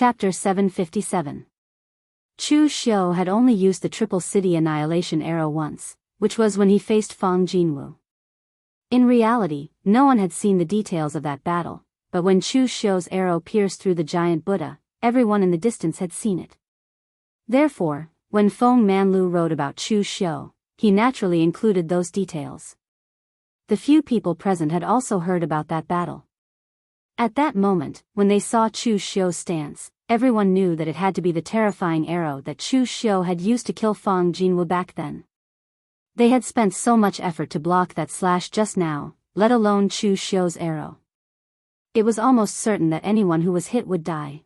Chapter 757. Chu Xiu had only used the Triple City Annihilation arrow once, which was when he faced Fang Jinwu. In reality, no one had seen the details of that battle, but when Chu Xiu's arrow pierced through the giant Buddha, everyone in the distance had seen it. Therefore, when Feng Manlu wrote about Chu Xiu, he naturally included those details. The few people present had also heard about that battle. At that moment, when they saw Chu Xiu's stance, everyone knew that it had to be the terrifying arrow that Chu Xiu had used to kill Fang Jinwu back then. They had spent so much effort to block that slash just now, let alone Chu Xiu's arrow. It was almost certain that anyone who was hit would die.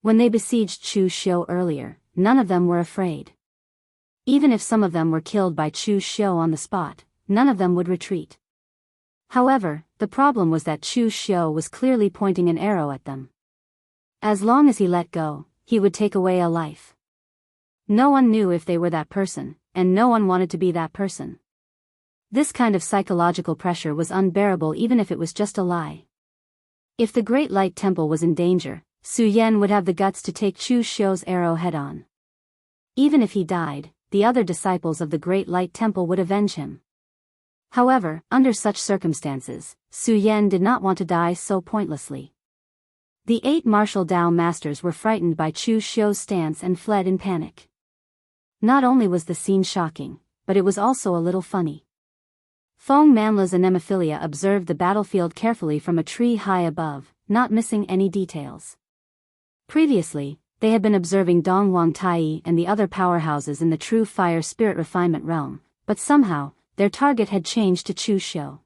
When they besieged Chu Xiu earlier, none of them were afraid. Even if some of them were killed by Chu Xiu on the spot, none of them would retreat. However, the problem was that Chu Xiu was clearly pointing an arrow at them. As long as he let go, he would take away a life. No one knew if they were that person, and no one wanted to be that person. This kind of psychological pressure was unbearable even if it was just a lie. If the Great Light Temple was in danger, Su Yan would have the guts to take Chu Xiu's arrow head-on. Even if he died, the other disciples of the Great Light Temple would avenge him. However, under such circumstances, Su Yan did not want to die so pointlessly. The 8 martial Dao masters were frightened by Chu Xiu's stance and fled in panic. Not only was the scene shocking, but it was also a little funny. Feng Manla's anemophilia observed the battlefield carefully from a tree high above, not missing any details. Previously, they had been observing Dongwang Tai and the other powerhouses in the true fire spirit refinement realm, but somehow, their target had changed to Chu Xiu.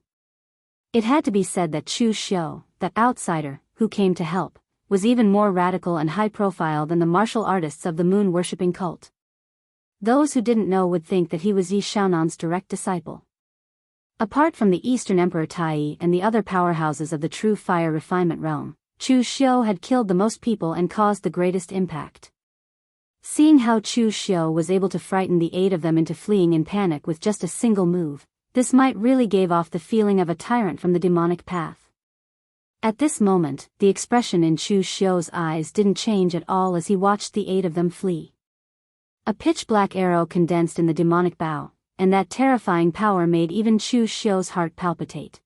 It had to be said that Chu Xiu, that outsider, who came to help, was even more radical and high-profile than the martial artists of the moon-worshipping cult. Those who didn't know would think that he was Yi Xiaonan's direct disciple. Apart from the Eastern Emperor Tai and the other powerhouses of the true fire refinement realm, Chu Xiu had killed the most people and caused the greatest impact. Seeing how Chu Xiu was able to frighten the 8 of them into fleeing in panic with just a single move, this might really gave off the feeling of a tyrant from the demonic path. At this moment, the expression in Chu Xiu's eyes didn't change at all as he watched the 8 of them flee. A pitch-black arrow condensed in the demonic bow, and that terrifying power made even Chu Xiu's heart palpitate.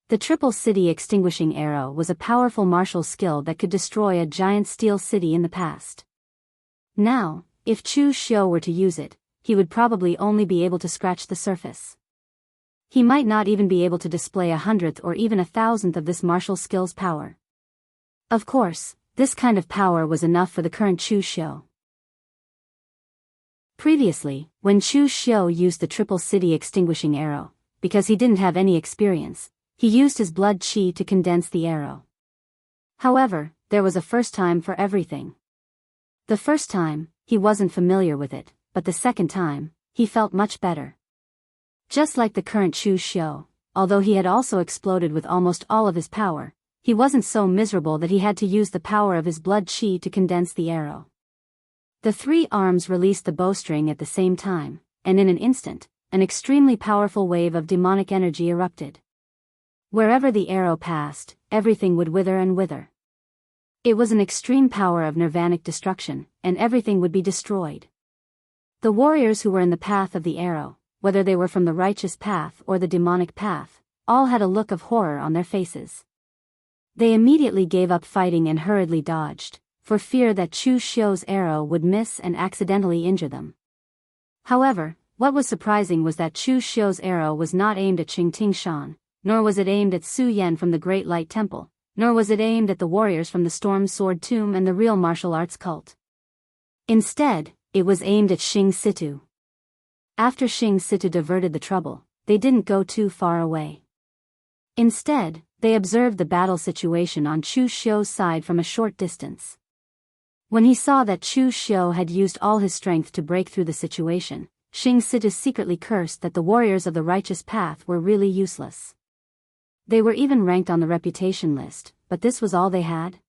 The Triple City Extinguishing Arrow was a powerful martial skill that could destroy a giant steel city in the past. Now, if Chu Xiu were to use it, he would probably only be able to scratch the surface. He might not even be able to display 100th or even 1,000th of this martial skill's power. Of course, this kind of power was enough for the current Chu Xiu. Previously, when Chu Xiu used the Triple City Extinguishing Arrow, because he didn't have any experience, he used his blood qi to condense the arrow. However, there was a first time for everything. The first time, he wasn't familiar with it, but the second time, he felt much better. Just like the current Chu Xiu, although he had also exploded with almost all of his power, he wasn't so miserable that he had to use the power of his blood qi to condense the arrow. The 3 arms released the bowstring at the same time, and in an instant, an extremely powerful wave of demonic energy erupted. Wherever the arrow passed, everything would wither and wither. It was an extreme power of nirvanic destruction, and everything would be destroyed. The warriors who were in the path of the arrow, whether they were from the righteous path or the demonic path, all had a look of horror on their faces. They immediately gave up fighting and hurriedly dodged, for fear that Chu Xiu's arrow would miss and accidentally injure them. However, what was surprising was that Chu Xiu's arrow was not aimed at Qingting Shan, nor was it aimed at Su Yan from the Great Light Temple, nor was it aimed at the warriors from the Storm Sword Tomb and the real martial arts cult. Instead, it was aimed at Xing Situ. After Xing Situ diverted the trouble, they didn't go too far away. Instead, they observed the battle situation on Chu Xiu's side from a short distance. When he saw that Chu Xiu had used all his strength to break through the situation, Xing Situ secretly cursed that the warriors of the righteous path were really useless. They were even ranked on the reputation list, but this was all they had?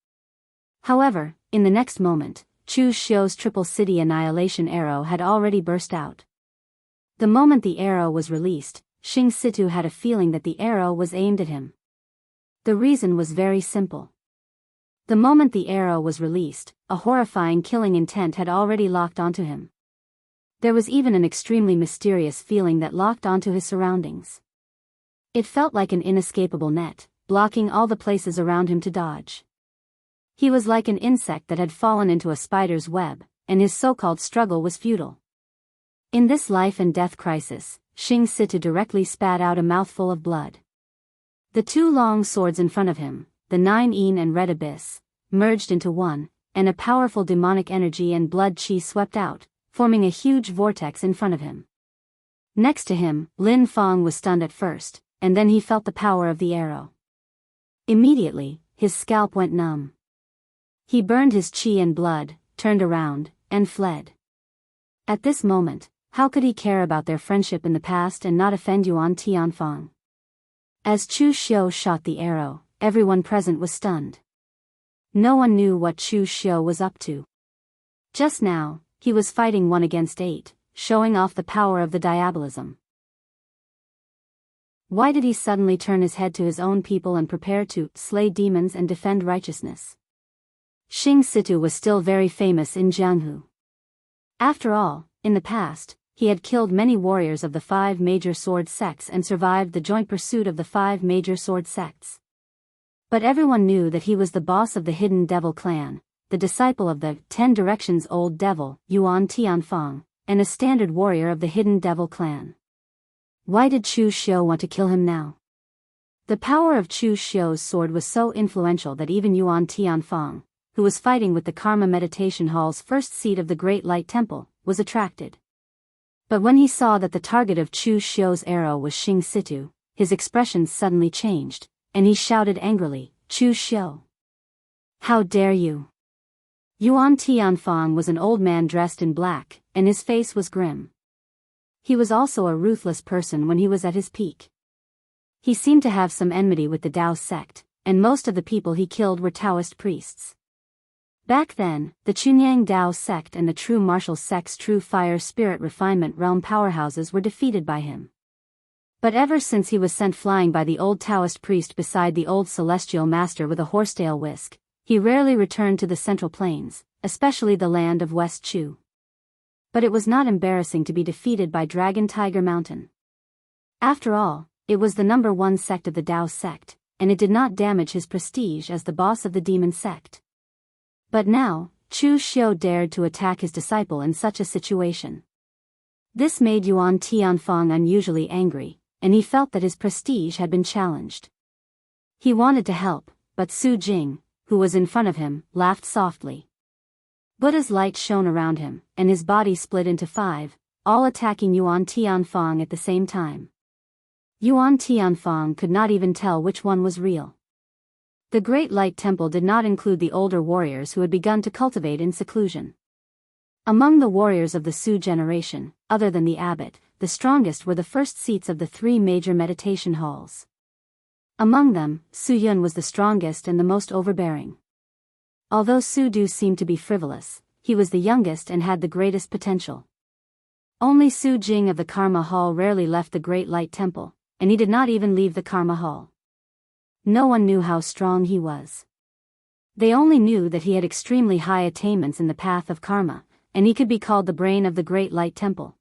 However, in the next moment, Chu Xiu's Triple City Annihilation arrow had already burst out. The moment the arrow was released, Xing Situ had a feeling that the arrow was aimed at him. The reason was very simple. The moment the arrow was released, a horrifying killing intent had already locked onto him. There was even an extremely mysterious feeling that locked onto his surroundings. It felt like an inescapable net, blocking all the places around him to dodge. He was like an insect that had fallen into a spider's web, and his so-called struggle was futile. In this life and death crisis, Xianxia directly spat out a mouthful of blood. The two long swords in front of him, the Nine Yin and Red Abyss, merged into one, and a powerful demonic energy and blood chi swept out, forming a huge vortex in front of him. Next to him, Lin Feng was stunned at first, and then he felt the power of the arrow. Immediately, his scalp went numb. He burned his chi and blood, turned around, and fled. At this moment, how could he care about their friendship in the past and not offend Yuan Tianfang? As Chu Xiu shot the arrow, everyone present was stunned. No one knew what Chu Xiu was up to. Just now, he was fighting 1 against 8, showing off the power of the diabolism. Why did he suddenly turn his head to his own people and prepare to slay demons and defend righteousness? Xianxia was still very famous in Jianghu. After all, in the past, he had killed many warriors of the 5 major sword sects and survived the joint pursuit of the 5 major sword sects. But everyone knew that he was the boss of the Hidden Devil clan, the disciple of the 10 Directions Old Devil, Yuan Tianfang, and a standard warrior of the Hidden Devil clan. Why did Chu Xiu want to kill him now? The power of Chu Xiu's sword was so influential that even Yuan Tianfang, who was fighting with the Karma Meditation Hall's first seat of the Great Light Temple, was attracted. But when he saw that the target of Chu Xiu's arrow was Xianxia, his expression suddenly changed, and he shouted angrily, "Chu Xiu! How dare you!" Yuan Tianfang was an old man dressed in black, and his face was grim. He was also a ruthless person when he was at his peak. He seemed to have some enmity with the Daoist sect, and most of the people he killed were Taoist priests. Back then, the Chunyang Dao sect and the True Martial sect's True Fire Spirit Refinement Realm powerhouses were defeated by him. But ever since he was sent flying by the old Taoist priest beside the old celestial master with a horsetail whisk, he rarely returned to the Central Plains, especially the land of West Chu. But it was not embarrassing to be defeated by Dragon Tiger Mountain. After all, it was the #1 sect of the Dao sect, and it did not damage his prestige as the boss of the demon sect. But now, Chu Xiu dared to attack his disciple in such a situation. This made Yuan Tianfang unusually angry, and he felt that his prestige had been challenged. He wanted to help, but Su Jing, who was in front of him, laughed softly. Buddha's light shone around him, and his body split into 5, all attacking Yuan Tianfang at the same time. Yuan Tianfang could not even tell which one was real. The Great Light Temple did not include the older warriors who had begun to cultivate in seclusion. Among the warriors of the Su generation, other than the abbot, the strongest were the first seats of the 3 major meditation halls. Among them, Su Yun was the strongest and the most overbearing. Although Su Du seemed to be frivolous, he was the youngest and had the greatest potential. Only Su Jing of the Karma Hall rarely left the Great Light Temple, and he did not even leave the Karma Hall. No one knew how strong he was. They only knew that he had extremely high attainments in the path of karma, and he could be called the brain of the Great Light Temple.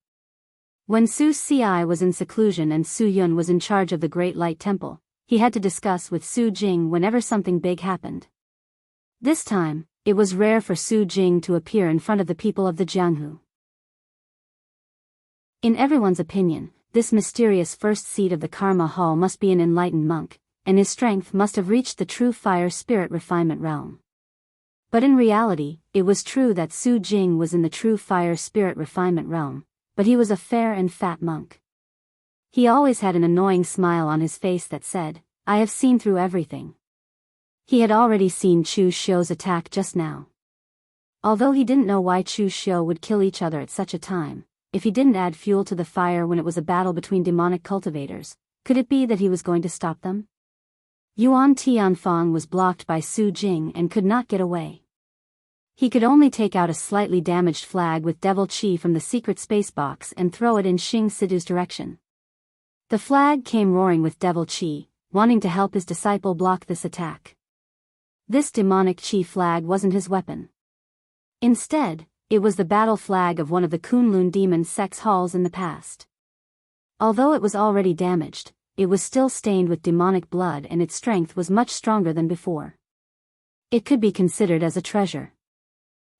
When Su Ci was in seclusion and Su Yun was in charge of the Great Light Temple, he had to discuss with Su Jing whenever something big happened. This time, it was rare for Su Jing to appear in front of the people of the Jianghu. In everyone's opinion, this mysterious first seat of the Karma Hall must be an enlightened monk, and his strength must have reached the True Fire Spirit Refinement realm. But in reality, it was true that Su Jing was in the True Fire Spirit Refinement realm, but he was a fair and fat monk. He always had an annoying smile on his face that said, "I have seen through everything." He had already seen Chu Xiu's attack just now. Although he didn't know why Chu Xiu would kill each other at such a time, if he didn't add fuel to the fire when it was a battle between demonic cultivators, could it be that he was going to stop them? Yuan Tianfang was blocked by Su Jing and could not get away. He could only take out a slightly damaged flag with devil chi from the secret space box and throw it in Xianxia's direction. The flag came roaring with devil chi, wanting to help his disciple block this attack. This demonic chi flag wasn't his weapon. Instead, it was the battle flag of one of the Kunlun demon sex halls in the past. Although it was already damaged, it was still stained with demonic blood and its strength was much stronger than before. It could be considered as a treasure.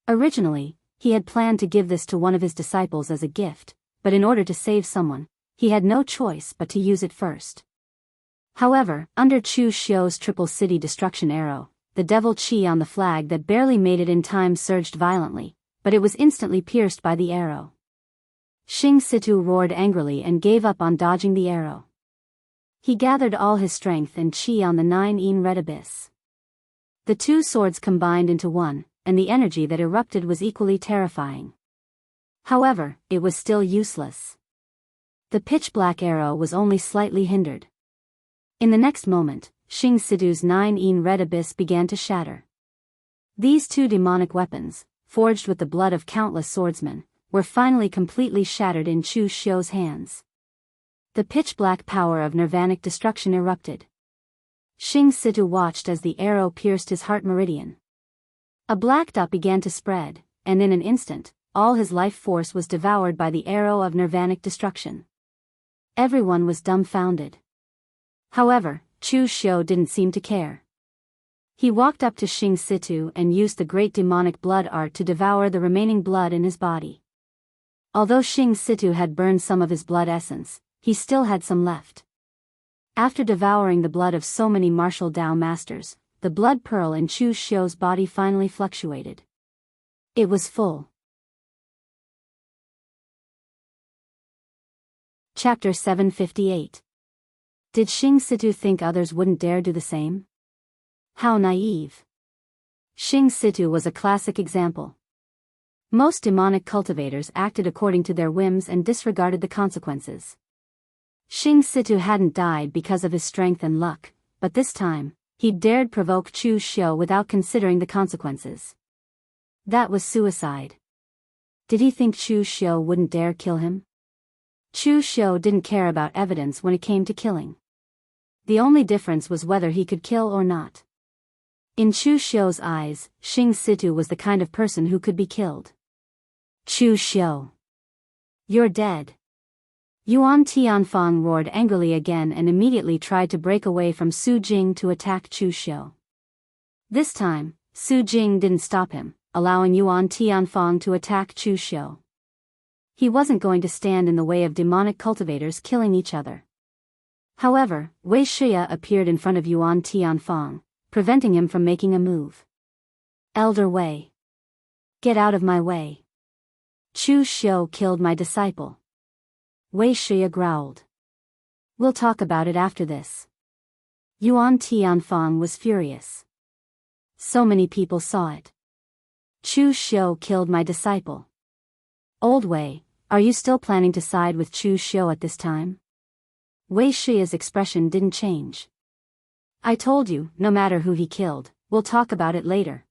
Originally, he had planned to give this to one of his disciples as a gift, but in order to save someone, he had no choice but to use it first. However, under Chu Xiu's Triple City Destruction arrow, the devil chi on the flag that barely made it in time surged violently, but it was instantly pierced by the arrow. Xing Situ roared angrily and gave up on dodging the arrow. He gathered all his strength and chi on the 9-yin red abyss. The two swords combined into one, and the energy that erupted was equally terrifying. However, it was still useless. The pitch-black arrow was only slightly hindered. In the next moment, Xing Situ's 9-yin red abyss began to shatter. These two demonic weapons, forged with the blood of countless swordsmen, were finally completely shattered in Chu Xiu's hands. The pitch-black power of nirvanic destruction erupted. Xing Situ watched as the arrow pierced his heart meridian. A black dot began to spread, and in an instant, all his life force was devoured by the arrow of nirvanic destruction. Everyone was dumbfounded. However, Chu Xiu didn't seem to care. He walked up to Xing Situ and used the great demonic blood art to devour the remaining blood in his body. Although Xing Situ had burned some of his blood essence, he still had some left. After devouring the blood of so many martial Dao masters, the blood pearl in Chu Xiu's body finally fluctuated. It was full. Chapter 758. Did Xing Situ think others wouldn't dare do the same? How naive. Xing Situ was a classic example. Most demonic cultivators acted according to their whims and disregarded the consequences. Xing Situ hadn't died because of his strength and luck, but this time, he dared provoke Chu Xiu without considering the consequences. That was suicide. Did he think Chu Xiu wouldn't dare kill him? Chu Xiu didn't care about evidence when it came to killing. The only difference was whether he could kill or not. In Chu Xiu's eyes, Xing Situ was the kind of person who could be killed. Chu Xiu. You're dead. Yuan Tianfang roared angrily again and immediately tried to break away from Su Jing to attack Chu Xiu. This time, Su Jing didn't stop him, allowing Yuan Tianfang to attack Chu Xiu. He wasn't going to stand in the way of demonic cultivators killing each other. However, Wei Shia appeared in front of Yuan Tianfang, preventing him from making a move. Elder Wei. Get out of my way. Chu Xiu killed my disciple. Wei Shia growled. We'll talk about it after this. Yuan Tianfang was furious. So many people saw it. Chu Xiu killed my disciple. Old Wei, are you still planning to side with Chu Xiu at this time? Wei Shia's expression didn't change. I told you, no matter who he killed, we'll talk about it later.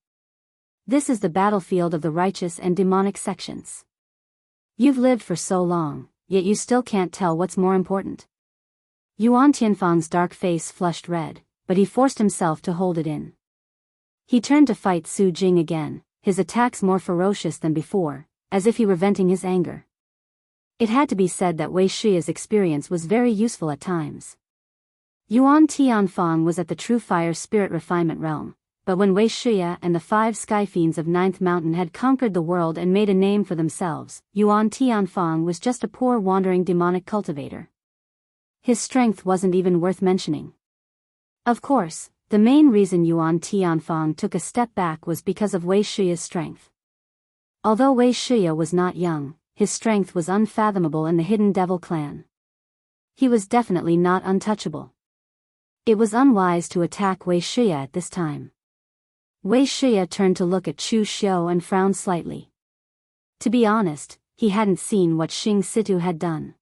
This is the battlefield of the righteous and demonic sections. You've lived for so long, yet you still can't tell what's more important. Yuan Tianfang's dark face flushed red, but he forced himself to hold it in. He turned to fight Su Jing again, his attacks more ferocious than before, as if he were venting his anger. It had to be said that Wei Shia's experience was very useful at times. Yuan Tianfang was at the True Fire Spirit Refinement realm, but when Wei Shia and the 5 Sky Fiends of Ninth Mountain had conquered the world and made a name for themselves, Yuan Tianfang was just a poor wandering demonic cultivator. His strength wasn't even worth mentioning. Of course, the main reason Yuan Tianfang took a step back was because of Wei Shia's strength. Although Wei Shia was not young, his strength was unfathomable in the Hidden Devil clan. He was definitely not untouchable. It was unwise to attack Wei Shia at this time. Wei Shia turned to look at Chu Xiu and frowned slightly. To be honest, he hadn't seen what Xing Situ had done.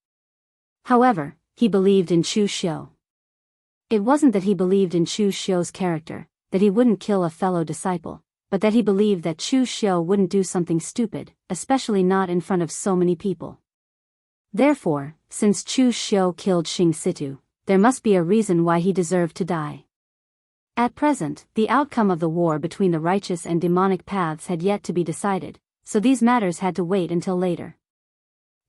However, he believed in Chu Xiu. It wasn't that he believed in Chu Xiu's character, that he wouldn't kill a fellow disciple, but that he believed that Chu Xiu wouldn't do something stupid, especially not in front of so many people. Therefore, since Chu Xiu killed Xing Situ, there must be a reason why he deserved to die. At present, the outcome of the war between the righteous and demonic paths had yet to be decided, so these matters had to wait until later.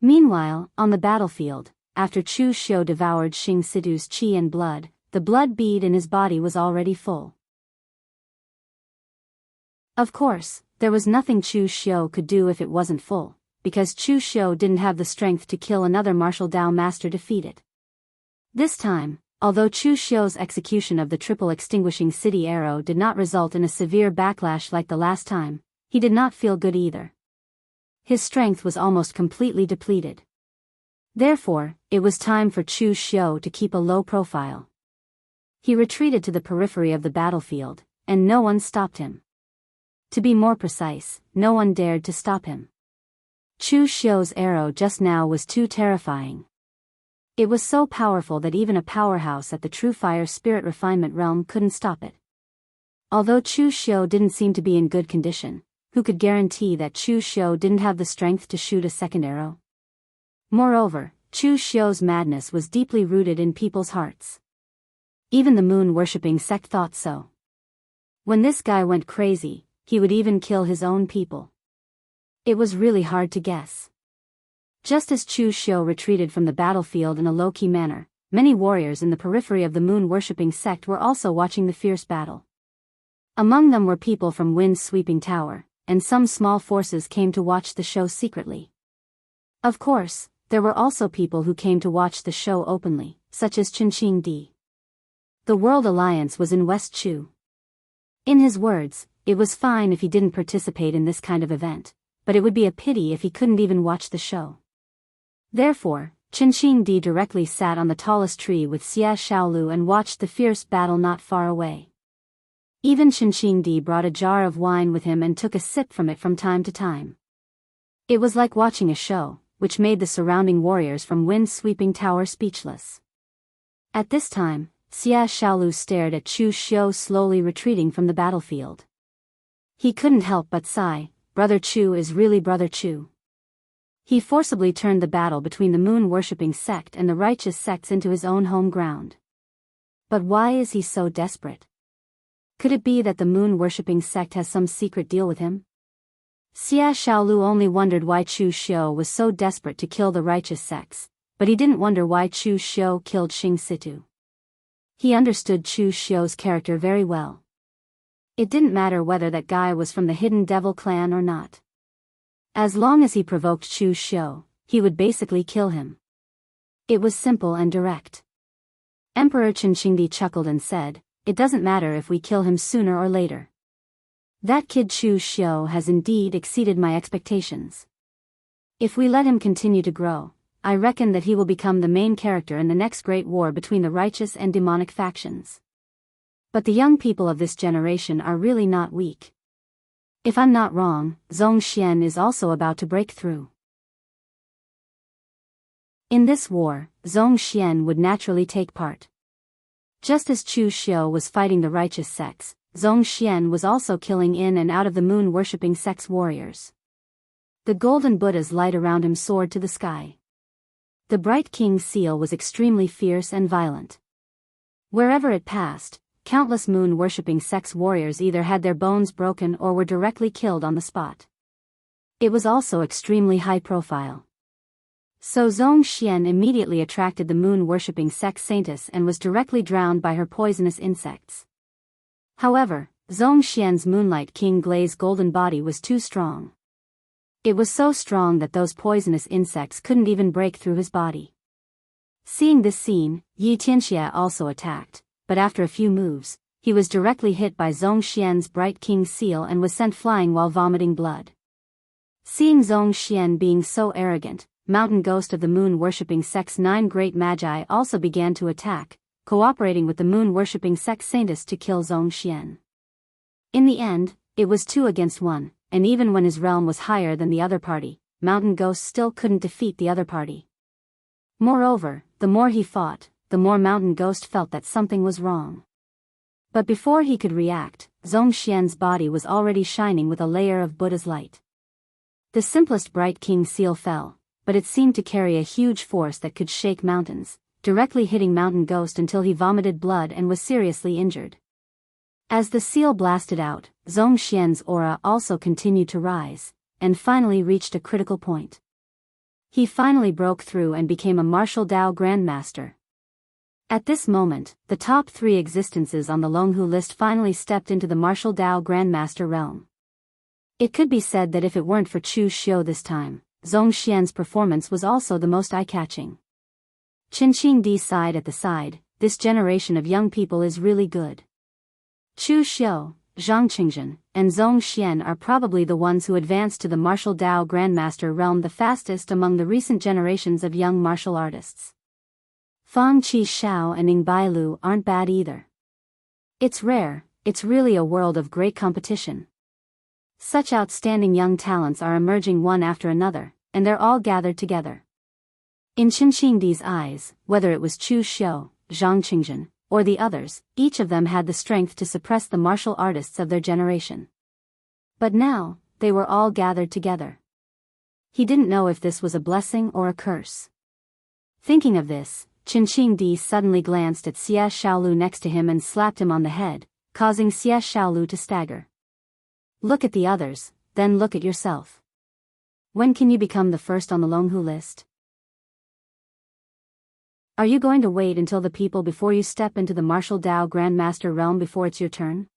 Meanwhile, on the battlefield, after Chu Xiu devoured Xing Situ's qi and blood, the blood bead in his body was already full. Of course, there was nothing Chu Xiu could do if it wasn't full, because Chu Xiu didn't have the strength to kill another martial Dao master to feed it. This time, although Chu Xiu's execution of the triple extinguishing city arrow did not result in a severe backlash like the last time, he did not feel good either. His strength was almost completely depleted. Therefore, it was time for Chu Xiu to keep a low profile. He retreated to the periphery of the battlefield, and no one stopped him. To be more precise, no one dared to stop him. Chu Xiu's arrow just now was too terrifying. It was so powerful that even a powerhouse at the True Fire Spirit Refinement realm couldn't stop it. Although Chu Xiu didn't seem to be in good condition, who could guarantee that Chu Xiu didn't have the strength to shoot a second arrow? Moreover, Chu Xiu's madness was deeply rooted in people's hearts. Even the moon-worshipping sect thought so. When this guy went crazy, he would even kill his own people. It was really hard to guess. Just as Chu Xiu retreated from the battlefield in a low-key manner, many warriors in the periphery of the moon-worshipping sect were also watching the fierce battle. Among them were people from Wind's sweeping tower, and some small forces came to watch the show secretly. Of course, there were also people who came to watch the show openly, such as Qinqing Di. The World Alliance was in West Chu. In his words, it was fine if he didn't participate in this kind of event, but it would be a pity if he couldn't even watch the show. Therefore, Qinqing Di directly sat on the tallest tree with Xia Shaolu and watched the fierce battle not far away. Even Qinqing Di brought a jar of wine with him and took a sip from it from time to time. It was like watching a show, which made the surrounding warriors from Wind's sweeping tower speechless. At this time, Xia Shaolu stared at Chu Xiu slowly retreating from the battlefield. He couldn't help but sigh, "Brother Chu is really Brother Chu." He forcibly turned the battle between the moon-worshipping sect and the righteous sects into his own home ground. But why is he so desperate? Could it be that the moon-worshipping sect has some secret deal with him? Xia Shaolu only wondered why Chu Xiu was so desperate to kill the righteous sects, but he didn't wonder why Chu Xiu killed Xing Situ. He understood Chu Xiu's character very well. It didn't matter whether that guy was from the Hidden Devil clan or not. As long as he provoked Chu Xiu, he would basically kill him. It was simple and direct. Emperor Qinqingdi chuckled and said, "It doesn't matter if we kill him sooner or later. That kid Chu Xiu has indeed exceeded my expectations. If we let him continue to grow, I reckon that he will become the main character in the next great war between the righteous and demonic factions. But the young people of this generation are really not weak. If I'm not wrong, Zhongxian is also about to break through." In this war, Zhongxian would naturally take part. Just as Chu Xiu was fighting the righteous sects, Zhongxian was also killing in and out of the moon-worshipping sect's warriors. The golden Buddha's light around him soared to the sky. The bright king's seal was extremely fierce and violent. Wherever it passed, countless moon-worshipping sect's warriors either had their bones broken or were directly killed on the spot. It was also extremely high profile. So Zhongxian immediately attracted the moon-worshipping sect saintess and was directly drowned by her poisonous insects. However, Zhongxian's Moonlight King glazed golden body was too strong. It was so strong that those poisonous insects couldn't even break through his body. Seeing this scene, Yi Tianxia also attacked, but after a few moves, he was directly hit by Zhongxian's Bright King seal and was sent flying while vomiting blood. Seeing Zhongxian being so arrogant, Mountain Ghost of the moon-worshipping sect's 9 great magi also began to attack, cooperating with the moon-worshipping sect saintess to kill Zhongxian. In the end, it was 2 against 1, and even when his realm was higher than the other party, Mountain Ghost still couldn't defeat the other party. Moreover, the more he fought, the more Mountain Ghost felt that something was wrong. But before he could react, Zhongxian's body was already shining with a layer of Buddha's light. The simplest Bright King seal fell, but it seemed to carry a huge force that could shake mountains, directly hitting Mountain Ghost until he vomited blood and was seriously injured. As the seal blasted out, Zhong Xian's aura also continued to rise, and finally reached a critical point. He finally broke through and became a martial Dao Grandmaster. At this moment, the top 3 existences on the Longhu list finally stepped into the martial Dao Grandmaster realm. It could be said that if it weren't for Chu Xiu this time, Zhong Xian's performance was also the most eye-catching. Qinqing sighed at the side, this generation of young people is really good. Chu Xiu, Zhang Qingzhen, and Zhong Xian are probably the ones who advanced to the martial Dao Grandmaster realm the fastest among the recent generations of young martial artists. Fang Qi Xiao and Ning Bailu aren't bad either. It's rare, it's really a world of great competition. Such outstanding young talents are emerging one after another, and they're all gathered together. In Qinqingdi's eyes, whether it was Chu Xiu, Zhang Qingzhen, or the others, each of them had the strength to suppress the martial artists of their generation. But now, they were all gathered together. He didn't know if this was a blessing or a curse. Thinking of this, Qinqingdi suddenly glanced at Xie Xiaolu next to him and slapped him on the head, causing Xie Xiaolu to stagger. Look at the others, then look at yourself. When can you become the first on the Longhu list? Are you going to wait until the people before you step into the martial Dao Grandmaster realm before it's your turn?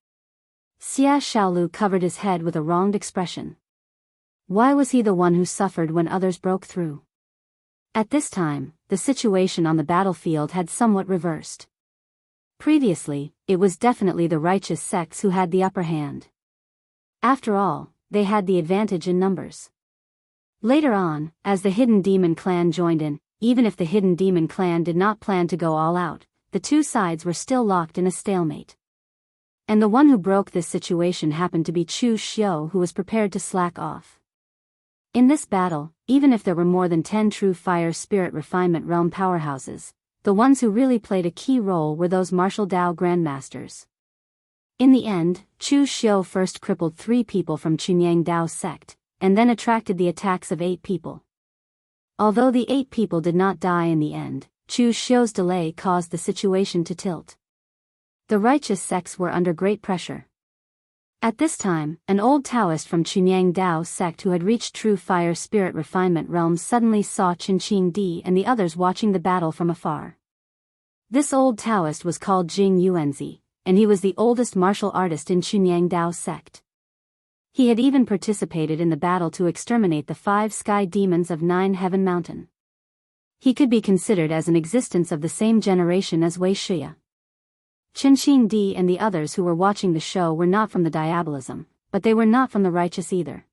Xie Xiaolu covered his head with a wronged expression. Why was he the one who suffered when others broke through? At this time, the situation on the battlefield had somewhat reversed. Previously, it was definitely the righteous sects who had the upper hand. After all, they had the advantage in numbers. Later on, as the Hidden Demon clan joined in, even if the Hidden Demon clan did not plan to go all out, the two sides were still locked in a stalemate. And the one who broke this situation happened to be Chu Xiu, who was prepared to slack off. In this battle, even if there were more than 10 true fire spirit refinement realm powerhouses, the ones who really played a key role were those martial Dao Grandmasters. In the end, Chu Xiu first crippled 3 people from Chunyang Dao sect, and then attracted the attacks of 8 people. Although the 8 people did not die in the end, Chu Xiu's delay caused the situation to tilt. The righteous sects were under great pressure. At this time, an old Taoist from Chunyang Dao sect who had reached true fire spirit refinement realm suddenly saw Qinqingdi and the others watching the battle from afar. This old Taoist was called Jing Yuanzi, and he was the oldest martial artist in Chunyang Dao sect. He had even participated in the battle to exterminate the 5 sky demons of 9 Heaven Mountain. He could be considered as an existence of the same generation as Wei Shiya. Qinqingdi and the others who were watching the show were not from the diabolism, but they were not from the righteous either.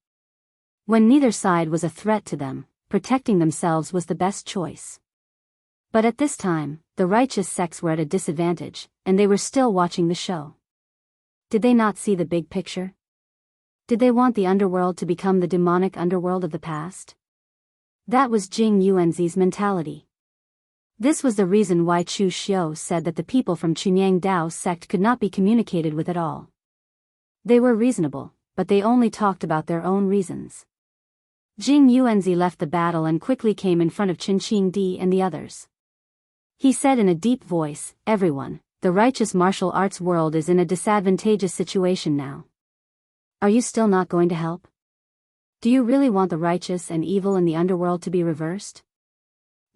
When neither side was a threat to them, protecting themselves was the best choice. But at this time, the righteous sects were at a disadvantage, and they were still watching the show. Did they not see the big picture? Did they want the underworld to become the demonic underworld of the past? That was Jing Yuanzi's mentality. This was the reason why Chu Xiu said that the people from Chunyang Dao sect could not be communicated with at all. They were reasonable, but they only talked about their own reasons. Jing Yuanzi left the battle and quickly came in front of Qinqingdi and the others. He said in a deep voice, "Everyone, the righteous martial arts world is in a disadvantageous situation now. Are you still not going to help? Do you really want the righteous and evil in the underworld to be reversed?"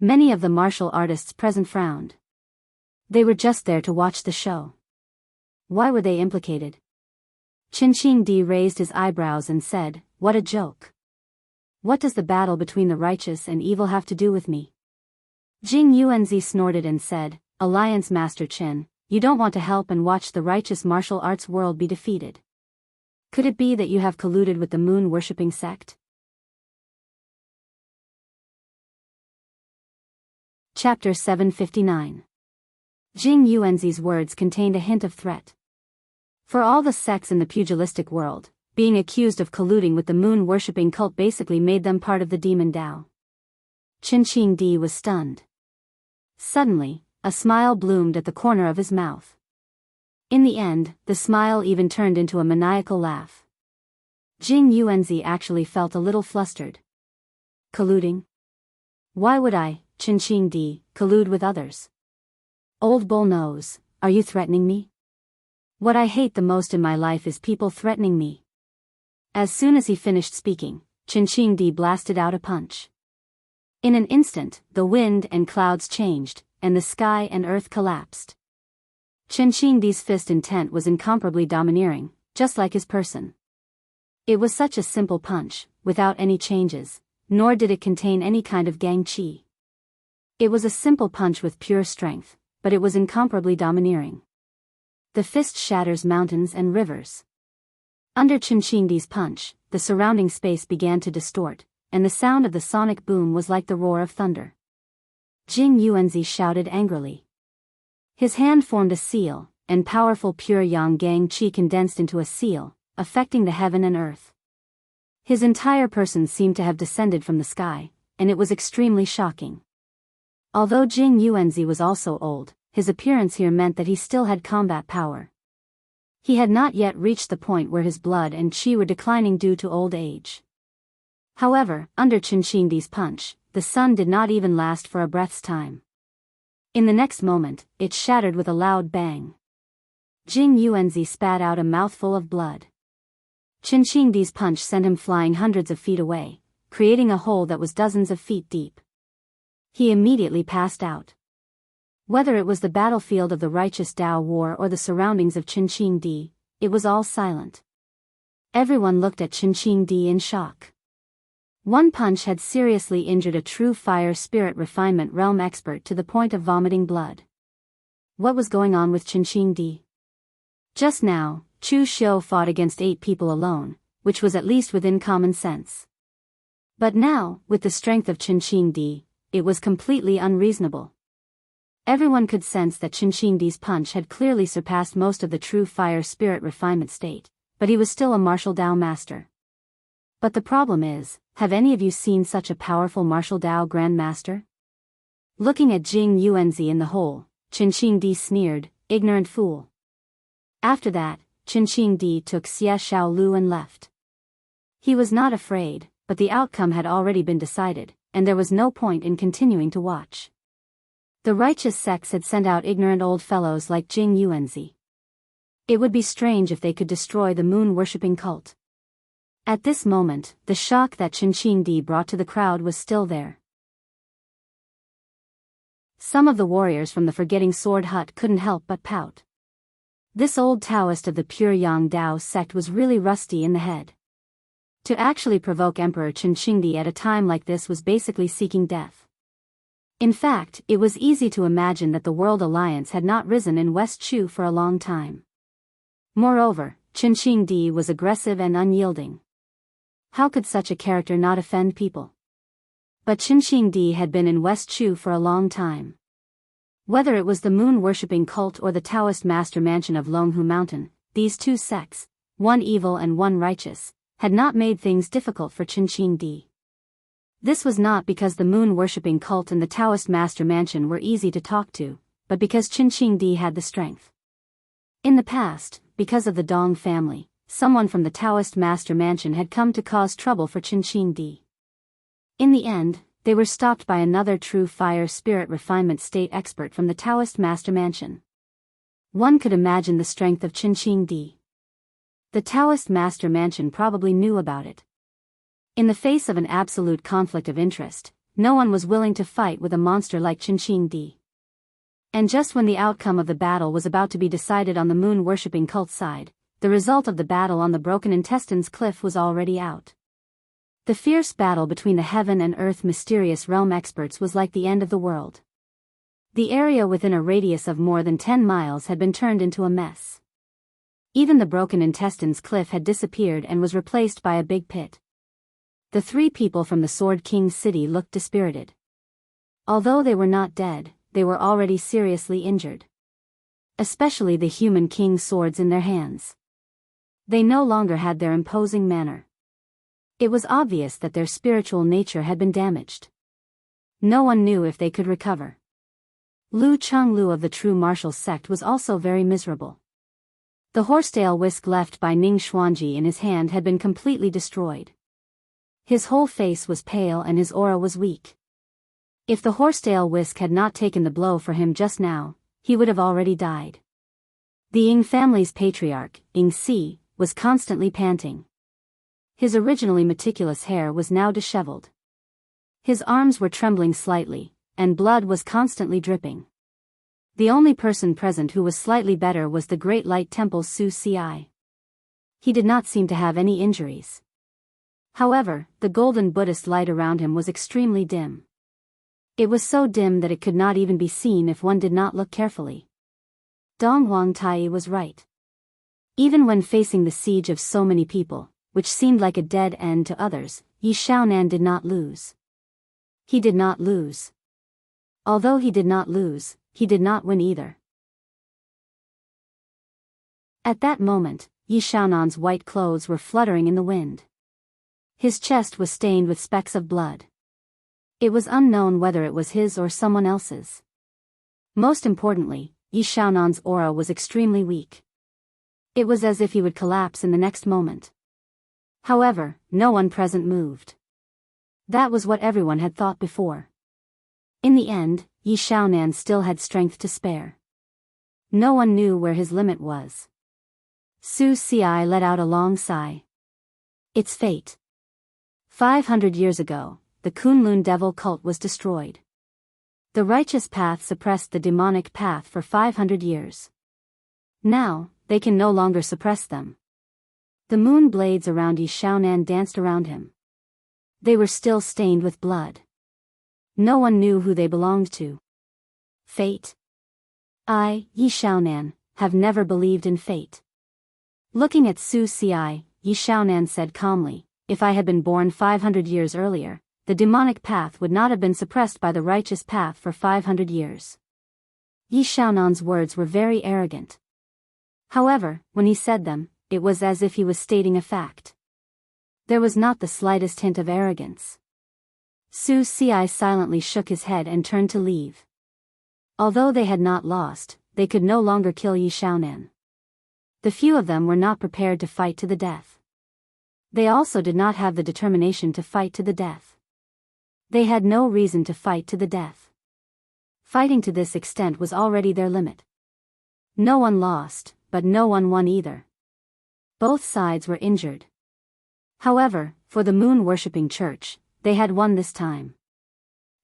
Many of the martial artists present frowned. They were just there to watch the show. Why were they implicated? Qinqingdi raised his eyebrows and said, "What a joke. What does the battle between the righteous and evil have to do with me?" Jing Yuanzi snorted and said, "Alliance Master Qin, you don't want to help and watch the righteous martial arts world be defeated. Could it be that you have colluded with the moon-worshipping sect?" Chapter 759. Jing Yuanzi's words contained a hint of threat. For all the sects in the pugilistic world, being accused of colluding with the moon-worshipping cult basically made them part of the demon Dao. Qinqingdi was stunned. Suddenly, a smile bloomed at the corner of his mouth. In the end, the smile even turned into a maniacal laugh. Jing Yuanzi actually felt a little flustered. Colluding? Why would I, Qinqingdi, collude with others? Old bull nose, are you threatening me? What I hate the most in my life is people threatening me. As soon as he finished speaking, Qingqingdi blasted out a punch. In an instant, the wind and clouds changed, and the sky and earth collapsed. Qingqingdi's fist intent was incomparably domineering, just like his person. It was such a simple punch, without any changes, nor did it contain any kind of gang qi. It was a simple punch with pure strength, but it was incomparably domineering. The fist shatters mountains and rivers. Under Qingqingdi's punch, the surrounding space began to distort, and the sound of the sonic boom was like the roar of thunder. Jing Yuanzi shouted angrily. His hand formed a seal, and powerful pure yang gang qi condensed into a seal, affecting the heaven and earth. His entire person seemed to have descended from the sky, and it was extremely shocking. Although Jing Yuanzi was also old, his appearance here meant that he still had combat power. He had not yet reached the point where his blood and qi were declining due to old age. However, under Qingqingdi's punch, the sun did not even last for a breath's time. In the next moment, it shattered with a loud bang. Jing Yuanzi spat out a mouthful of blood. Qingqingdi's punch sent him flying hundreds of feet away, creating a hole that was dozens of feet deep. He immediately passed out. Whether it was the battlefield of the righteous Dao War or the surroundings of Qingqingdi, it was all silent. Everyone looked at Qingqingdi in shock. One punch had seriously injured a true fire spirit refinement realm expert to the point of vomiting blood. What was going on with Qingqingdi? Just now, Chu Xiu fought against 8 people alone, which was at least within common sense. But now, with the strength of Qingqingdi, it was completely unreasonable. Everyone could sense that Qingqingdi's punch had clearly surpassed most of the true fire spirit refinement state, but he was still a martial Dao master. But the problem is, have any of you seen such a powerful martial Dao grandmaster? Looking at Jing Yuanzi in the hole, Qingqingdi sneered, ignorant fool. After that, Qingqingdi took Xie Xiaolu and left. He was not afraid, but the outcome had already been decided, and there was no point in continuing to watch. The righteous sects had sent out ignorant old fellows like Jing Yuanzi. It would be strange if they could destroy the moon-worshipping cult. At this moment, the shock that Qingqingdi brought to the crowd was still there. Some of the warriors from the Forgetting Sword Hut couldn't help but pout. This old Taoist of the pure Yang Dao sect was really rusty in the head. To actually provoke Emperor Qingqingdi at a time like this was basically seeking death. In fact, it was easy to imagine that the World Alliance had not risen in West Chu for a long time. Moreover, Qingqingdi was aggressive and unyielding. How could such a character not offend people? But Qingqingdi had been in West Chu for a long time. Whether it was the moon-worshipping cult or the Taoist master mansion of Longhu Mountain, these two sects, one evil and one righteous, had not made things difficult for Qingqingdi. This was not because the moon-worshipping cult and the Taoist master mansion were easy to talk to, but because Qingqingdi had the strength. In the past, because of the Dong family, someone from the Taoist master mansion had come to cause trouble for Qingqingdi. In the end, they were stopped by another true fire spirit refinement state expert from the Taoist master mansion. One could imagine the strength of Qingqingdi. The Taoist master mansion probably knew about it. In the face of an absolute conflict of interest, no one was willing to fight with a monster like Qingqingdi. And just when the outcome of the battle was about to be decided on the moon-worshipping cult side, the result of the battle on the Broken Intestines cliff was already out. The fierce battle between the heaven and earth mysterious realm experts was like the end of the world. The area within a radius of more than 10 miles had been turned into a mess. Even the Broken Intestines cliff had disappeared and was replaced by a big pit. The 3 people from the Sword King's city looked dispirited. Although they were not dead, they were already seriously injured. Especially the human king's swords in their hands. They no longer had their imposing manner. It was obvious that their spiritual nature had been damaged. No one knew if they could recover. Lu Chenglu of the true martial sect was also very miserable. The horsetail whisk left by Ning Xuanji in his hand had been completely destroyed. His whole face was pale and his aura was weak. If the horsetail whisk had not taken the blow for him just now, he would have already died. The Ying family's patriarch, Ying Si, was constantly panting. His originally meticulous hair was now disheveled. His arms were trembling slightly, and blood was constantly dripping. The only person present who was slightly better was the Great Light Temple's Su Si. He did not seem to have any injuries. However, the golden Buddhist light around him was extremely dim. It was so dim that it could not even be seen if one did not look carefully. Dong Huang Tai was right. Even when facing the siege of so many people, which seemed like a dead end to others, Yi Xiaonan did not lose. He did not lose. Although he did not lose, he did not win either. At that moment, Yi Xiaonan's white clothes were fluttering in the wind. His chest was stained with specks of blood. It was unknown whether it was his or someone else's. Most importantly, Yi Xiaonan's aura was extremely weak. It was as if he would collapse in the next moment. However, no one present moved. That was what everyone had thought before. In the end, Yi Xiaonan still had strength to spare. No one knew where his limit was. Su Si let out a long sigh. It's fate. 500 years ago, the Kunlun devil cult was destroyed. The righteous path suppressed the demonic path for 500 years. Now, they can no longer suppress them. The moon blades around Yi Xiaonan danced around him. They were still stained with blood. No one knew who they belonged to. Fate? I, Yi Xiaonan, have never believed in fate. Looking at Su Si, Yi Xiaonan said calmly, if I had been born 500 years earlier, the demonic path would not have been suppressed by the righteous path for 500 years. Yi Xiaonan's words were very arrogant. However, when he said them, it was as if he was stating a fact. There was not the slightest hint of arrogance. Su Si silently shook his head and turned to leave. Although they had not lost, they could no longer kill Yi Xiaonan. The few of them were not prepared to fight to the death. They also did not have the determination to fight to the death. They had no reason to fight to the death. Fighting to this extent was already their limit. No one lost, but no one won either. Both sides were injured. However, for the moon-worshipping church, they had won this time.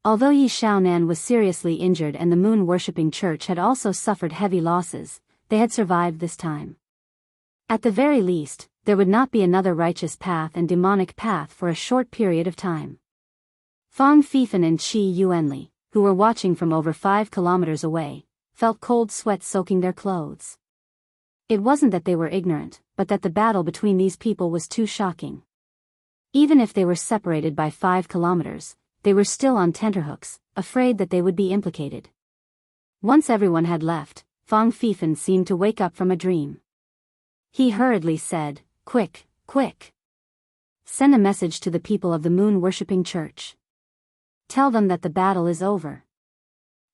Although Yi Xiaonan was seriously injured and the moon-worshipping church had also suffered heavy losses, they had survived this time. At the very least, there would not be another righteous path and demonic path for a short period of time. Fang Fifan and Qi Yuanli, who were watching from over 5 kilometers away, felt cold sweat soaking their clothes. It wasn't that they were ignorant, but that the battle between these people was too shocking. Even if they were separated by 5 kilometers, they were still on tenterhooks, afraid that they would be implicated. Once everyone had left, Fang Fifan seemed to wake up from a dream. He hurriedly said, "Quick, quick! Send a message to the people of the moon-worshipping church. Tell them that the battle is over."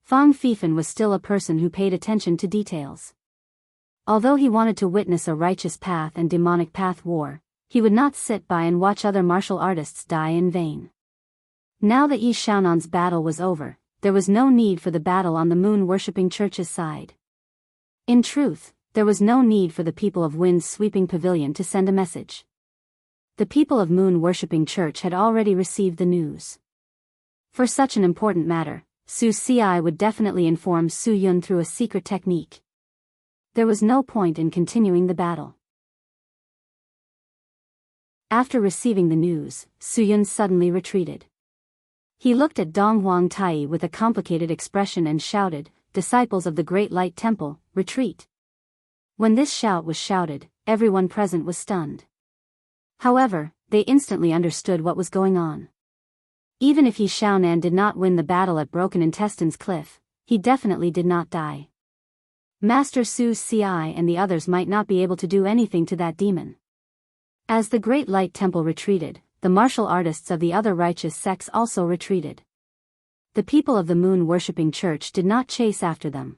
Fang Fifan was still a person who paid attention to details. Although he wanted to witness a righteous path and demonic path war, he would not sit by and watch other martial artists die in vain. Now that Yi Xiaonan's battle was over, there was no need for the battle on the moon-worshipping church's side. In truth, there was no need for the people of Wind's sweeping pavilion to send a message. The people of moon-worshipping church had already received the news. For such an important matter, Su Si would definitely inform Su Yun through a secret technique. There was no point in continuing the battle. After receiving the news, Su Yun suddenly retreated. He looked at Dong Huang Tai with a complicated expression and shouted, "Disciples of the Great Light Temple, retreat!" When this shout was shouted, everyone present was stunned. However, they instantly understood what was going on. Even if Yi Xiaonan did not win the battle at Broken Intestines Cliff, he definitely did not die. Master Su Si and the others might not be able to do anything to that demon. As the Great Light Temple retreated, the martial artists of the other righteous sects also retreated. The people of the moon-worshipping church did not chase after them.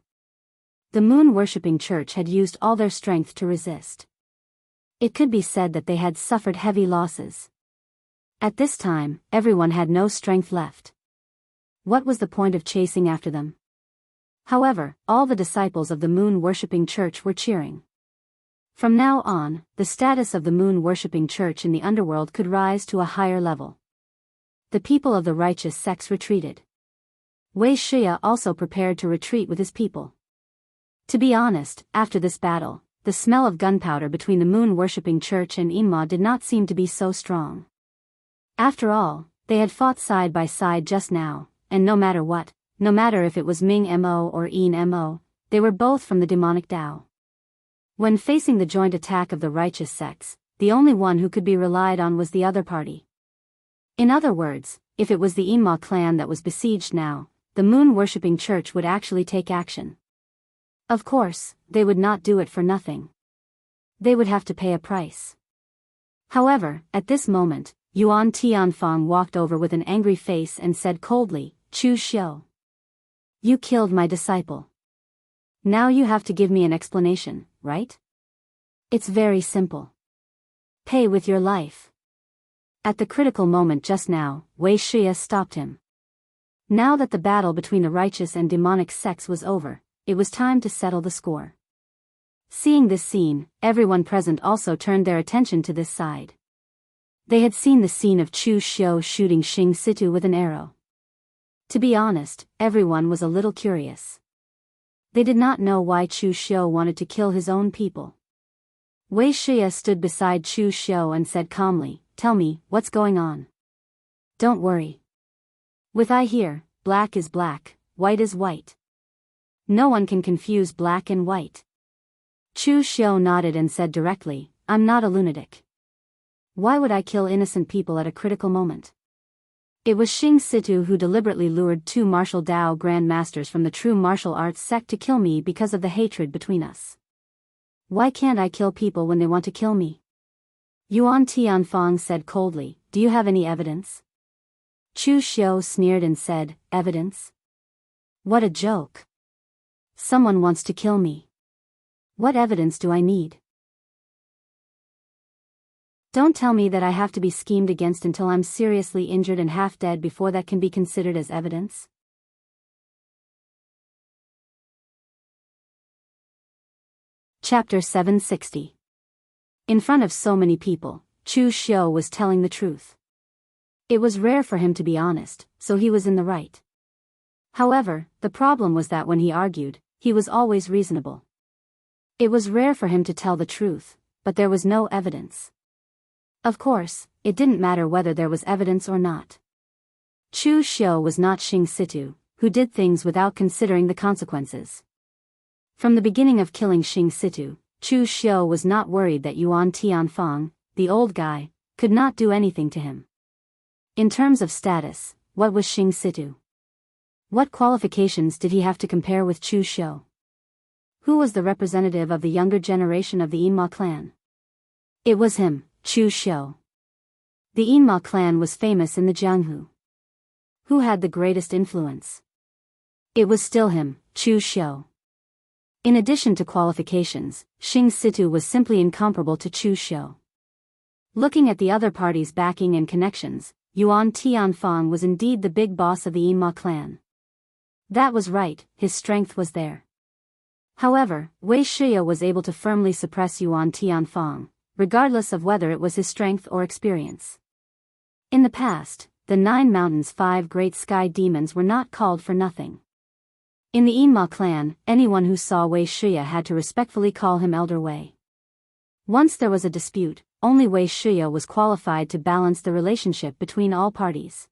The moon-worshipping church had used all their strength to resist. It could be said that they had suffered heavy losses. At this time, everyone had no strength left. What was the point of chasing after them? However, all the disciples of the moon-worshipping church were cheering. From now on, the status of the moon-worshipping church in the underworld could rise to a higher level. The people of the righteous sects retreated. Wuxia also prepared to retreat with his people. To be honest, after this battle, the smell of gunpowder between the moon-worshipping church and Inma did not seem to be so strong. After all, they had fought side by side just now, and no matter what, no matter if it was Ming Mo or Yin Mo, they were both from the demonic Tao. When facing the joint attack of the righteous sects, the only one who could be relied on was the other party. In other words, if it was the Inma clan that was besieged now, the moon-worshipping church would actually take action. Of course, they would not do it for nothing. They would have to pay a price. However, at this moment, Yuan Tianfang walked over with an angry face and said coldly, "Chu Xiu. You killed my disciple. Now you have to give me an explanation, right? It's very simple. Pay with your life." At the critical moment just now, Wuxia stopped him. Now that the battle between the righteous and demonic sects was over, it was time to settle the score. Seeing this scene, everyone present also turned their attention to this side. They had seen the scene of Chu Xiu shooting Xing Situ with an arrow. To be honest, everyone was a little curious. They did not know why Chu Xiu wanted to kill his own people. Wuxia stood beside Chu Xiu and said calmly, "Tell me, what's going on?" "Don't worry. With I here, black is black, white is white. No one can confuse black and white." Chu Xiu nodded and said directly, "I'm not a lunatic. Why would I kill innocent people at a critical moment? It was Xing Situ who deliberately lured two martial Dao grandmasters from the true martial arts sect to kill me because of the hatred between us. Why can't I kill people when they want to kill me?" Yuan Tianfang said coldly, "Do you have any evidence?" Chu Xiu sneered and said, "Evidence? What a joke. Someone wants to kill me. What evidence do I need? Don't tell me that I have to be schemed against until I'm seriously injured and half dead before that can be considered as evidence." Chapter 760. In front of so many people, Chu Xiu was telling the truth. It was rare for him to be honest, so he was in the right. However, the problem was that when he argued, he was always reasonable. It was rare for him to tell the truth, but there was no evidence. Of course, it didn't matter whether there was evidence or not. Chu Xiu was not Xing Situ, who did things without considering the consequences. From the beginning of killing Xing Situ, Chu Xiu was not worried that Yuan Tianfang, the old guy, could not do anything to him. In terms of status, what was Xing Situ? What qualifications did he have to compare with Chu Xiu? Who was the representative of the younger generation of the Yinma clan? It was him, Chu Xiu. The Yinma clan was famous in the Jianghu. Who had the greatest influence? It was still him, Chu Xiu. In addition to qualifications, Xing Situ was simply incomparable to Chu Xiu. Looking at the other parties' backing and connections, Yuan Tianfang was indeed the big boss of the Yinma clan. That was right, his strength was there. However, Wuxia was able to firmly suppress Yuan Tianfang, regardless of whether it was his strength or experience. In the past, the 9 mountains 5 great sky demons were not called for nothing. In the Yinma clan, anyone who saw Wuxia had to respectfully call him Elder Wei. Once there was a dispute, only Wuxia was qualified to balance the relationship between all parties.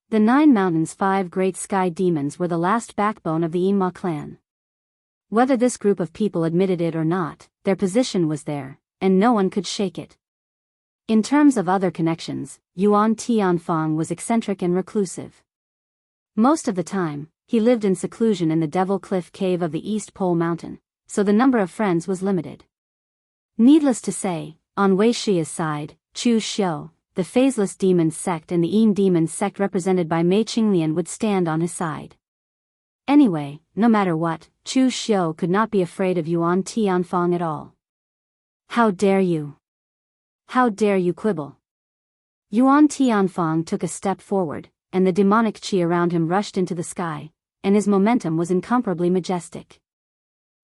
The 9 mountains 5 great sky demons were the last backbone of the Yinma clan. Whether this group of people admitted it or not, their position was there, and no one could shake it. In terms of other connections, Yuan Tianfang was eccentric and reclusive. Most of the time, he lived in seclusion in the Devil Cliff Cave of the East Pole Mountain, so the number of friends was limited. Needless to say, on Wuxia's side, Chu Xiu, the phaseless demon sect and the Yin demon sect represented by Mei Qinglian would stand on his side. Anyway, no matter what, Chu Xiu could not be afraid of Yuan Tianfang at all. "How dare you? How dare you quibble?" Yuan Tianfang took a step forward, and the demonic qi around him rushed into the sky, and his momentum was incomparably majestic.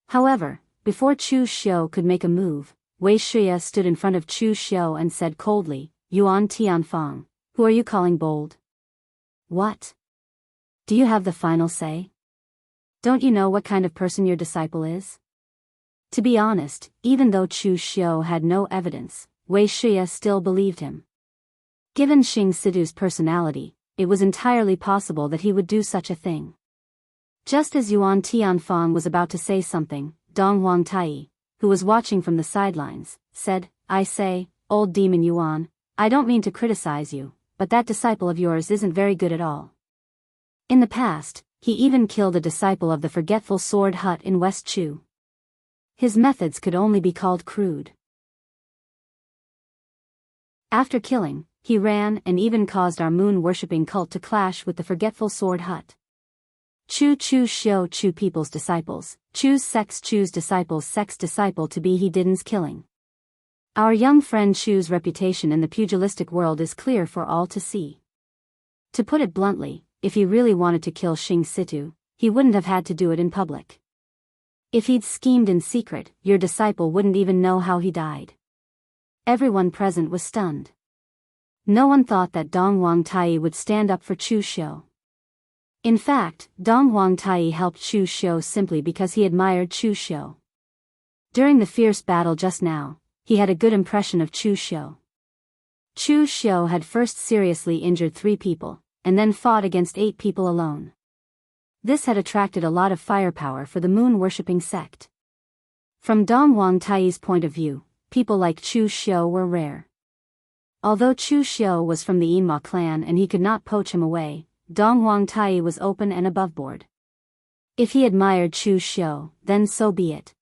However, before Chu Xiu could make a move, Wuxia stood in front of Chu Xiu and said coldly, "Yuan Tianfang, who are you calling bold? What? Do you have the final say? Don't you know what kind of person your disciple is?" To be honest, even though Chu Xiu had no evidence, Wuxia still believed him. Given Xing Situ's personality, it was entirely possible that he would do such a thing. Just as Yuan Tianfang was about to say something, Dong Huangtai, who was watching from the sidelines, said, "I say, old demon Yuan, I don't mean to criticize you, but that disciple of yours isn't very good at all. In the past, he even killed a disciple of the Forgetful Sword Hut in West Chu. His methods could only be called crude. After killing, he ran and even caused our moon-worshipping cult to clash with the Forgetful Sword Hut. Chu Xiu Chu people's disciples, Chu's sex Chu's disciples sex disciple to be he didn't killing. Our young friend Chu's reputation in the pugilistic world is clear for all to see. To put it bluntly, if he really wanted to kill Xing Situ, he wouldn't have had to do it in public. If he'd schemed in secret, your disciple wouldn't even know how he died. Everyone present was stunned. No one thought that Dong Huangtai would stand up for Chu Xiu. In fact, Dong Huangtai helped Chu Xiu simply because he admired Chu Xiu. During the fierce battle just now, he had a good impression of Chu Xiu. Chu Xiu had first seriously injured 3 people, and then fought against 8 people alone. This had attracted a lot of firepower for the moon-worshipping sect. From Dong Huangtai's point of view, people like Chu Xiu were rare. Although Chu Xiu was from the Yinma clan and he could not poach him away, Dong Huangtai was open and aboveboard. If he admired Chu Xiu, then so be it.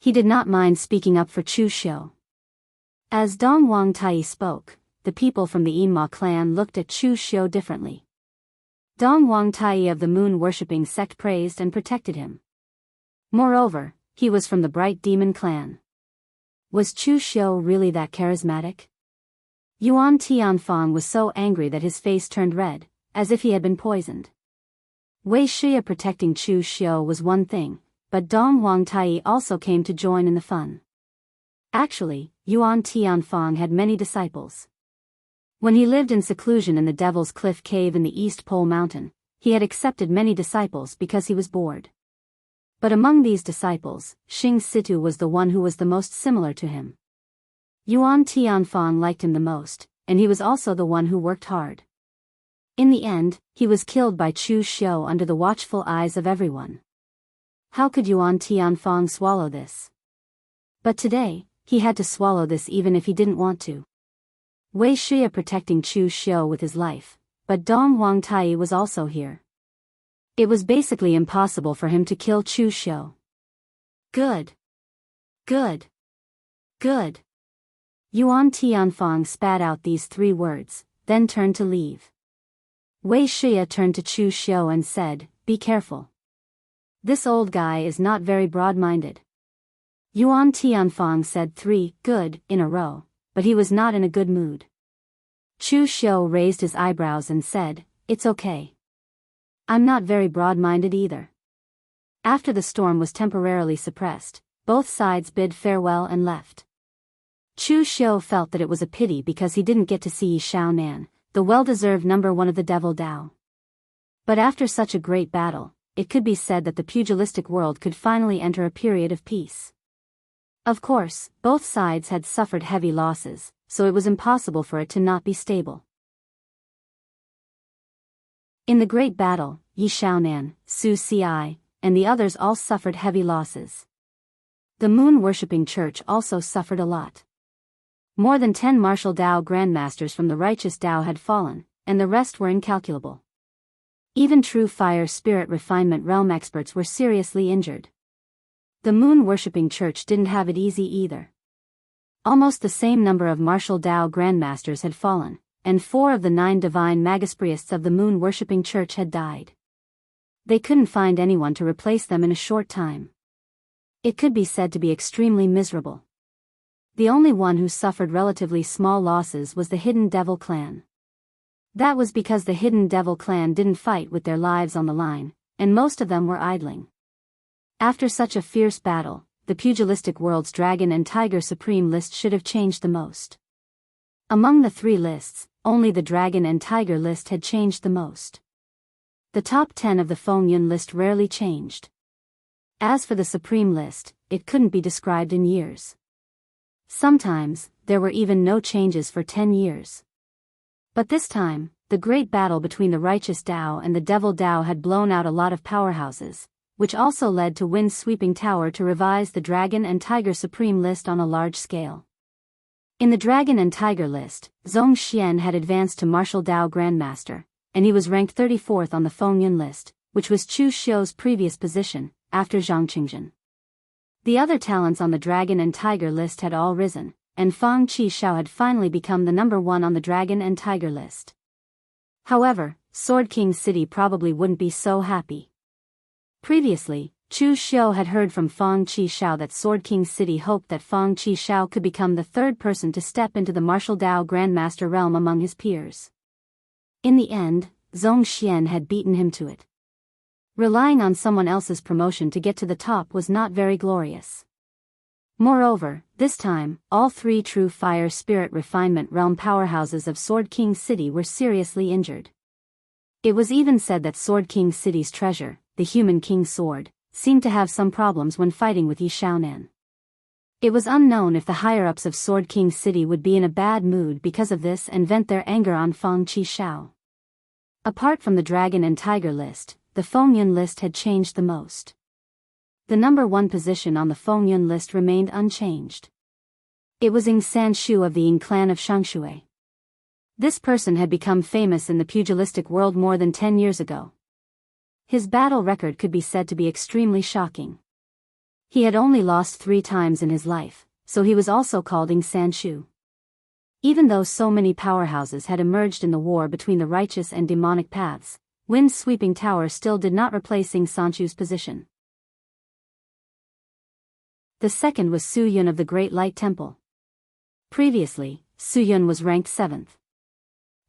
He did not mind speaking up for Chu Xiu. As Dong Huangtai spoke, the people from the Yinma clan looked at Chu Xiu differently. Dong Huangtai of the moon-worshipping sect praised and protected him. Moreover, he was from the Bright Demon clan. Was Chu Xiu really that charismatic? Yuan Tianfang was so angry that his face turned red, as if he had been poisoned. Wuxia protecting Chu Xiu was one thing, but Dong Huangtai also came to join in the fun. Actually, Yuan Tianfang had many disciples. When he lived in seclusion in the Devil's Cliff Cave in the East Pole Mountain, he had accepted many disciples because he was bored. But among these disciples, Xing Situ was the one who was the most similar to him. Yuan Tianfang liked him the most, and he was also the one who worked hard. In the end, he was killed by Chu Xiu under the watchful eyes of everyone. How could Yuan Tianfang swallow this? But today, he had to swallow this even if he didn't want to. Wuxia protecting Chu Xiu with his life, but Dong Huangtai was also here. It was basically impossible for him to kill Chu Xiu. Good. Good. Good. Yuan Tianfang spat out these 3 words, then turned to leave. Wuxia turned to Chu Xiu and said, "Be careful. This old guy is not very broad-minded." Yuan Tianfang said 3 good in a row, but he was not in a good mood. Chu Xiu raised his eyebrows and said, "It's okay. I'm not very broad-minded either." After the storm was temporarily suppressed, both sides bid farewell and left. Chu Xiu felt that it was a pity because he didn't get to see Xiaonan, the well-deserved number 1 of the Devil Dao. But after such a great battle, it could be said that the pugilistic world could finally enter a period of peace. Of course, both sides had suffered heavy losses, so it was impossible for it to not be stable. In the great battle, Yi Xiaonan, Su Ci, and the others all suffered heavy losses. The moon-worshipping church also suffered a lot. More than 10 martial Dao grandmasters from the righteous Dao had fallen, and the rest were incalculable. Even true fire spirit refinement realm experts were seriously injured. The moon-worshipping church didn't have it easy either. Almost the same number of martial Dao grandmasters had fallen, and 4 of the 9 divine magispriests of the moon-worshipping church had died. They couldn't find anyone to replace them in a short time. It could be said to be extremely miserable. The only one who suffered relatively small losses was the Hidden Devil clan. That was because the Hidden Devil clan didn't fight with their lives on the line, and most of them were idling. After such a fierce battle, the pugilistic world's Dragon and Tiger Supreme list should have changed the most. Among the three lists, only the Dragon and Tiger list had changed the most. The top 10 of the Fengyun list rarely changed. As for the Supreme list, it couldn't be described in years. Sometimes, there were even no changes for 10 years. But this time, the great battle between the righteous Dao and the devil Dao had blown out a lot of powerhouses, which also led to Wind's Sweeping Tower to revise the Dragon and Tiger Supreme list on a large scale. In the Dragon and Tiger list, Zhong Xian had advanced to Martial Dao Grandmaster, and he was ranked 34th on the Fengyun list, which was Chu Xiu's previous position, after Zhang Qingjin. The other talents on the Dragon and Tiger list had all risen, and Fang Qishao had finally become the number 1 on the Dragon and Tiger list. However, Sword King City probably wouldn't be so happy. Previously, Chu Xiu had heard from Fang Qishao that Sword King City hoped that Fang Qishao could become the third person to step into the Martial Dao Grandmaster realm among his peers. In the end, Zhong Xian had beaten him to it. Relying on someone else's promotion to get to the top was not very glorious. Moreover, this time, all three true fire spirit refinement realm powerhouses of Sword King City were seriously injured. It was even said that Sword King City's treasure, the Human King's Sword, seemed to have some problems when fighting with Yi Shaonan. It was unknown if the higher-ups of Sword King City would be in a bad mood because of this and vent their anger on Fang Qishao. Apart from the Dragon and Tiger list, the Fengyun list had changed the most. The number 1 position on the Fengyun list remained unchanged. It was Ying Sanshu of the Ying clan of Shangshui. This person had become famous in the pugilistic world more than 10 years ago. His battle record could be said to be extremely shocking. He had only lost 3 times in his life, so he was also called Ying Sanshu. Even though so many powerhouses had emerged in the war between the righteous and demonic paths, Wind's Sweeping Tower still did not replace Ying Sanshu's position. The second was Su Yun of the Great Light Temple. Previously, Su Yun was ranked 7th.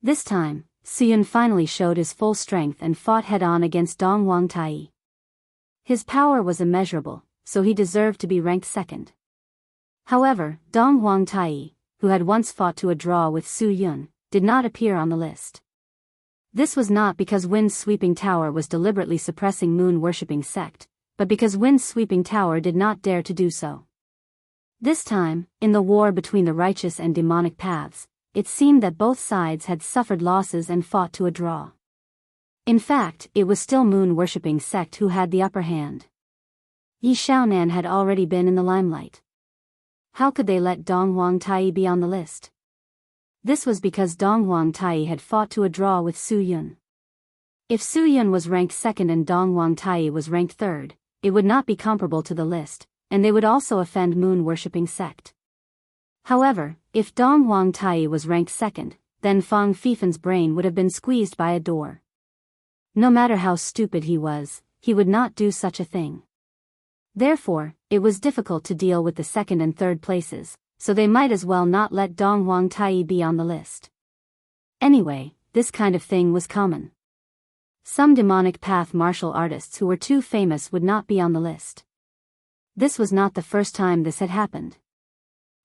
This time, Su Yun finally showed his full strength and fought head-on against Dong Wang Tai. His power was immeasurable, so he deserved to be ranked 2nd. However, Dong Wang Tai, who had once fought to a draw with Su Yun, did not appear on the list. This was not because Wind's Sweeping Tower was deliberately suppressing moon-worshipping sect, but because Wind's Sweeping Tower did not dare to do so. This time, in the war between the righteous and demonic paths, it seemed that both sides had suffered losses and fought to a draw. In fact, it was still moon-worshipping sect who had the upper hand. Yi Shaonan had already been in the limelight. How could they let Dong Wang Tai be on the list? This was because Dong Wang Tai had fought to a draw with Su Yun. If Su Yun was ranked 2nd and Dong Wang Tai was ranked 3rd, it would not be comparable to the list, and they would also offend moon-worshipping sect. However, if Dong Wang Tai was ranked 2nd, then Fang Fifen's brain would have been squeezed by a door. No matter how stupid he would not do such a thing. Therefore, it was difficult to deal with the 2nd and 3rd places, so they might as well not let Dong Wang Tai be on the list. Anyway, this kind of thing was common. Some demonic path martial artists who were too famous would not be on the list. This was not the first time this had happened.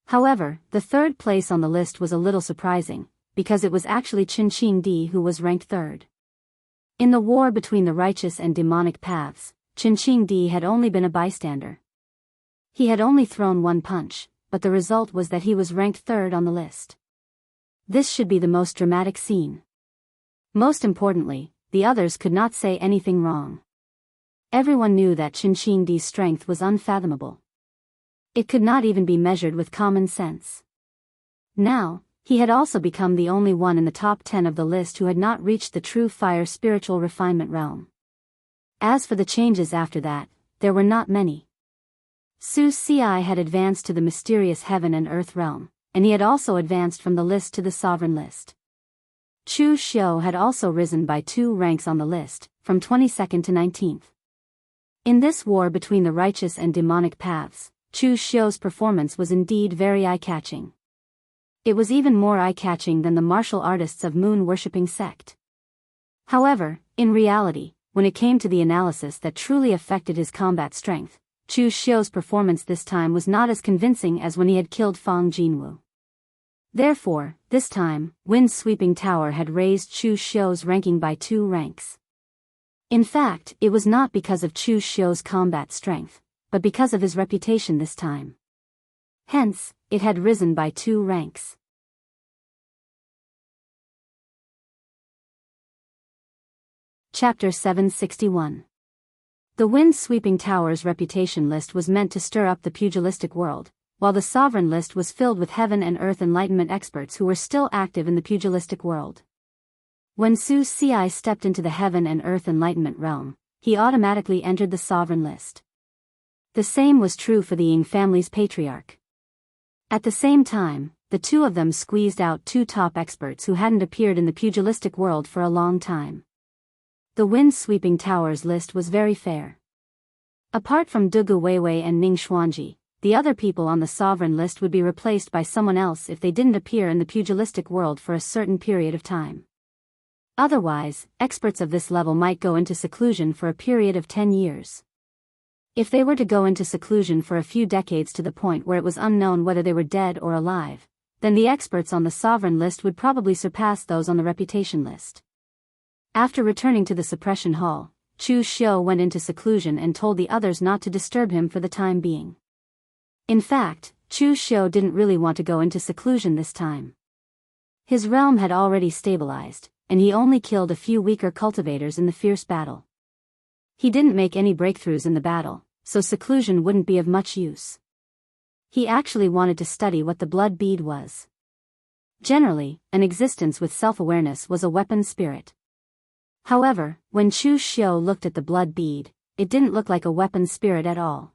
However, the 3rd place on the list was a little surprising, because it was actually Qin Di who was ranked 3rd. In the war between the righteous and demonic paths, Qin Di had only been a bystander. He had only thrown 1 punch, but the result was that he was ranked 3rd on the list. This should be the most dramatic scene. Most importantly, the others could not say anything wrong. Everyone knew that Qin Di's strength was unfathomable. It could not even be measured with common sense. Now, he had also become the only one in the top 10 of the list who had not reached the true fire spiritual refinement realm. As for the changes after that, there were not many. Su Ci had advanced to the mysterious heaven and earth realm, and he had also advanced from the list to the sovereign list. Chu Xiu had also risen by 2 ranks on the list, from 22nd to 19th. In this war between the righteous and demonic paths, Chu Xiu's performance was indeed very eye-catching. It was even more eye-catching than the martial artists of moon-worshipping sect. However, in reality, when it came to the analysis that truly affected his combat strength, Chu Xiu's performance this time was not as convincing as when he had killed Fang Jinwu. Therefore, this time, Wind-Sweeping Tower had raised Chu Xiu's ranking by 2 ranks. In fact, it was not because of Chu Xiu's combat strength, but because of his reputation this time. Hence, it had risen by 2 ranks. Chapter 761. The Wind-Sweeping Tower's reputation list was meant to stir up the pugilistic world, while the sovereign list was filled with heaven and earth enlightenment experts who were still active in the pugilistic world. When Su Ci stepped into the heaven and earth enlightenment realm, he automatically entered the sovereign list. The same was true for the Ying family's patriarch. At the same time, the two of them squeezed out 2 top experts who hadn't appeared in the pugilistic world for a long time. The Wind-Sweeping Tower's list was very fair. Apart from Dugu Weiwei and Ning Xuanji, the other people on the sovereign list would be replaced by someone else if they didn't appear in the pugilistic world for a certain period of time. Otherwise, experts of this level might go into seclusion for a period of 10 years. If they were to go into seclusion for a few decades to the point where it was unknown whether they were dead or alive, then the experts on the sovereign list would probably surpass those on the reputation list. After returning to the suppression hall, Chu Xiu went into seclusion and told the others not to disturb him for the time being. In fact, Chu Xiu didn't really want to go into seclusion this time. His realm had already stabilized, and he only killed a few weaker cultivators in the fierce battle. He didn't make any breakthroughs in the battle, so seclusion wouldn't be of much use. He actually wanted to study what the blood bead was. Generally, an existence with self-awareness was a weapon spirit. However, when Chu Xiu looked at the blood bead, it didn't look like a weapon spirit at all.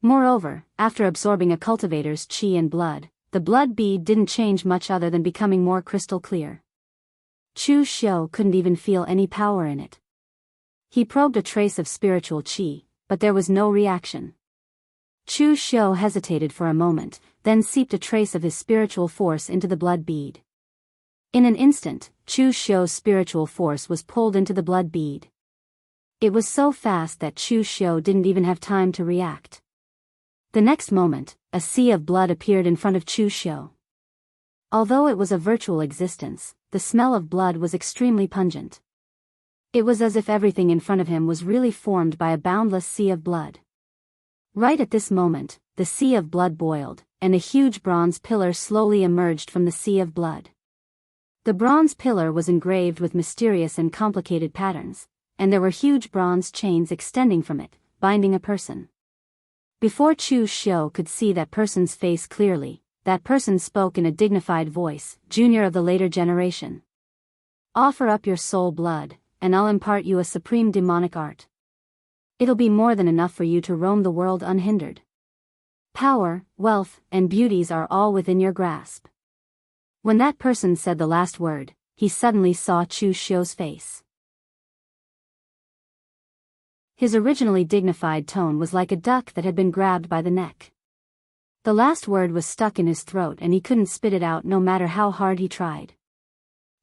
Moreover, after absorbing a cultivator's qi and blood, the blood bead didn't change much other than becoming more crystal clear. Chu Xiu couldn't even feel any power in it. He probed a trace of spiritual qi, but there was no reaction. Chu Xiu hesitated for a moment, then seeped a trace of his spiritual force into the blood bead. In an instant, Chu Xiu's spiritual force was pulled into the blood bead. It was so fast that Chu Xiu didn't even have time to react. The next moment, a sea of blood appeared in front of Chu Xiu. Although it was a virtual existence, the smell of blood was extremely pungent. It was as if everything in front of him was really formed by a boundless sea of blood. Right at this moment, the sea of blood boiled, and a huge bronze pillar slowly emerged from the sea of blood. The bronze pillar was engraved with mysterious and complicated patterns, and there were huge bronze chains extending from it, binding a person. Before Chu Xiu could see that person's face clearly, that person spoke in a dignified voice, "Junior of the later generation. Offer up your soul blood, and I'll impart you a supreme demonic art. It'll be more than enough for you to roam the world unhindered. Power, wealth, and beauties are all within your grasp." When that person said the last word, he suddenly saw Chu Xiu's face. His originally dignified tone was like a duck that had been grabbed by the neck. The last word was stuck in his throat and he couldn't spit it out no matter how hard he tried.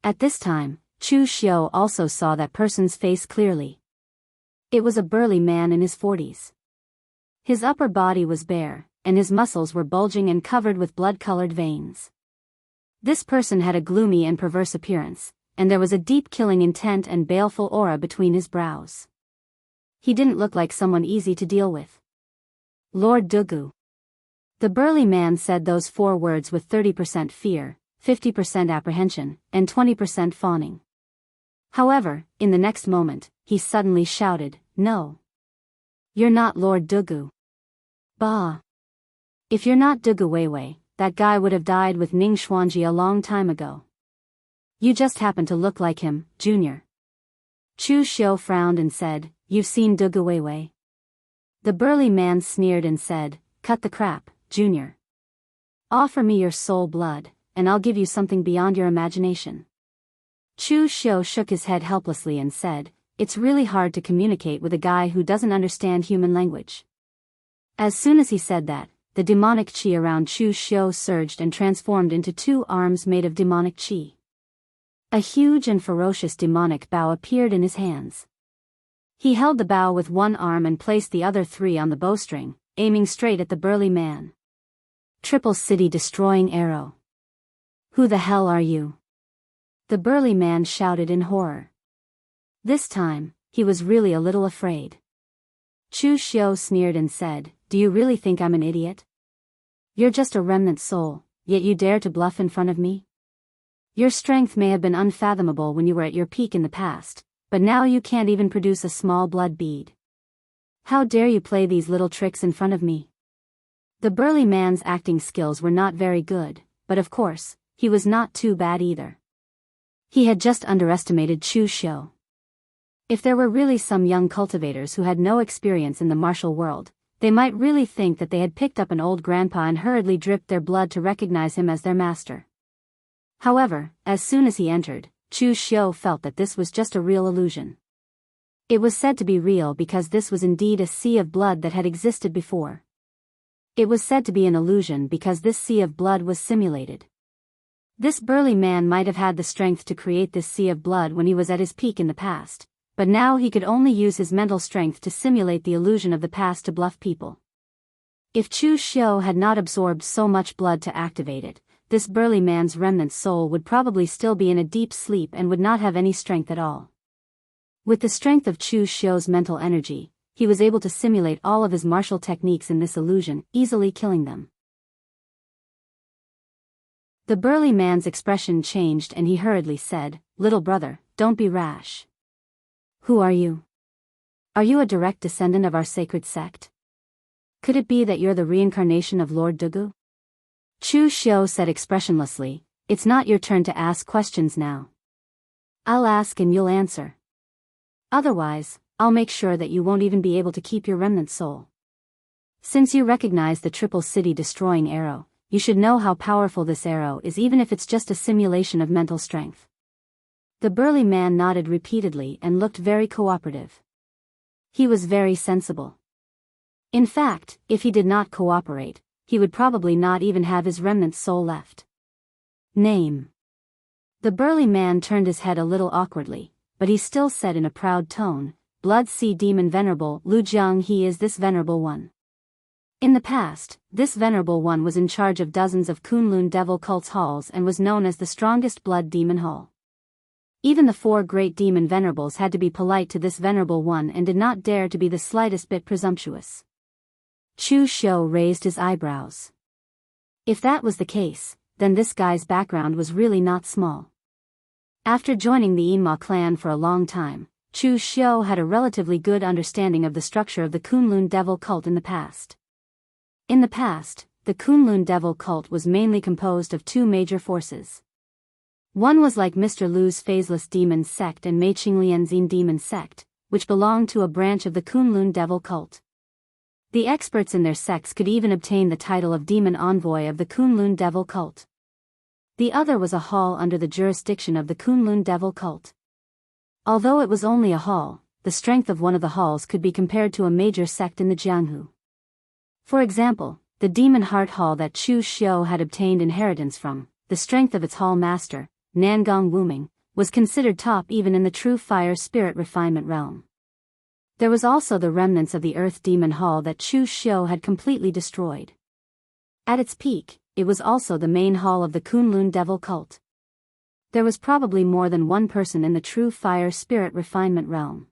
At this time, Chu Xiu also saw that person's face clearly. It was a burly man in his 40s. His upper body was bare, and his muscles were bulging and covered with blood-colored veins. This person had a gloomy and perverse appearance, and there was a deep killing intent and baleful aura between his brows. He didn't look like someone easy to deal with. "Lord Dugu." The burly man said those 4 words with 30% fear, 50% apprehension, and 20% fawning. However, in the next moment, he suddenly shouted, "No. You're not Lord Dugu. Bah. If you're not Dugu Weiwei, that guy would have died with Ning Xuanji a long time ago. You just happen to look like him, Junior." Chu Xiu frowned and said, "You've seen Dugu Weiwei?" The burly man sneered and said, "Cut the crap, Junior. Offer me your soul blood, and I'll give you something beyond your imagination." Chu Xiu shook his head helplessly and said, "It's really hard to communicate with a guy who doesn't understand human language." As soon as he said that, the demonic qi around Chu Xiu surged and transformed into 2 arms made of demonic qi. A huge and ferocious demonic bow appeared in his hands. He held the bow with one arm and placed the other 3 on the bowstring, aiming straight at the burly man. Triple city destroying arrow. Who the hell are you? The burly man shouted in horror. This time, he was really a little afraid. Chu Xiu sneered and said, "Do you really think I'm an idiot? You're just a remnant soul, yet you dare to bluff in front of me? Your strength may have been unfathomable when you were at your peak in the past, but now you can't even produce a small blood bead. How dare you play these little tricks in front of me?" The burly man's acting skills were not very good, but of course, he was not too bad either. He had just underestimated Chu Xiu. If there were really some young cultivators who had no experience in the martial world, they might really think that they had picked up an old grandpa and hurriedly dripped their blood to recognize him as their master. However, as soon as he entered, Chu Xiu felt that this was just a real illusion. It was said to be real because this was indeed a sea of blood that had existed before. It was said to be an illusion because this sea of blood was simulated. This burly man might have had the strength to create this sea of blood when he was at his peak in the past, but now he could only use his mental strength to simulate the illusion of the past to bluff people. If Chu Xiu had not absorbed so much blood to activate it, this burly man's remnant soul would probably still be in a deep sleep and would not have any strength at all. With the strength of Chu Xiu's mental energy, he was able to simulate all of his martial techniques in this illusion, easily killing them. The burly man's expression changed and he hurriedly said, "Little brother, don't be rash. Who are you? Are you a direct descendant of our sacred sect? Could it be that you're the reincarnation of Lord Dugu?" Chu Xiu said expressionlessly, "It's not your turn to ask questions now. I'll ask and you'll answer. Otherwise, I'll make sure that you won't even be able to keep your remnant soul. Since you recognize the triple city destroying arrow, you should know how powerful this arrow is even if it's just a simulation of mental strength." The burly man nodded repeatedly and looked very cooperative. He was very sensible. In fact, if he did not cooperate, he would probably not even have his remnant soul left. "Name." The burly man turned his head a little awkwardly, but he still said in a proud tone, "Blood Sea Demon Venerable Lu Jiang, he is this Venerable One." In the past, this Venerable One was in charge of dozens of Kunlun devil cults halls and was known as the strongest blood demon hall. Even the 4 great demon venerables had to be polite to this Venerable One and did not dare to be the slightest bit presumptuous. Chu Xiu raised his eyebrows. If that was the case, then this guy's background was really not small. After joining the Yinma clan for a long time, Chu Xiu had a relatively good understanding of the structure of the Kunlun devil cult in the past. In the past, the Kunlun devil cult was mainly composed of 2 major forces. One was like Mr. Lu's phaseless demon sect and Mei Qinglianzin demon sect, which belonged to a branch of the Kunlun devil cult. The experts in their sects could even obtain the title of demon envoy of the Kunlun devil cult. The other was a hall under the jurisdiction of the Kunlun devil cult. Although it was only a hall, the strength of one of the halls could be compared to a major sect in the Jianghu. For example, the Demon Heart Hall that Chu Xiu had obtained inheritance from, the strength of its hall master, Nangong Wuming, was considered top even in the true fire spirit refinement realm. There was also the remnants of the Earth Demon Hall that Chu Xiu had completely destroyed. At its peak, it was also the main hall of the Kunlun devil cult. There was probably more than one person in the true fire spirit refinement realm.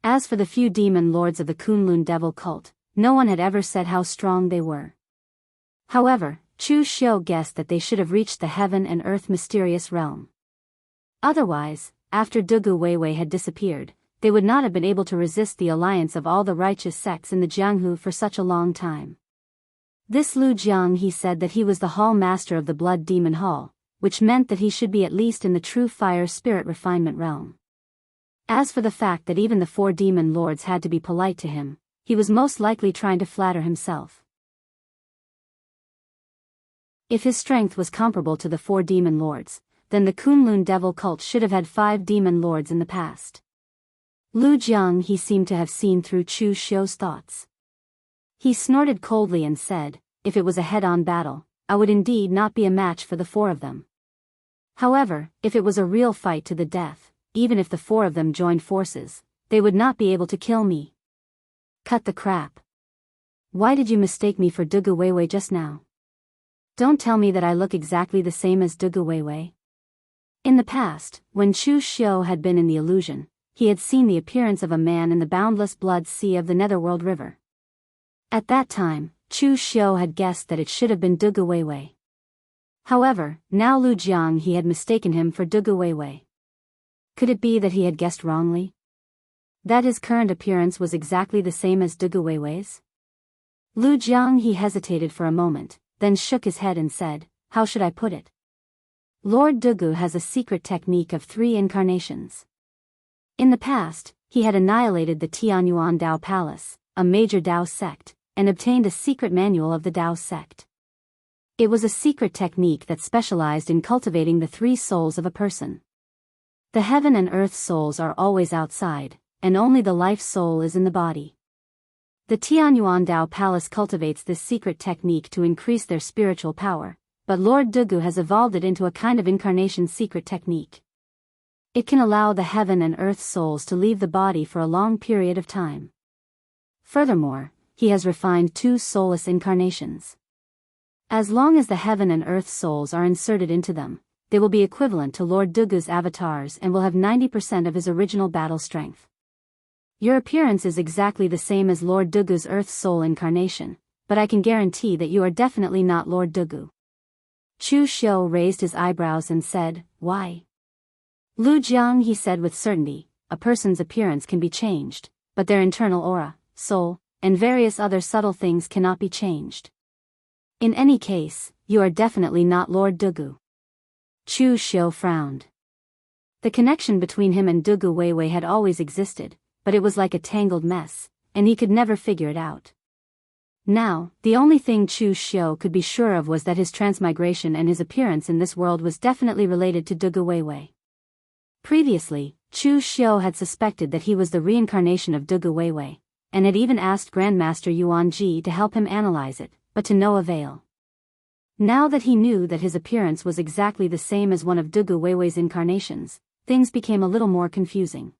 As for the few demon lords of the Kunlun devil cult, no one had ever said how strong they were. However, Chu Xiu guessed that they should have reached the heaven and earth mysterious realm. Otherwise, after Dugu Weiwei had disappeared, they would not have been able to resist the alliance of all the righteous sects in the Jianghu for such a long time. This Lu Jiang, he said that he was the hall master of the Blood Demon Hall, which meant that he should be at least in the true fire spirit refinement realm. As for the fact that even the 4 demon lords had to be polite to him, he was most likely trying to flatter himself. If his strength was comparable to the 4 demon lords, then the Kunlun devil cult should have had 5 demon lords in the past. Lu Jiang, he seemed to have seen through Chu Xiu's thoughts. He snorted coldly and said, "If it was a head-on battle, I would indeed not be a match for the 4 of them. However, if it was a real fight to the death, even if the 4 of them joined forces, they would not be able to kill me. Cut the crap. Why did you mistake me for Dugu Weiwei just now? Don't tell me that I look exactly the same as Dugu Weiwei. In the past, when Chu Xiu had been in the illusion, he had seen the appearance of a man in the boundless blood sea of the Netherworld River. At that time, Chu Xiu had guessed that it should have been Dugu Weiwei. However, now Lu Jiang he had mistaken him for Dugu Weiwei. Could it be that he had guessed wrongly? That his current appearance was exactly the same as Dugu Weiwei's? Lu Jiang he hesitated for a moment, then shook his head and said, "How should I put it? Lord Dugu has a secret technique of 3 incarnations. In the past, he had annihilated the Tianyuan Dao Palace, a major Dao sect, and obtained a secret manual of the Dao sect. It was a secret technique that specialized in cultivating the 3 souls of a person. The heaven and earth souls are always outside, and only the life soul is in the body. The Tianyuan Dao Palace cultivates this secret technique to increase their spiritual power, but Lord Dugu has evolved it into a kind of incarnation secret technique. It can allow the heaven and earth souls to leave the body for a long period of time. Furthermore, he has refined 2 soulless incarnations. As long as the heaven and earth souls are inserted into them, they will be equivalent to Lord Dugu's avatars and will have 90% of his original battle strength. Your appearance is exactly the same as Lord Dugu's earth soul incarnation, but I can guarantee that you are definitely not Lord Dugu." Chu Xiu raised his eyebrows and said, "Why?" "Lu Jiang," he said with certainty, "a person's appearance can be changed, but their internal aura, soul, and various other subtle things cannot be changed. In any case, you are definitely not Lord Dugu." Chu Xiu frowned. The connection between him and Dugu Weiwei had always existed, but it was like a tangled mess, and he could never figure it out. Now, the only thing Chu Xiu could be sure of was that his transmigration and his appearance in this world was definitely related to Dugu Weiwei. Previously, Chu Xiu had suspected that he was the reincarnation of Dugu Weiwei, and had even asked Grandmaster Yuan Ji to help him analyze it, but to no avail. Now that he knew that his appearance was exactly the same as one of Dugu Weiwei's incarnations, things became a little more confusing.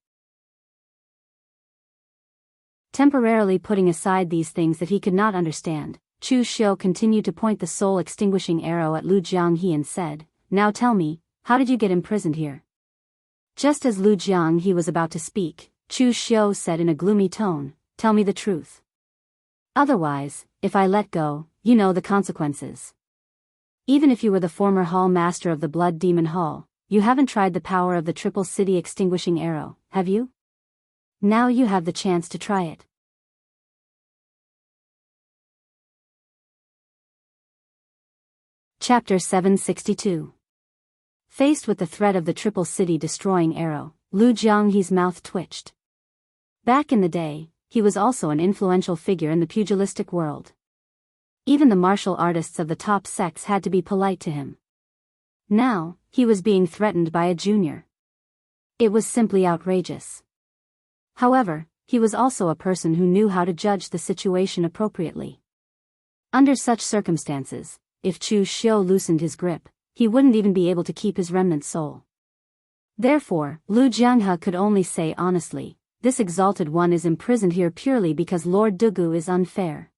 Temporarily putting aside these things that he could not understand, Chu Xiu continued to point the soul-extinguishing arrow at Lu Jianghe and said, "Now tell me, how did you get imprisoned here?" Just as Lu Jianghe was about to speak, Chu Xiu said in a gloomy tone, "Tell me the truth. Otherwise, if I let go, you know the consequences. Even if you were the former hall master of the Blood Demon Hall, you haven't tried the power of the Triple City Extinguishing Arrow, have you? Now you have the chance to try it." Chapter 762. Faced with the threat of the Triple City Destroying Arrow, Lu Jianghe's mouth twitched. Back in the day, he was also an influential figure in the pugilistic world. Even the martial artists of the top sects had to be polite to him. Now, he was being threatened by a junior. It was simply outrageous. However, he was also a person who knew how to judge the situation appropriately. Under such circumstances, if Chu Xiu loosened his grip, he wouldn't even be able to keep his remnant soul. Therefore, Lu Jianghe could only say honestly, "This exalted one is imprisoned here purely because Lord Dugu is unfair.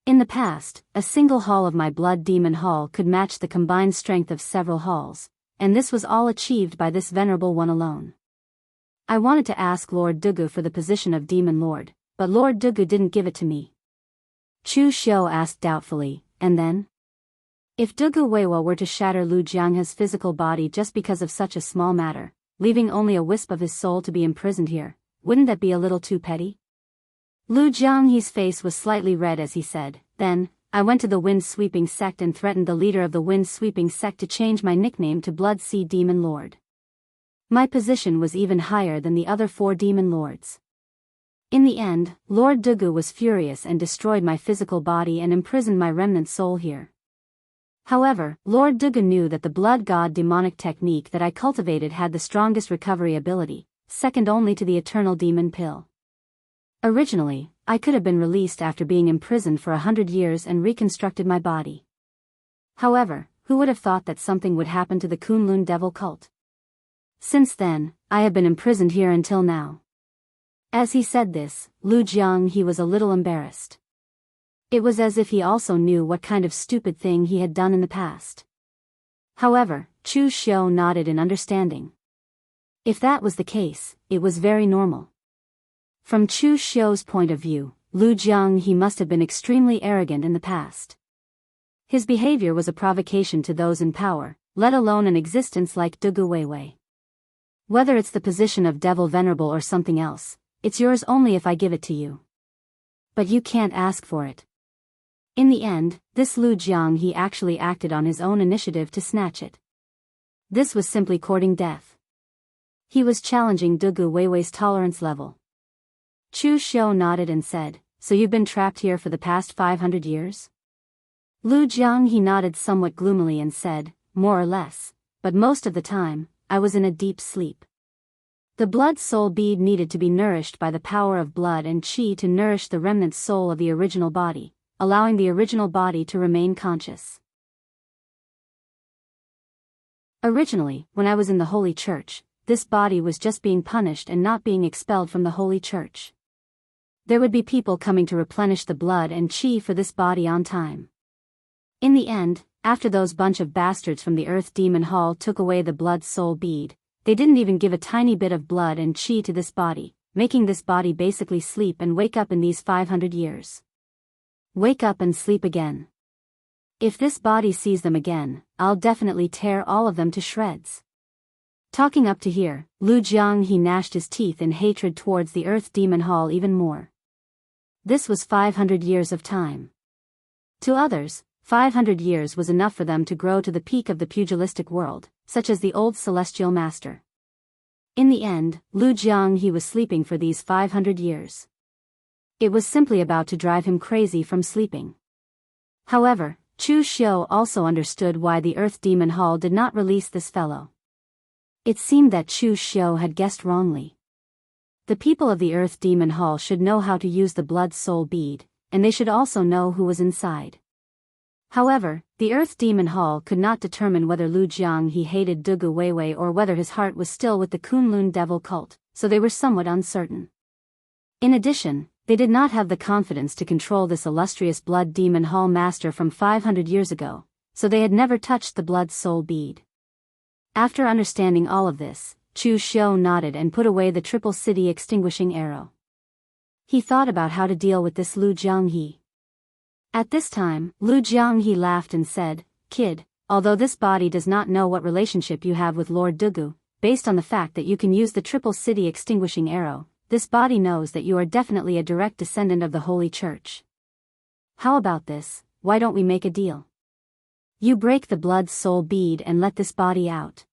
In the past, a single hall of my Blood Demon Hall could match the combined strength of several halls, and this was all achieved by this venerable one alone. I wanted to ask Lord Dugu for the position of Demon Lord, but Lord Dugu didn't give it to me." Chu Xiu asked doubtfully, "And then? If Dugu Weiwa were to shatter Lu Jianghe's physical body just because of such a small matter, leaving only a wisp of his soul to be imprisoned here, wouldn't that be a little too petty?" Lu Jianghe's face was slightly red as he said, "Then, I went to the Wind-Sweeping Sect and threatened the leader of the Wind-Sweeping Sect to change my nickname to Blood Sea Demon Lord. My position was even higher than the other 4 demon lords. In the end, Lord Dugu was furious and destroyed my physical body and imprisoned my remnant soul here. However, Lord Dugu knew that the Blood God demonic technique that I cultivated had the strongest recovery ability, second only to the Eternal Demon Pill. Originally, I could have been released after being imprisoned for 100 years and reconstructed my body. However, who would have thought that something would happen to the Kunlun Devil cult? Since then, I have been imprisoned here until now. As he said this, Jianghu was a little embarrassed. It was as if he also knew what kind of stupid thing he had done in the past. However, Chu Xiu nodded in understanding. If that was the case, it was very normal. From Chu Xiu's point of view, Jianghu must have been extremely arrogant in the past. His behavior was a provocation to those in power, let alone an existence like Dugu Weiwei. Whether it's the position of devil venerable or something else, it's yours only if I give it to you. But you can't ask for it. In the end, this Jianghu actually acted on his own initiative to snatch it. This was simply courting death. He was challenging Dugu Weiwei's tolerance level. Chu Xiu nodded and said, "So you've been trapped here for the past 500 years?" Jianghu nodded somewhat gloomily and said, "More or less, but most of the time, I was in a deep sleep." The blood soul bead needed to be nourished by the power of blood and qi to nourish the remnant soul of the original body, allowing the original body to remain conscious. Originally, when I was in the Holy Church, this body was just being punished and not being expelled from the Holy Church. There would be people coming to replenish the blood and qi for this body on time. In the end, after those bunch of bastards from the Earth Demon Hall took away the blood soul bead, they didn't even give a tiny bit of blood and qi to this body, making this body basically sleep and wake up in these 500 years. Wake up and sleep again. If this body sees them again, I'll definitely tear all of them to shreds. Talking up to here, Jianghu gnashed his teeth in hatred towards the Earth Demon Hall even more. This was 500 years of time. To others, 500 years was enough for them to grow to the peak of the pugilistic world, such as the old celestial master. In the end, Jianghu was sleeping for these 500 years. It was simply about to drive him crazy from sleeping. However, Chu Xiu also understood why the Earth Demon Hall did not release this fellow. It seemed that Chu Xiu had guessed wrongly. The people of the Earth Demon Hall should know how to use the blood soul bead, and they should also know who was inside. However, the Earth Demon Hall could not determine whether Jianghu hated Dugu Weiwei or whether his heart was still with the Kunlun devil cult, so they were somewhat uncertain. In addition, they did not have the confidence to control this illustrious Blood Demon Hall master from 500 years ago, so they had never touched the blood soul bead. After understanding all of this, Chu Xiu nodded and put away the triple city extinguishing arrow. He thought about how to deal with this Jianghu. At this time, Jianghu laughed and said, "Kid, although this body does not know what relationship you have with Lord Dugu, based on the fact that you can use the triple city extinguishing arrow, this body knows that you are definitely a direct descendant of the Holy Church. How about this? Why don't we make a deal? You break the blood soul bead and let this body out.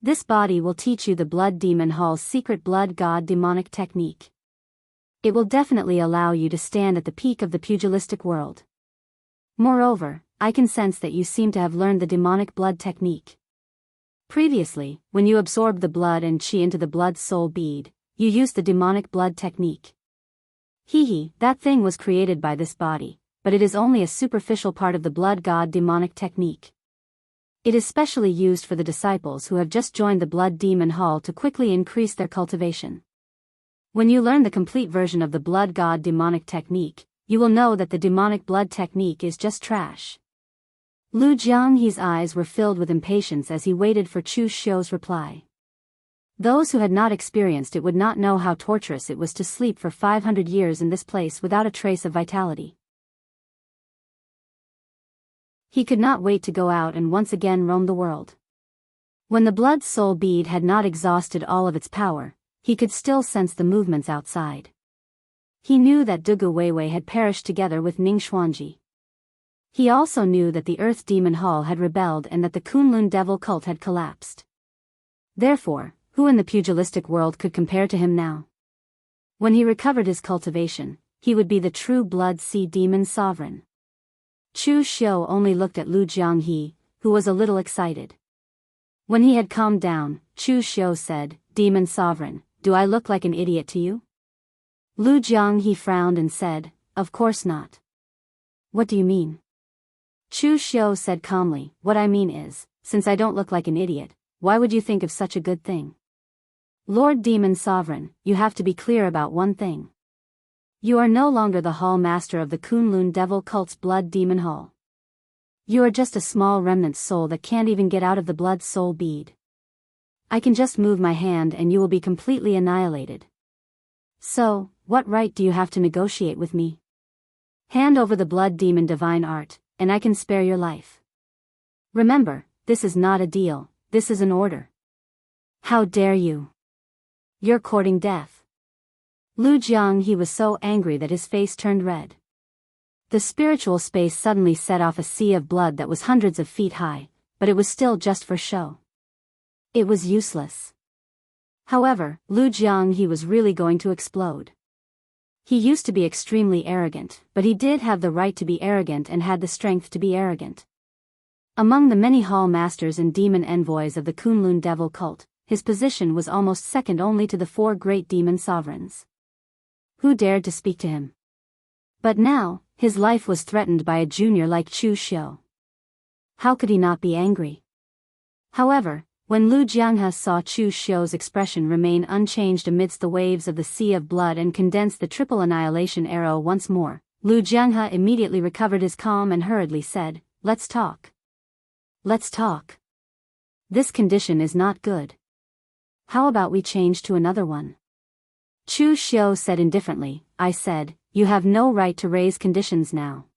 This body will teach you the Blood Demon Hall's secret blood god demonic technique. It will definitely allow you to stand at the peak of the pugilistic world. Moreover, I can sense that you seem to have learned the demonic blood technique. Previously, when you absorbed the blood and qi into the blood soul bead, you used the demonic blood technique. That thing was created by this body, but it is only a superficial part of the blood god demonic technique. It is specially used for the disciples who have just joined the Blood Demon Hall to quickly increase their cultivation. When you learn the complete version of the blood god demonic technique, you will know that the demonic blood technique is just trash." Jianghu's eyes were filled with impatience as he waited for Chu Xiu's reply. Those who had not experienced it would not know how torturous it was to sleep for 500 years in this place without a trace of vitality. He could not wait to go out and once again roam the world. When the blood soul bead had not exhausted all of its power, he could still sense the movements outside. He knew that Dugu Weiwei had perished together with Ning Xuanji. He also knew that the Earth Demon Hall had rebelled and that the Kunlun devil cult had collapsed. Therefore, who in the pugilistic world could compare to him now? When he recovered his cultivation, he would be the true blood sea demon sovereign. Chu Xiu only looked at Jianghu, who was a little excited. When he had calmed down, Chu Xiu said, "Demon sovereign, do I look like an idiot to you?" Jianghu frowned and said, "Of course not." "What do you mean?" Chu Xiu said calmly, "What I mean is, since I don't look like an idiot, why would you think of such a good thing?" Lord Demon Sovereign, you have to be clear about one thing. You are no longer the Hall Master of the Kunlun Devil Cult's Blood Demon Hall. You are just a small remnant soul that can't even get out of the blood soul bead. I can just move my hand and you will be completely annihilated. So, what right do you have to negotiate with me? Hand over the blood demon divine art, and I can spare your life. Remember, this is not a deal, this is an order. How dare you? You're courting death. Lu Jianghu was so angry that his face turned red. The spiritual space suddenly set off a sea of blood that was hundreds of feet high, but it was still just for show. It was useless. However, Lu Jianghu was really going to explode. He used to be extremely arrogant, but he did have the right to be arrogant and had the strength to be arrogant. Among the many hall masters and demon envoys of the Kunlun Devil Cult, his position was almost second only to the 4 great demon sovereigns. Who dared to speak to him? But now, his life was threatened by a junior like Chu Xiu. How could he not be angry? However, when Lu Jianghu saw Chu Xiu's expression remain unchanged amidst the waves of the sea of blood and condense the triple annihilation arrow once more, Lu Jianghu immediately recovered his calm and hurriedly said, "Let's talk. Let's talk. This condition is not good. How about we change to another one?" Chu Xiu said indifferently, "I said, you have no right to raise conditions now."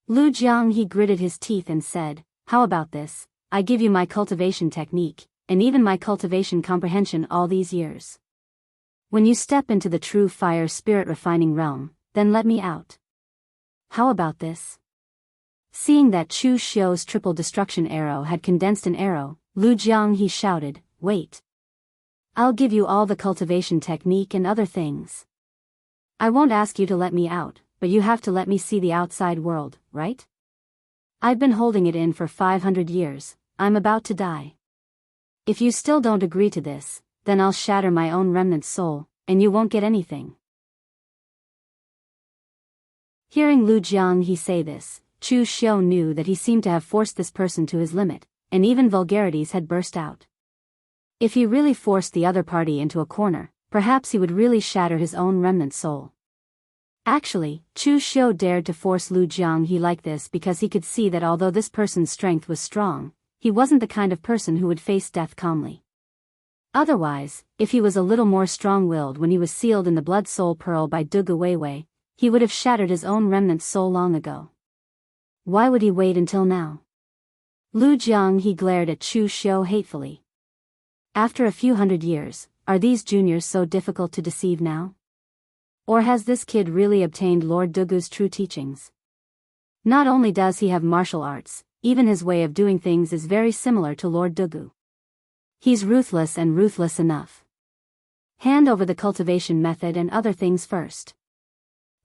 Lu Jianghu gritted his teeth and said, "How about this? I give you my cultivation technique, and even my cultivation comprehension all these years. When you step into the true fire spirit refining realm, then let me out. How about this?" Seeing that Chu Xiu's triple destruction arrow had condensed an arrow, Lu Jianghu shouted, "Wait. I'll give you all the cultivation technique and other things. I won't ask you to let me out, but you have to let me see the outside world, right? I've been holding it in for 500 years, I'm about to die. If you still don't agree to this, then I'll shatter my own remnant soul, and you won't get anything." Hearing Lu Jianghu say this, Chu Xiu knew that he seemed to have forced this person to his limit, and even vulgarities had burst out. If he really forced the other party into a corner, perhaps he would really shatter his own remnant soul. Actually, Chu Xiu dared to force Lu Jianghu like this because he could see that although this person's strength was strong, he wasn't the kind of person who would face death calmly. Otherwise, if he was a little more strong-willed when he was sealed in the blood soul pearl by Dugu Weiwei, he would have shattered his own remnant soul long ago. Why would he wait until now? Lu Jianghu glared at Chu Xiu hatefully. After a few hundred years, are these juniors so difficult to deceive now? Or has this kid really obtained Lord Dugu's true teachings? Not only does he have martial arts, even his way of doing things is very similar to Lord Dugu. He's ruthless and ruthless enough. Hand over the cultivation method and other things first.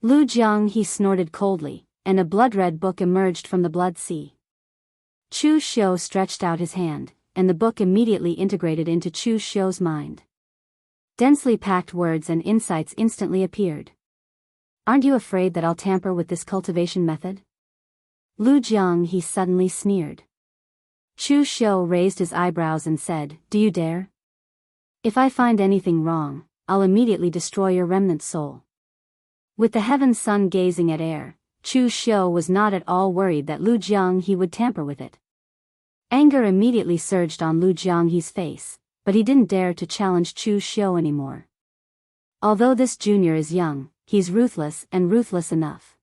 Lu Jianghu snorted coldly, and a blood-red book emerged from the blood sea. Chu Xiu stretched out his hand, and the book immediately integrated into Chu Xiu's mind. Densely packed words and insights instantly appeared. "Aren't you afraid that I'll tamper with this cultivation method?" Lu Jianghu suddenly sneered. Chu Xiu raised his eyebrows and said, "Do you dare? If I find anything wrong, I'll immediately destroy your remnant soul." With the heaven sun gazing at air, Chu Xiu was not at all worried that Lu Jianghu would tamper with it. Anger immediately surged on Lu Jianghu's face, but he didn't dare to challenge Chu Xiu anymore. Although this junior is young, he's ruthless and ruthless enough.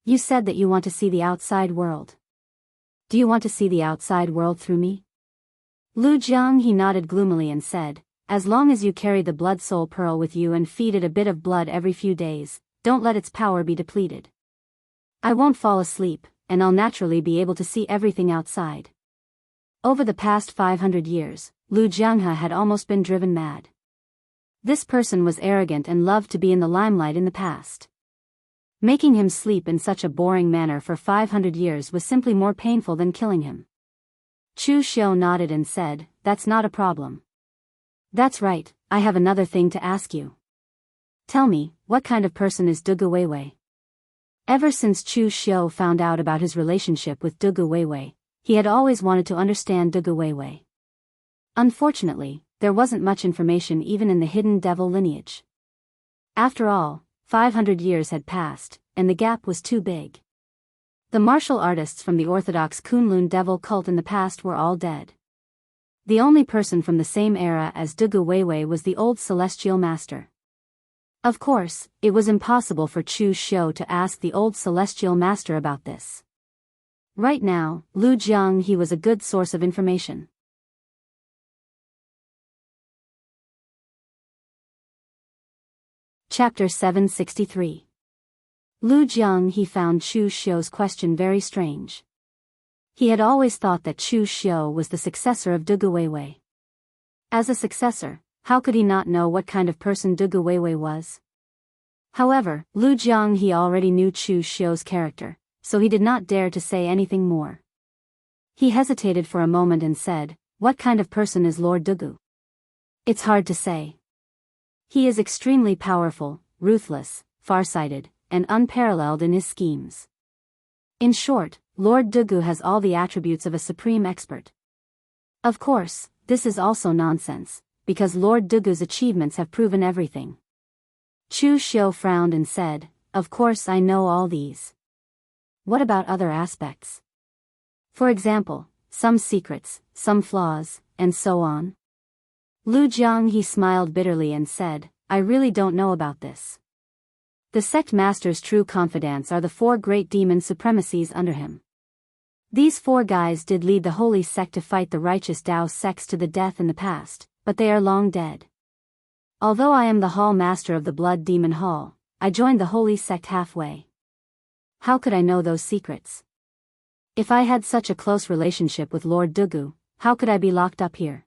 You said that you want to see the outside world. Do you want to see the outside world through me? Lu Jianghu nodded gloomily and said, "As long as you carry the blood soul pearl with you and feed it a bit of blood every few days, don't let its power be depleted. I won't fall asleep, and I'll naturally be able to see everything outside." Over the past 500 years, Lu Jianghu had almost been driven mad. This person was arrogant and loved to be in the limelight in the past. Making him sleep in such a boring manner for 500 years was simply more painful than killing him. Chu Xiu nodded and said, "That's not a problem." "That's right, I have another thing to ask you. Tell me, what kind of person is Dugu Weiwei?" Ever since Chu Xiu found out about his relationship with Dugu Weiwei, he had always wanted to understand Dugu Weiwei. Unfortunately, there wasn't much information even in the hidden devil lineage. After all, 500 years had passed, and the gap was too big. The martial artists from the orthodox Kunlun devil cult in the past were all dead. The only person from the same era as Dugu Weiwei was the old celestial master. Of course, it was impossible for Chu Xiu to ask the old celestial master about this. Right now, Lu Jianghe was a good source of information. Chapter 763. Lu Jianghe found Chu Xiu's question very strange. He had always thought that Chu Xiu was the successor of Dugu Weiwei. As a successor, how could he not know what kind of person Dugu Weiwei was? However, Lu Jianghe already knew Chu Xiu's character, so he did not dare to say anything more. He hesitated for a moment and said, "What kind of person is Lord Dugu?" "It's hard to say. He is extremely powerful, ruthless, farsighted, and unparalleled in his schemes. In short, Lord Dugu has all the attributes of a supreme expert." Of course, this is also nonsense, because Lord Dugu's achievements have proven everything. Chu Xiu frowned and said, "Of course I know all these. What about other aspects? For example, some secrets, some flaws, and so on?" Lu Jianghe smiled bitterly and said, "I really don't know about this. The sect master's true confidants are the 4 great demon supremacies under him. These 4 guys did lead the holy sect to fight the righteous Daoist sects to the death in the past, but they are long dead. Although I am the hall master of the Blood Demon Hall, I joined the holy sect halfway. How could I know those secrets? If I had such a close relationship with Lord Dugu, how could I be locked up here?"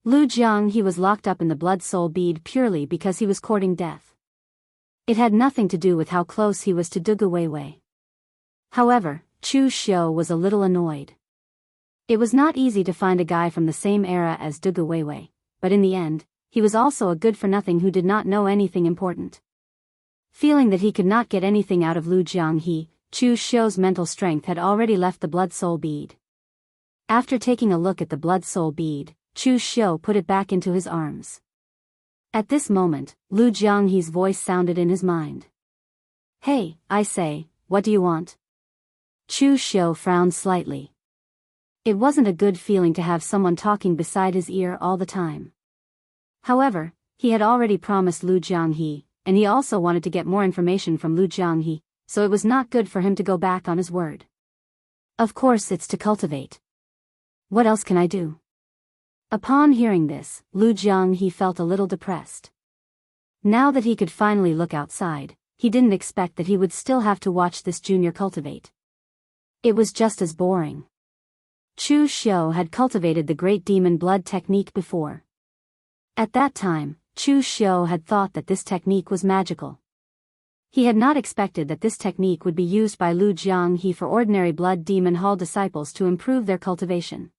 Lu Jianghe was locked up in the Blood Soul Bead purely because he was courting death. It had nothing to do with how close he was to Dugu Weiwei. However, Chu Xiu was a little annoyed. It was not easy to find a guy from the same era as Dugu Weiwei, but in the end, he was also a good-for-nothing who did not know anything important. Feeling that he could not get anything out of Lu Jianghe, Chu Xiu's mental strength had already left the Blood Soul Bead. After taking a look at the Blood Soul Bead, Chu Xiu put it back into his arms. At this moment, Lu Jianghe's voice sounded in his mind. "Hey, I say, what do you want?" Chu Xiu frowned slightly. It wasn't a good feeling to have someone talking beside his ear all the time. However, he had already promised Lu Jianghe, and he also wanted to get more information from Lu Jianghe, so it was not good for him to go back on his word. "Of course it's to cultivate. What else can I do?" Upon hearing this, Lu Jianghe felt a little depressed. Now that he could finally look outside, he didn't expect that he would still have to watch this junior cultivate. It was just as boring. Chu Xiu had cultivated the Great Demon Blood technique before. At that time, Chu Xiu had thought that this technique was magical. He had not expected that this technique would be used by Lu Jianghe for ordinary Blood Demon Hall disciples to improve their cultivation.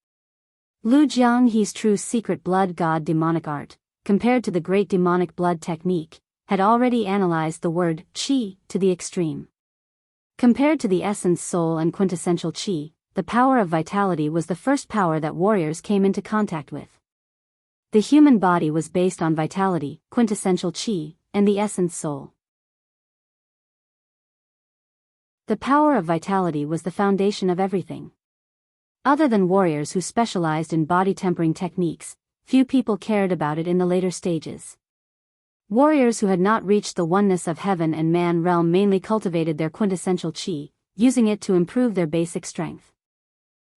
Lu Jianghe's true secret blood god demonic art, compared to the great demonic blood technique, had already analyzed the word qi to the extreme. Compared to the essence soul and quintessential qi, the power of vitality was the first power that warriors came into contact with. The human body was based on vitality, quintessential qi, and the essence soul. The power of vitality was the foundation of everything. Other than warriors who specialized in body tempering techniques, few people cared about it in the later stages. Warriors who had not reached the oneness of heaven and man realm mainly cultivated their quintessential qi, using it to improve their basic strength.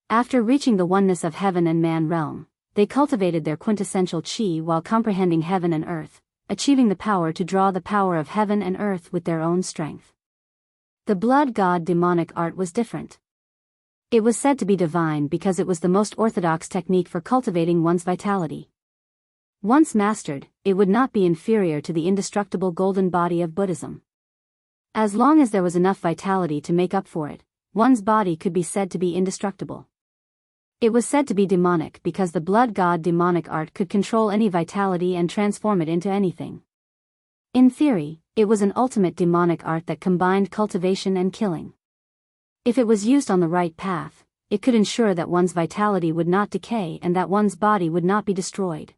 After reaching the oneness of heaven and man realm, they cultivated their quintessential qi while comprehending heaven and earth, achieving the power to draw the power of heaven and earth with their own strength. The blood god demonic art was different. It was said to be divine because it was the most orthodox technique for cultivating one's vitality. Once mastered, it would not be inferior to the indestructible golden body of Buddhism. As long as there was enough vitality to make up for it, one's body could be said to be indestructible. It was said to be demonic because the blood god demonic art could control any vitality and transform it into anything. In theory, it was an ultimate demonic art that combined cultivation and killing. If it was used on the right path, it could ensure that one's vitality would not decay and that one's body would not be destroyed.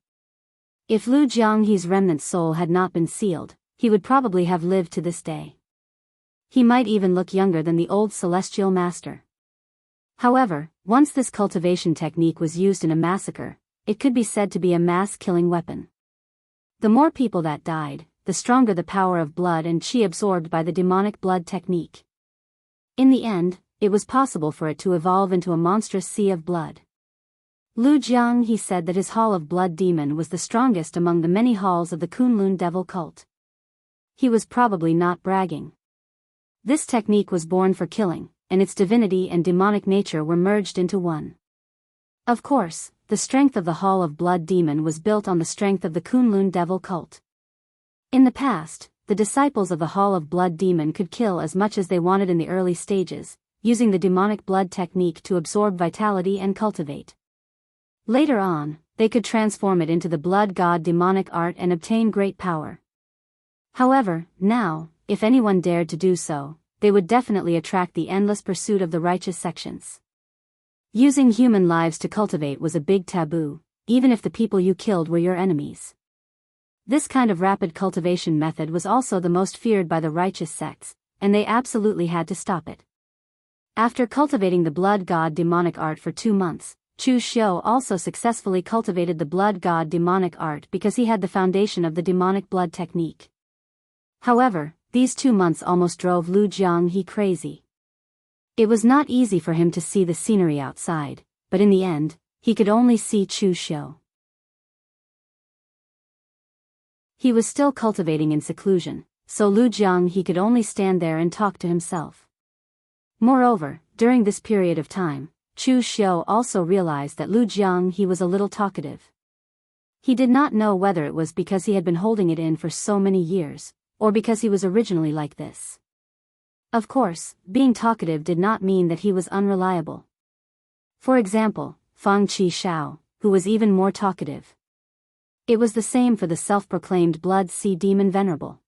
If Lu Jianghe's remnant soul had not been sealed, he would probably have lived to this day. He might even look younger than the old celestial master. However, once this cultivation technique was used in a massacre, it could be said to be a mass-killing weapon. The more people that died, the stronger the power of blood and qi absorbed by the demonic blood technique. In the end, it was possible for it to evolve into a monstrous sea of blood. Lu Jianghe said that his Hall of Blood Demon was the strongest among the many halls of the Kunlun devil cult. He was probably not bragging. This technique was born for killing, and its divinity and demonic nature were merged into one. Of course, the strength of the Hall of Blood Demon was built on the strength of the Kunlun devil cult. In the past, the disciples of the Hall of Blood Demon could kill as much as they wanted in the early stages, using the demonic blood technique to absorb vitality and cultivate. Later on, they could transform it into the blood god demonic art and obtain great power. However, now, if anyone dared to do so, they would definitely attract the endless pursuit of the righteous sections. Using human lives to cultivate was a big taboo, even if the people you killed were your enemies. This kind of rapid cultivation method was also the most feared by the righteous sects, and they absolutely had to stop it. After cultivating the blood god demonic art for 2 months, Chu Xiu also successfully cultivated the blood god demonic art because he had the foundation of the demonic blood technique. However, these 2 months almost drove Lu Jianghe crazy. It was not easy for him to see the scenery outside, but in the end, he could only see Chu Xiu. He was still cultivating in seclusion, so Lu Jianghe could only stand there and talk to himself. Moreover, during this period of time, Chu Xiu also realized that Lu Jianghe was a little talkative. He did not know whether it was because he had been holding it in for so many years, or because he was originally like this. Of course, being talkative did not mean that he was unreliable. For example, Fang Qi Shao, who was even more talkative. It was the same for the self-proclaimed Blood Sea Demon Venerable.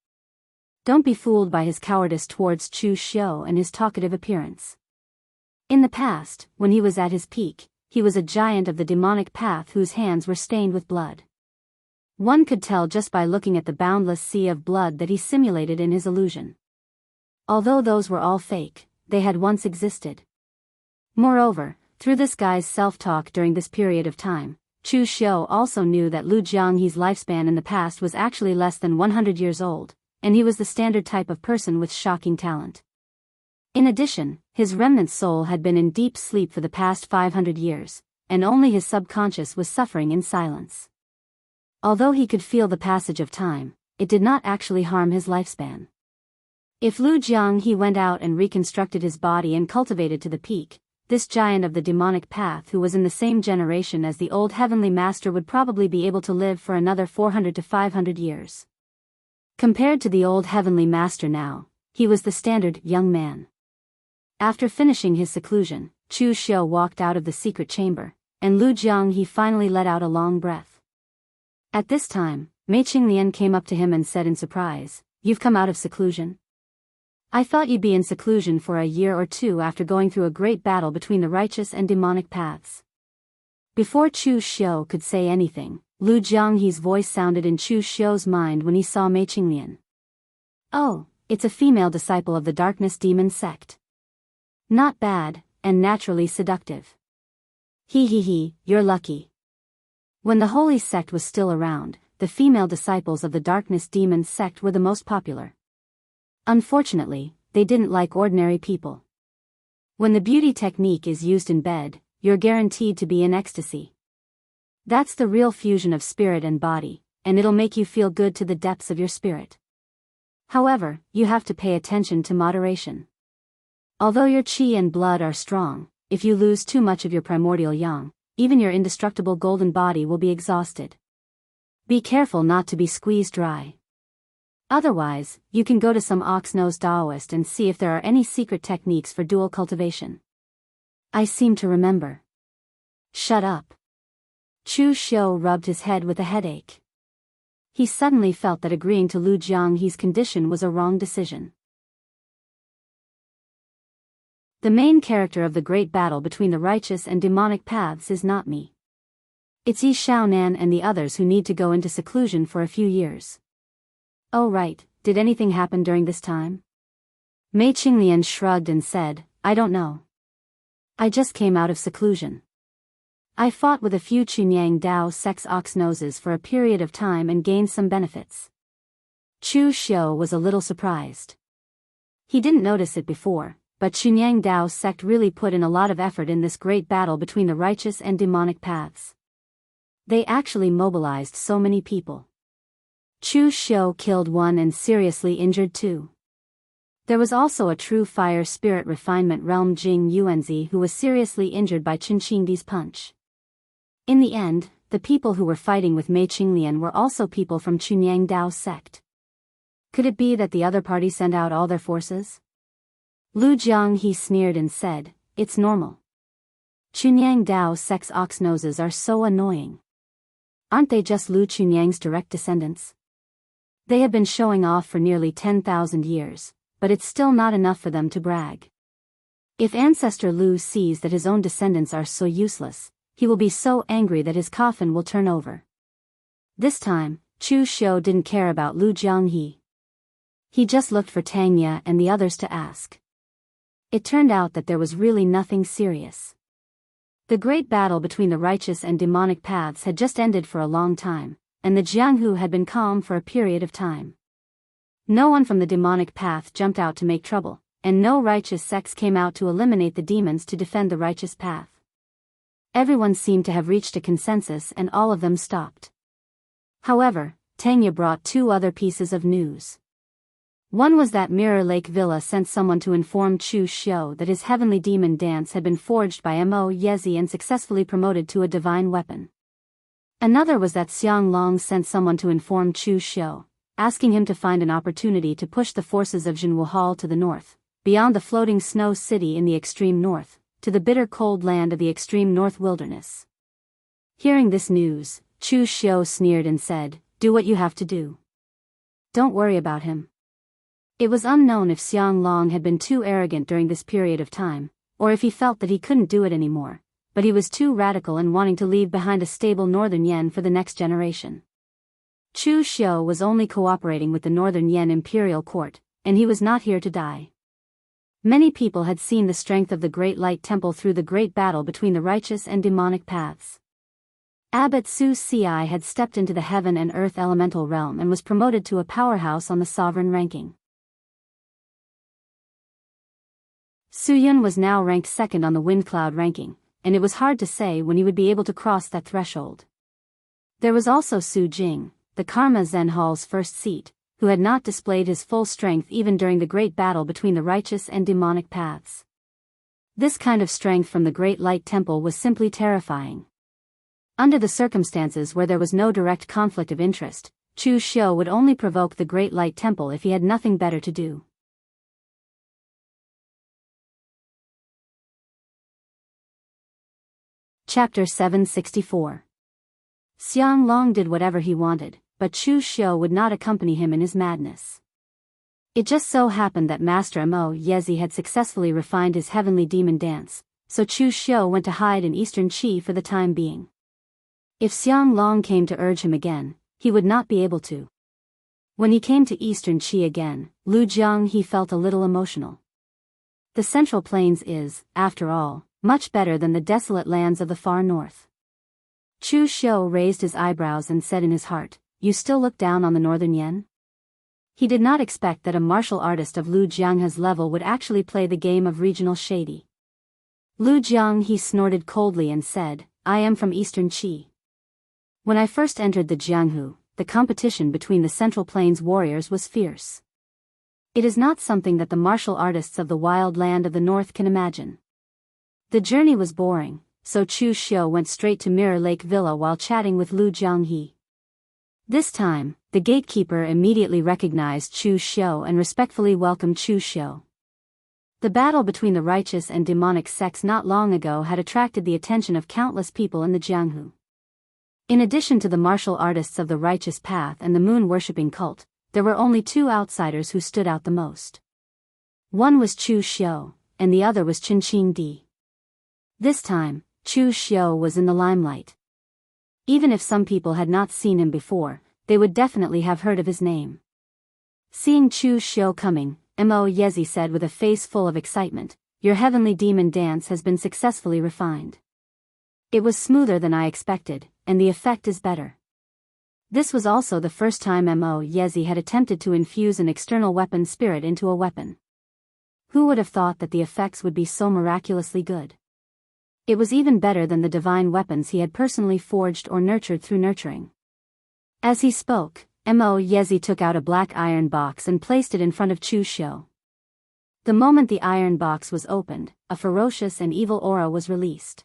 Don't be fooled by his cowardice towards Chu Xiu and his talkative appearance. In the past, when he was at his peak, he was a giant of the demonic path whose hands were stained with blood. One could tell just by looking at the boundless sea of blood that he simulated in his illusion. Although those were all fake, they had once existed. Moreover, through this guy's self-talk during this period of time, Chu Xiu also knew that Lu Jianghe's lifespan in the past was actually less than 100 years old, and he was the standard type of person with shocking talent. In addition, his remnant soul had been in deep sleep for the past 500 years, and only his subconscious was suffering in silence. Although he could feel the passage of time, it did not actually harm his lifespan. If Lu Jianghe went out and reconstructed his body and cultivated to the peak, this giant of the demonic path who was in the same generation as the old heavenly master would probably be able to live for another 400 to 500 years. Compared to the old heavenly master now, he was the standard young man. After finishing his seclusion, Chu Xiu walked out of the secret chamber, and Lu Jianghe finally let out a long breath. At this time, Mei Qinglian came up to him and said in surprise, "You've come out of seclusion? I thought you'd be in seclusion for a year or two after going through a great battle between the righteous and demonic paths." Before Chu Xiu could say anything, Lu Jianghe's voice sounded in Chu Xiu's mind when he saw Mei Qinglian. "Oh, it's a female disciple of the darkness demon sect. Not bad, and naturally seductive. He, you're lucky." When the holy sect was still around, the female disciples of the darkness demon sect were the most popular. Unfortunately, they didn't like ordinary people. When the beauty technique is used in bed, you're guaranteed to be in ecstasy. That's the real fusion of spirit and body, and it'll make you feel good to the depths of your spirit. However, you have to pay attention to moderation. Although your qi and blood are strong, if you lose too much of your primordial yang, even your indestructible golden body will be exhausted. Be careful not to be squeezed dry. Otherwise, you can go to some ox-nosed Daoist and see if there are any secret techniques for dual cultivation. I seem to remember. Shut up. Chu Xiu rubbed his head with a headache. He suddenly felt that agreeing to Lu Jianghe's condition was a wrong decision. The main character of the great battle between the righteous and demonic paths is not me. It's Yi Xiaonan and the others who need to go into seclusion for a few years. Oh right, did anything happen during this time? Mei Qinglian shrugged and said, I don't know. I just came out of seclusion. I fought with a few Chunyang Dao sex ox noses for a period of time and gained some benefits. Chu Xiu was a little surprised. He didn't notice it before, but Chunyang Dao sect really put in a lot of effort in this great battle between the righteous and demonic paths. They actually mobilized so many people. Chu Xiu killed one and seriously injured two. There was also a true fire spirit refinement realm Jing Yuanzi who was seriously injured by Qin Qingdi's punch. In the end, the people who were fighting with Mei Qinglian were also people from Chunyang Dao sect. Could it be that the other party sent out all their forces? Lu Jianghu sneered and said, it's normal. Chunyang Dao sect's ox noses are so annoying. Aren't they just Lu Chunyang's direct descendants? They have been showing off for nearly 10,000 years, but it's still not enough for them to brag. If ancestor Lu sees that his own descendants are so useless, he will be so angry that his coffin will turn over. This time, Chu Xiu didn't care about Lu Jianghu. He just looked for Tangya and the others to ask. It turned out that there was really nothing serious. The great battle between the righteous and demonic paths had just ended for a long time, and the Jianghu had been calm for a period of time. No one from the demonic path jumped out to make trouble, and no righteous sects came out to eliminate the demons to defend the righteous path. Everyone seemed to have reached a consensus and all of them stopped. However, Tangya brought two other pieces of news. One was that Mirror Lake Villa sent someone to inform Chu Xiu that his heavenly demon dance had been forged by Mo Yezi and successfully promoted to a divine weapon. Another was that Xiang Long sent someone to inform Chu Xiu, asking him to find an opportunity to push the forces of Jinwu Hall to the north, beyond the floating snow city in the extreme north, to the bitter cold land of the extreme north wilderness. Hearing this news, Chu Xiu sneered and said, do what you have to do. Don't worry about him. It was unknown if Xiang Long had been too arrogant during this period of time, or if he felt that he couldn't do it anymore, but he was too radical in wanting to leave behind a stable Northern Yen for the next generation. Chu Xiu was only cooperating with the Northern Yen imperial court, and he was not here to die. Many people had seen the strength of the Great Light Temple through the great battle between the righteous and demonic paths. Abbot Su Ci had stepped into the heaven and earth elemental realm and was promoted to a powerhouse on the sovereign ranking. Su Yun was now ranked second on the wind cloud ranking, and it was hard to say when he would be able to cross that threshold. There was also Su Jing, the Karma Zen Hall's first seat, who had not displayed his full strength even during the great battle between the righteous and demonic paths. This kind of strength from the Great Light Temple was simply terrifying. Under the circumstances where there was no direct conflict of interest, Chu Xiu would only provoke the Great Light Temple if he had nothing better to do. Chapter 764. Xiang Long did whatever he wanted, but Chu Xiu would not accompany him in his madness. It just so happened that Master Mo Yezi had successfully refined his heavenly demon dance, so Chu Xiu went to hide in Eastern Qi for the time being. If Xiang Long came to urge him again, he would not be able to. When he came to Eastern Qi again, Lu Jianghu felt a little emotional. The Central Plains is, after all, much better than the desolate lands of the far north. Chu Xiu raised his eyebrows and said in his heart, you still look down on the Northern Yen? He did not expect that a martial artist of Lu Jianghu's level would actually play the game of regional shady. Lu Jianghu snorted coldly and said, I am from Eastern Qi. When I first entered the Jianghu, the competition between the Central Plains warriors was fierce. It is not something that the martial artists of the wild land of the north can imagine. The journey was boring, so Chu Xiu went straight to Mirror Lake Villa while chatting with Lu Jianghu. This time, the gatekeeper immediately recognized Chu Xiu and respectfully welcomed Chu Xiu. The battle between the righteous and demonic sects not long ago had attracted the attention of countless people in the Jianghu. In addition to the martial artists of the righteous path and the moon-worshipping cult, there were only two outsiders who stood out the most. One was Chu Xiu, and the other was Qin Qingdi. This time, Chu Xiu was in the limelight. Even if some people had not seen him before, they would definitely have heard of his name. Seeing Chu Xiu coming, Mo Yezi said with a face full of excitement, "Your heavenly demon dance has been successfully refined. It was smoother than I expected, and the effect is better." This was also the first time Mo Yezi had attempted to infuse an external weapon spirit into a weapon. Who would have thought that the effects would be so miraculously good? It was even better than the divine weapons he had personally forged or nurtured through nurturing. As he spoke, Mo Yezi took out a black iron box and placed it in front of Chu Xiu. The moment the iron box was opened, a ferocious and evil aura was released.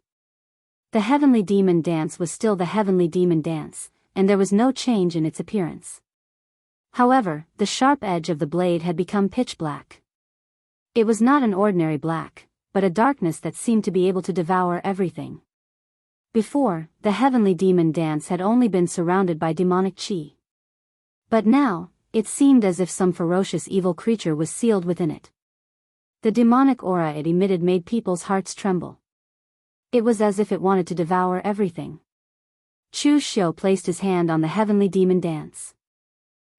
The heavenly demon dance was still the heavenly demon dance, and there was no change in its appearance. However, the sharp edge of the blade had become pitch black. It was not an ordinary black, but a darkness that seemed to be able to devour everything. Before, the heavenly demon dance had only been surrounded by demonic qi. But now, it seemed as if some ferocious evil creature was sealed within it. The demonic aura it emitted made people's hearts tremble. It was as if it wanted to devour everything. Chu Xiu placed his hand on the heavenly demon dance.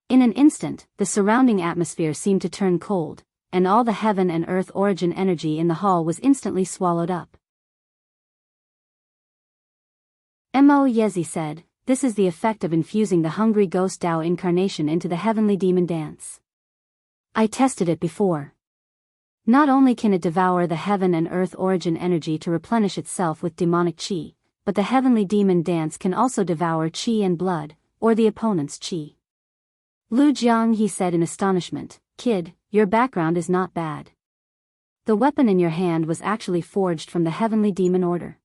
In an instant, the surrounding atmosphere seemed to turn cold, and all the heaven and earth origin energy in the hall was instantly swallowed up. Mo Yezi said, "This is the effect of infusing the hungry ghost Dao incarnation into the heavenly demon dance. I tested it before. Not only can it devour the heaven and earth origin energy to replenish itself with demonic qi, but the heavenly demon dance can also devour qi and blood, or the opponent's qi." Lu Jiang, he said in astonishment, "Kid, your background is not bad. The weapon in your hand was actually forged from the heavenly demon order.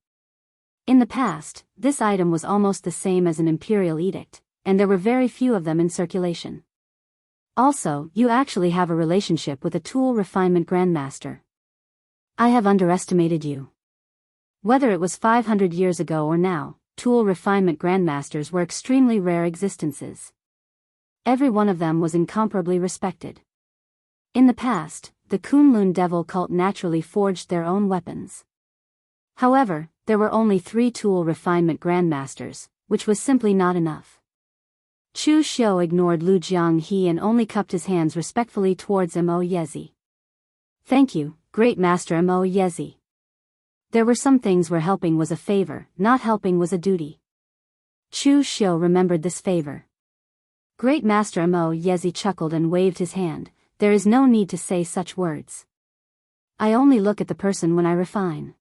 In the past, this item was almost the same as an imperial edict, and there were very few of them in circulation. Also, you actually have a relationship with a tool refinement grandmaster. I have underestimated you. Whether it was 500 years ago or now, tool refinement grandmasters were extremely rare existences. Every one of them was incomparably respected. In the past, the Kunlun devil cult naturally forged their own weapons. However, there were only 3 tool refinement grandmasters, which was simply not enough. Chu Xiu ignored Lu Jianghe and only cupped his hands respectfully towards Mo Yezi. "Thank you, great master Mo Yezi. There were some things where helping was a favor, not helping was a duty." Chu Xiu remembered this favor. Great master Mo Yezi chuckled and waved his hand. "There is no need to say such words. I only look at the person when I refine.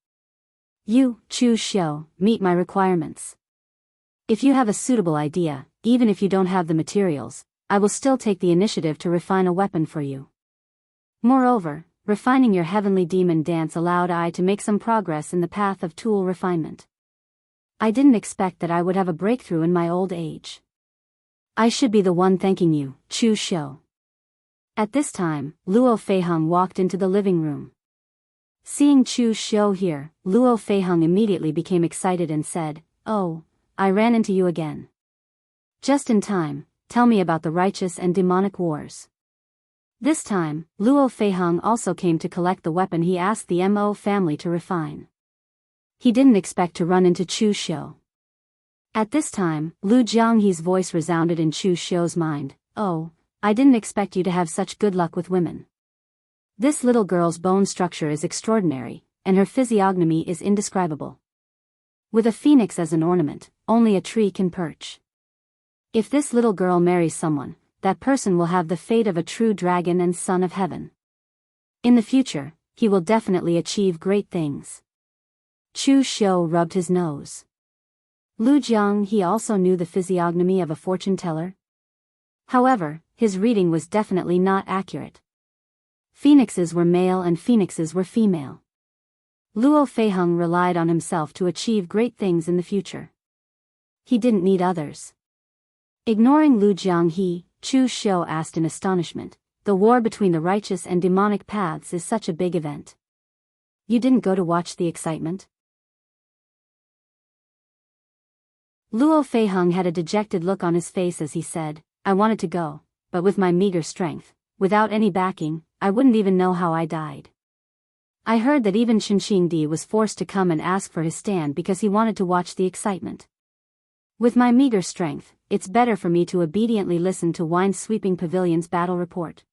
You, Chu Xiu, meet my requirements. If you have a suitable idea, even if you don't have the materials, I will still take the initiative to refine a weapon for you." Moreover, refining your heavenly demon dance allowed I to make some progress in the path of tool refinement. I didn't expect that I would have a breakthrough in my old age. I should be the one thanking you, Chu Xiu. At this time, Luo Feiheng walked into the living room. Seeing Chu Xiu here, Luo Feiheng immediately became excited and said, "Oh, I ran into you again. Just in time, tell me about the righteous and demonic wars." This time, Luo Feiheng also came to collect the weapon he asked the Mo family to refine. He didn't expect to run into Chu Xiu. At this time, Lu Jianghe's voice resounded in Chu Xiu's mind, "Oh, I didn't expect you to have such good luck with women. This little girl's bone structure is extraordinary, and her physiognomy is indescribable. With a phoenix as an ornament, only a tree can perch. If this little girl marries someone, that person will have the fate of a true dragon and son of heaven. In the future, he will definitely achieve great things." Chu Xiu rubbed his nose. Lu Jiang, he also knew the physiognomy of a fortune teller. However, his reading was definitely not accurate. Phoenixes were male and phoenixes were female. Luo Feiheng relied on himself to achieve great things in the future. He didn't need others. Ignoring Lu Jianghe, Chu Xiu asked in astonishment, "The war between the righteous and demonic paths is such a big event. You didn't go to watch the excitement?" Luo Feiheng had a dejected look on his face as he said, "I wanted to go, but with my meager strength, without any backing, I wouldn't even know how I died. I heard that even Shenxingdi was forced to come and ask for his stand because he wanted to watch the excitement. With my meager strength, it's better for me to obediently listen to Wind-Sweeping Pavilion's battle report.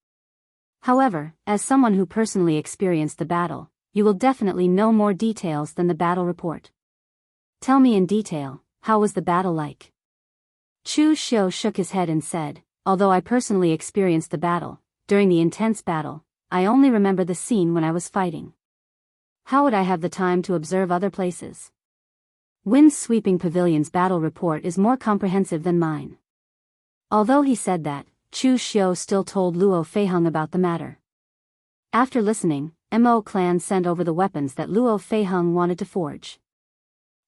However, as someone who personally experienced the battle, you will definitely know more details than the battle report. Tell me in detail, how was the battle like? Chu Xiu shook his head and said, although I personally experienced the battle, during the intense battle, I only remember the scene when I was fighting. How would I have the time to observe other places? Wind-Sweeping Pavilion's battle report is more comprehensive than mine. Although he said that, Chu Xiu still told Luo Feiheng about the matter. After listening, Mo clan sent over the weapons that Luo Feiheng wanted to forge.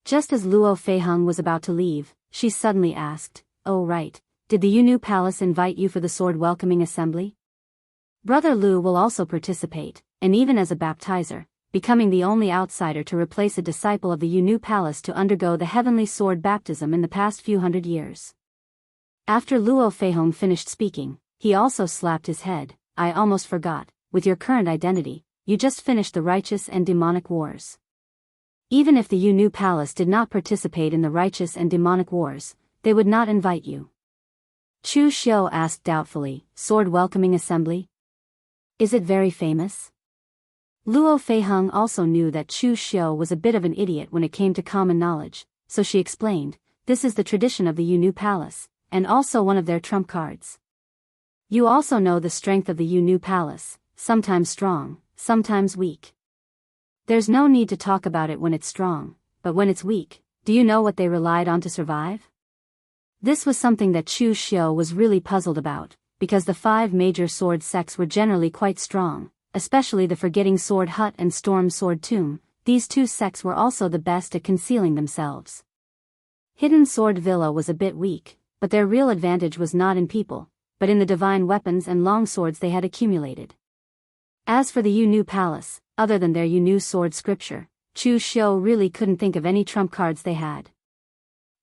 Just as Luo Feiheng was about to leave, she suddenly asked, "Oh right, did the Yunu Palace invite you for the sword welcoming assembly?" Brother Lu will also participate, and even as a baptizer, becoming the only outsider to replace a disciple of the Yunu Palace to undergo the heavenly sword baptism in the past few hundred years. After Luo Feiheng finished speaking, he also slapped his head. I almost forgot, with your current identity, you just finished the righteous and demonic wars. Even if the Yunu Palace did not participate in the righteous and demonic wars, they would not invite you. Chu Xiu asked doubtfully, sword welcoming assembly? Is it very famous? Luo Feiheng also knew that Chu Xiu was a bit of an idiot when it came to common knowledge, so she explained, this is the tradition of the Yunu Palace, and also one of their trump cards. You also know the strength of the Yunu Palace, sometimes strong, sometimes weak. There's no need to talk about it when it's strong, but when it's weak, do you know what they relied on to survive? This was something that Chu Xiu was really puzzled about, because the 5 major sword sects were generally quite strong, especially the Forgetting Sword Hut and Storm Sword Tomb. These 2 sects were also the best at concealing themselves. Hidden Sword Villa was a bit weak, but their real advantage was not in people, but in the divine weapons and long swords they had accumulated. As for the Yunu Palace, other than their Yunu sword scripture, Chu Xiu really couldn't think of any trump cards they had.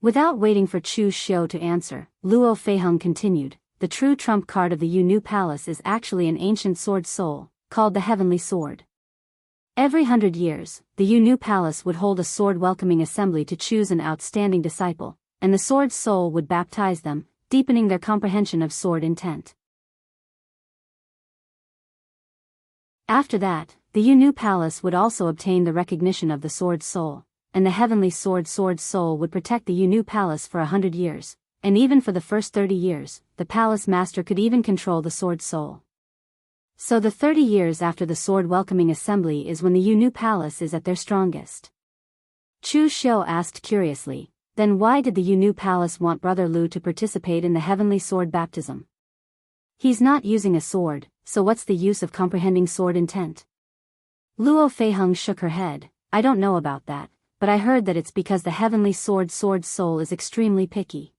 Without waiting for Chu Xiu to answer, Luo Feiheng continued, the true trump card of the Yunu Palace is actually an ancient sword soul, called the Heavenly Sword. Every 100 years, the Yunu Palace would hold a sword welcoming assembly to choose an outstanding disciple, and the sword soul would baptize them, deepening their comprehension of sword intent. After that, the Yunu Palace would also obtain the recognition of the sword soul, and the heavenly sword soul would protect the Yunu Palace for 100 years, and even for the first 30 years, the palace master could even control the sword soul. So the 30 years after the sword welcoming assembly is when the Yunu Palace is at their strongest. Chu Xiu asked curiously, then why did the Yunu Palace want Brother Lu to participate in the heavenly sword baptism? He's not using a sword, so what's the use of comprehending sword intent? Luo Feiheng shook her head, I don't know about that, but I heard that it's because the heavenly sword soul is extremely picky.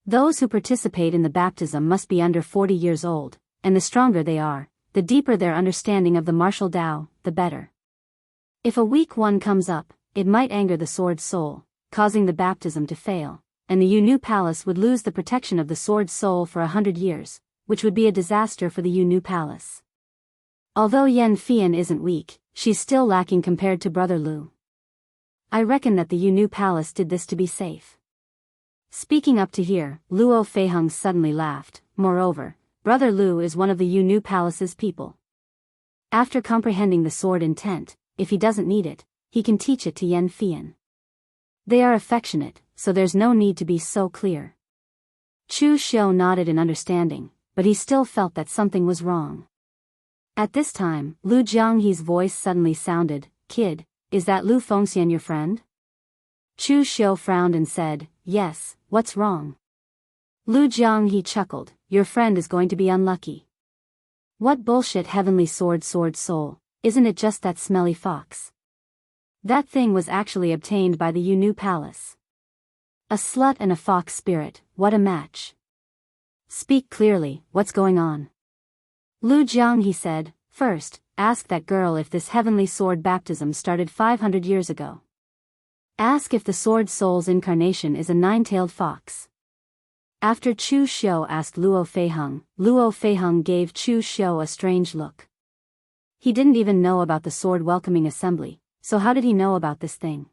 Those who participate in the baptism must be under 40 years old, and the stronger they are, the deeper their understanding of the martial Tao, the better. If a weak one comes up, it might anger the sword soul, causing the baptism to fail, and the Yunu Palace would lose the protection of the sword soul for 100 years, which would be a disaster for the Yunu Palace. Although Yan Fian isn't weak, she's still lacking compared to Brother Lu. I reckon that the Yunu Palace did this to be safe. Speaking up to here, Luo Feiheng suddenly laughed. Moreover, Brother Lu is one of the Yunu Palace's people. After comprehending the sword intent, if he doesn't need it, he can teach it to Yan Fian. They are affectionate, so there's no need to be so clear. Chu Xiu nodded in understanding, but he still felt that something was wrong. At this time, Lu Jianghe's voice suddenly sounded, Kid, is that Lu Fengxian your friend? Chu Xiu frowned and said, yes, what's wrong? Lu Jianghe chuckled, your friend is going to be unlucky. What bullshit heavenly sword soul, isn't it just that smelly fox? That thing was actually obtained by the Yunu Palace. A slut and a fox spirit, what a match. Speak clearly, what's going on? Lu Jianghe said, first, ask that girl if this heavenly sword baptism started 500 years ago. Ask if the sword soul's incarnation is a 9-tailed fox. After Chu Xiu asked Luo Feiheng gave Chu Xiu a strange look. He didn't even know about the sword welcoming assembly, so how did he know about this thing?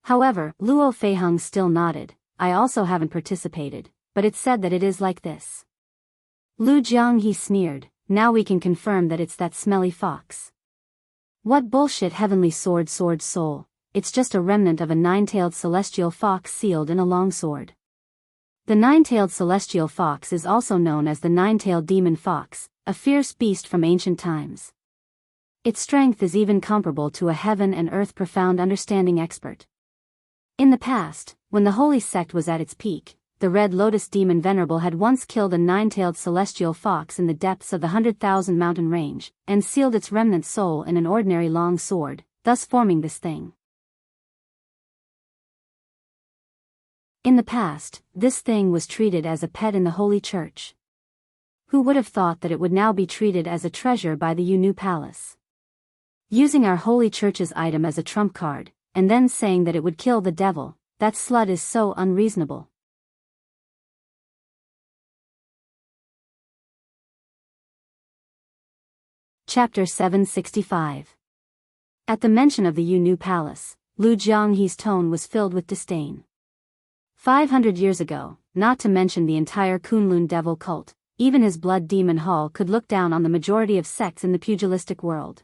However, Luo Feiheng still nodded, I also haven't participated, but it's said that it is like this. Lu Jianghu sneered, now we can confirm that it's that smelly fox. What bullshit heavenly sword soul, it's just a remnant of a nine-tailed celestial fox sealed in a long sword. The nine-tailed celestial fox is also known as the nine-tailed demon fox, a fierce beast from ancient times. Its strength is even comparable to a heaven and earth profound understanding expert. In the past, when the holy sect was at its peak, the Red Lotus demon Venerable had once killed a nine-tailed celestial fox in the depths of the 100,000 mountain range, and sealed its remnant soul in an ordinary long sword, thus forming this thing. In the past, this thing was treated as a pet in the Holy Church. Who would have thought that it would now be treated as a treasure by the Jianghu Palace? Using our Holy Church's item as a trump card, and then saying that it would kill the devil, that slut is so unreasonable. Chapter 765. At the mention of the Jianghu Palace, Lu Jianghu's tone was filled with disdain. 500 years ago, not to mention the entire Kunlun devil cult, even his blood demon hall could look down on the majority of sects in the pugilistic world.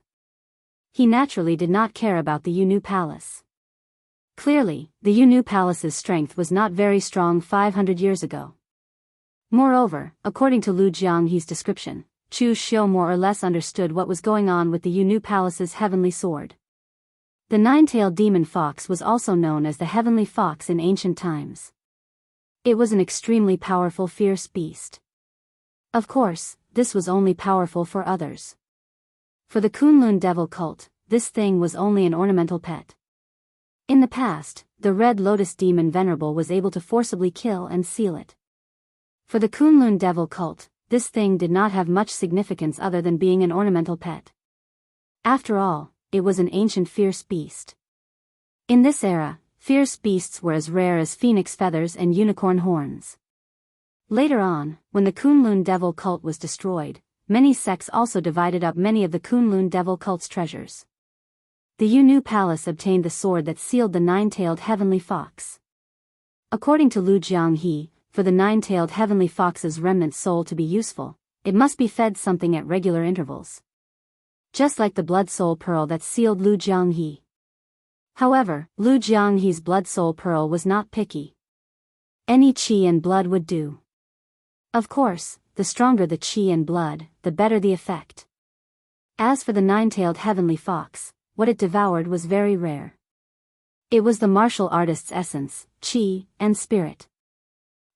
He naturally did not care about the Jianghu Palace. Clearly, the Jianghu Palace's strength was not very strong 500 years ago. Moreover, according to Lu Jianghu's description, Chu Xiu more or less understood what was going on with the Jianghu Palace's heavenly sword. The nine-tailed demon fox was also known as the heavenly fox in ancient times. It was an extremely powerful fierce beast. Of course, this was only powerful for others. For the Kunlun devil cult, this thing was only an ornamental pet. In the past, the Red Lotus demon Venerable was able to forcibly kill and seal it. For the Kunlun devil cult, this thing did not have much significance other than being an ornamental pet. After all, it was an ancient fierce beast. In this era, fierce beasts were as rare as phoenix feathers and unicorn horns. Later on, when the Kunlun devil cult was destroyed, many sects also divided up many of the Kunlun devil cult's treasures. The Jianghu Palace obtained the sword that sealed the nine-tailed heavenly fox. According to Lu Jianghu, for the nine-tailed heavenly fox's remnant soul to be useful, it must be fed something at regular intervals. Just like the blood soul pearl that sealed Lu Jianghu. However, Lu Jianghu's blood soul pearl was not picky. Any qi and blood would do. Of course, the stronger the qi and blood, the better the effect. As for the nine-tailed heavenly fox, what it devoured was very rare. It was the martial artist's essence, qi, and spirit.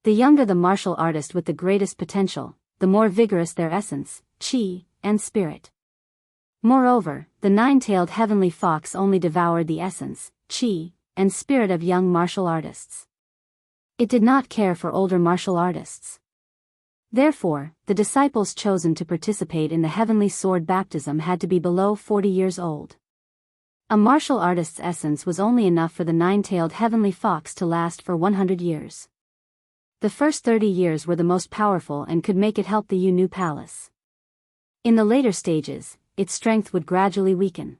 The younger the martial artist with the greatest potential, the more vigorous their essence, qi, and spirit. Moreover, the nine-tailed heavenly fox only devoured the essence, qi, and spirit of young martial artists. It did not care for older martial artists. Therefore, the disciples chosen to participate in the heavenly sword baptism had to be below 40 years old. A martial artist's essence was only enough for the nine-tailed heavenly fox to last for 100 years. The first 30 years were the most powerful and could make it help the Jianghu Palace. In the later stages, its strength would gradually weaken.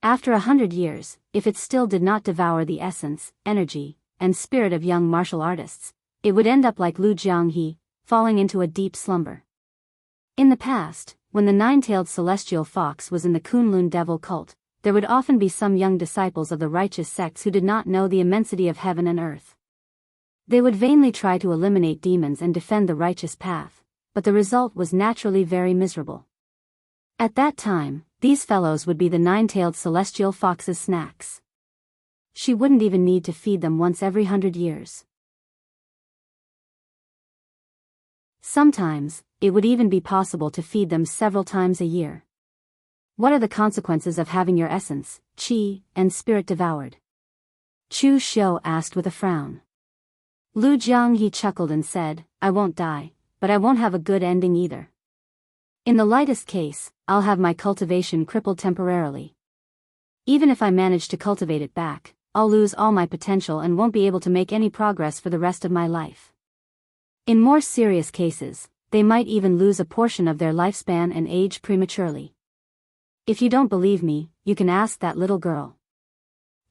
After 100 years, if it still did not devour the essence, energy, and spirit of young martial artists, it would end up like Lu Jianghu, falling into a deep slumber. In the past, when the nine-tailed celestial fox was in the Kunlun devil cult, there would often be some young disciples of the righteous sects who did not know the immensity of heaven and earth. They would vainly try to eliminate demons and defend the righteous path, but the result was naturally very miserable. At that time, these fellows would be the nine-tailed celestial fox's snacks. She wouldn't even need to feed them once every 100 years. Sometimes, it would even be possible to feed them several times a year. What are the consequences of having your essence, qi, and spirit devoured? Chu Xiu asked with a frown. Lu Jianghu chuckled and said, I won't die, but I won't have a good ending either. In the lightest case, I'll have my cultivation crippled temporarily. Even if I manage to cultivate it back, I'll lose all my potential and won't be able to make any progress for the rest of my life. In more serious cases, they might even lose a portion of their lifespan and age prematurely. If you don't believe me, you can ask that little girl.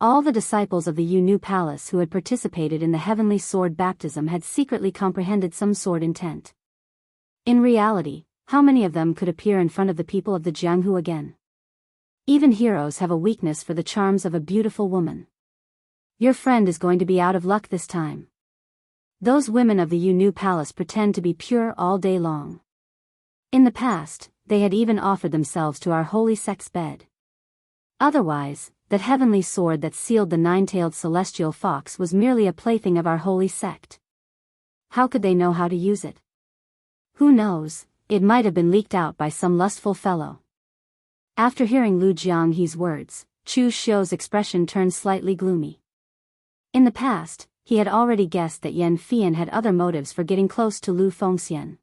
All the disciples of the Yu Palace who had participated in the heavenly sword baptism had secretly comprehended some sword intent. In reality, how many of them could appear in front of the people of the Jianghu again? Even heroes have a weakness for the charms of a beautiful woman. Your friend is going to be out of luck this time. Those women of the Yu Palace pretend to be pure all day long. In the past, they had even offered themselves to our holy sect's bed. Otherwise, that heavenly sword that sealed the nine-tailed celestial fox was merely a plaything of our holy sect. How could they know how to use it? Who knows, it might have been leaked out by some lustful fellow. After hearing Lu Jianghe's words, Chu Xiu's expression turned slightly gloomy. In the past, he had already guessed that Yan Fian had other motives for getting close to Lu Fengxian.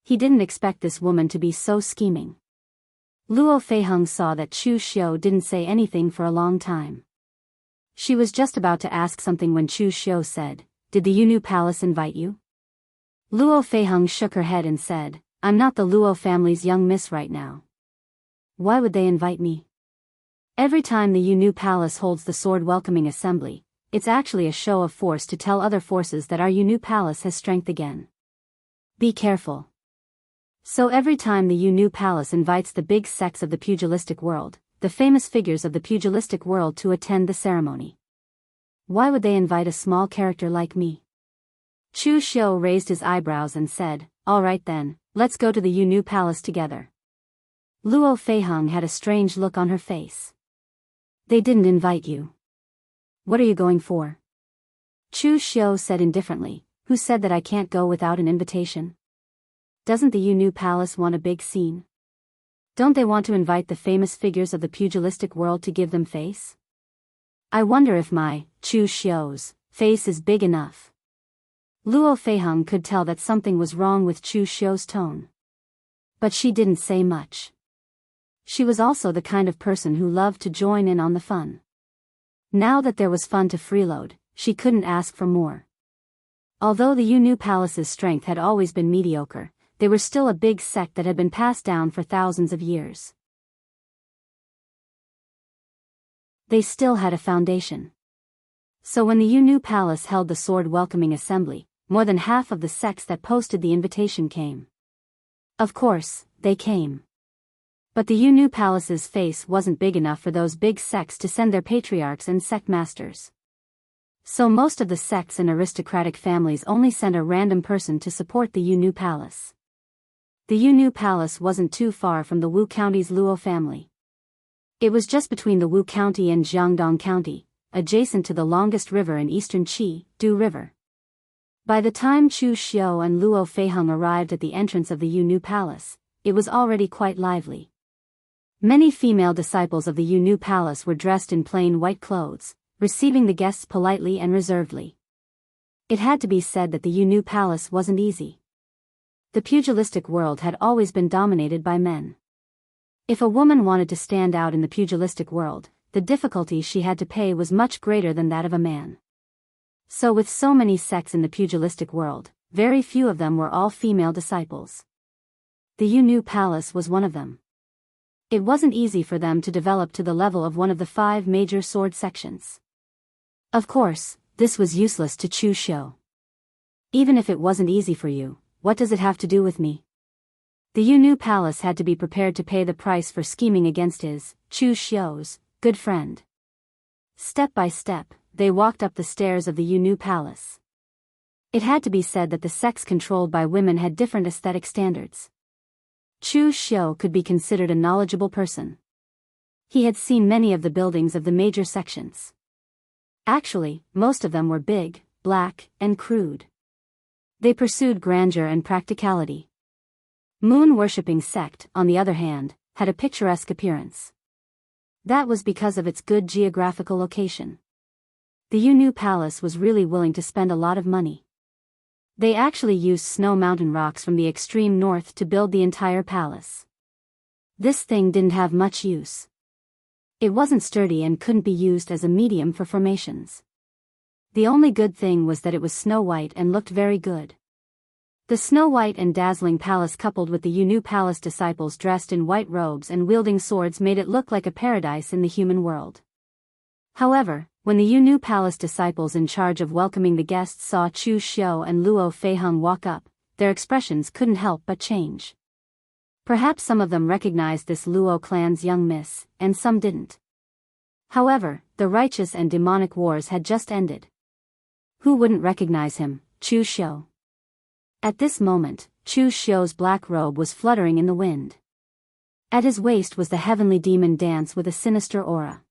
He didn't expect this woman to be so scheming. Luo Feiheng saw that Chu Xiu didn't say anything for a long time. She was just about to ask something when Chu Xiu said, "Did the Yu Palace invite you?" Luo Feiheng shook her head and said, "I'm not the Luo family's young miss right now. Why would they invite me? Every time the Yu Palace holds the sword welcoming assembly, it's actually a show of force to tell other forces that our Yu Palace has strength again. Be careful." So every time the Yu Palace invites the big sects of the pugilistic world, the famous figures of the pugilistic world to attend the ceremony. Why would they invite a small character like me? Chu Xiu raised his eyebrows and said, "All right then, let's go to the Yu Palace together." Luo Feiheng had a strange look on her face. "They didn't invite you. What are you going for?" Chu Xiu said indifferently, "Who said that I can't go without an invitation? Doesn't the Yu Palace want a big scene? Don't they want to invite the famous figures of the pugilistic world to give them face? I wonder if my, Chu Xiu's, face is big enough." Luo Feiheng could tell that something was wrong with Chu Xiu's tone. But she didn't say much. She was also the kind of person who loved to join in on the fun. Now that there was fun to freeload, she couldn't ask for more. Although the Yu Palace's strength had always been mediocre, they were still a big sect that had been passed down for thousands of years. They still had a foundation. So when the Yu Palace held the sword welcoming assembly, more than half of the sects that posted the invitation came. Of course, they came. But the Yu Palace's face wasn't big enough for those big sects to send their patriarchs and sect masters. So most of the sects and aristocratic families only sent a random person to support the Yu Palace. The Yu Palace wasn't too far from the Wu County's Luo family. It was just between the Wu County and Jiangdong County, adjacent to the longest river in eastern Qi, Du River. By the time Chu Xiu and Luo Feiheng arrived at the entrance of the Yu Palace, it was already quite lively. Many female disciples of the Yu Palace were dressed in plain white clothes, receiving the guests politely and reservedly. It had to be said that the Yu Palace wasn't easy. The pugilistic world had always been dominated by men. If a woman wanted to stand out in the pugilistic world, the difficulty she had to pay was much greater than that of a man. So with so many sects in the pugilistic world, very few of them were all female disciples. The Yu Palace was one of them. It wasn't easy for them to develop to the level of one of the 5 major sword sections. Of course, this was useless to Chu Xiu. Even if it wasn't easy for you, what does it have to do with me? The Yu Palace had to be prepared to pay the price for scheming against his, Chu Xiu's, good friend. Step by step, they walked up the stairs of the Yu Palace. It had to be said that the sects controlled by women had different aesthetic standards. Chu Xiu could be considered a knowledgeable person. He had seen many of the buildings of the major sections. Actually, most of them were big, black, and crude. They pursued grandeur and practicality. Moon-worshipping sect, on the other hand, had a picturesque appearance. That was because of its good geographical location. The Yu Palace was really willing to spend a lot of money. They actually used snow mountain rocks from the extreme north to build the entire palace. This thing didn't have much use. It wasn't sturdy and couldn't be used as a medium for formations. The only good thing was that it was snow-white and looked very good. The snow-white and dazzling palace coupled with the Yu Palace disciples dressed in white robes and wielding swords made it look like a paradise in the human world. However, when the Yunnu Palace disciples in charge of welcoming the guests saw Chu Xiu and Luo Feiheng walk up, their expressions couldn't help but change. Perhaps some of them recognized this Luo clan's young miss, and some didn't. However, the righteous and demonic wars had just ended. Who wouldn't recognize him, Chu Xiu? At this moment, Chu Xiu's black robe was fluttering in the wind. At his waist was the heavenly demon dance with a sinister aura.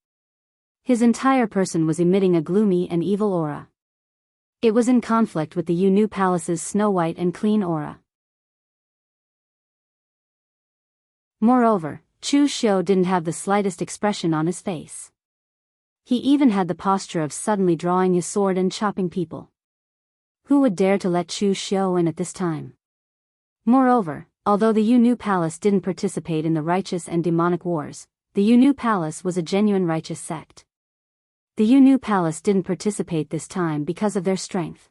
His entire person was emitting a gloomy and evil aura. It was in conflict with the Yunnu Palace's snow-white and clean aura. Moreover, Chu Xiu didn't have the slightest expression on his face. He even had the posture of suddenly drawing his sword and chopping people. Who would dare to let Chu Xiu in at this time? Moreover, although the Yunnu Palace didn't participate in the righteous and demonic wars, the Yunnu Palace was a genuine righteous sect. The Yunnu Palace didn't participate this time because of their strength.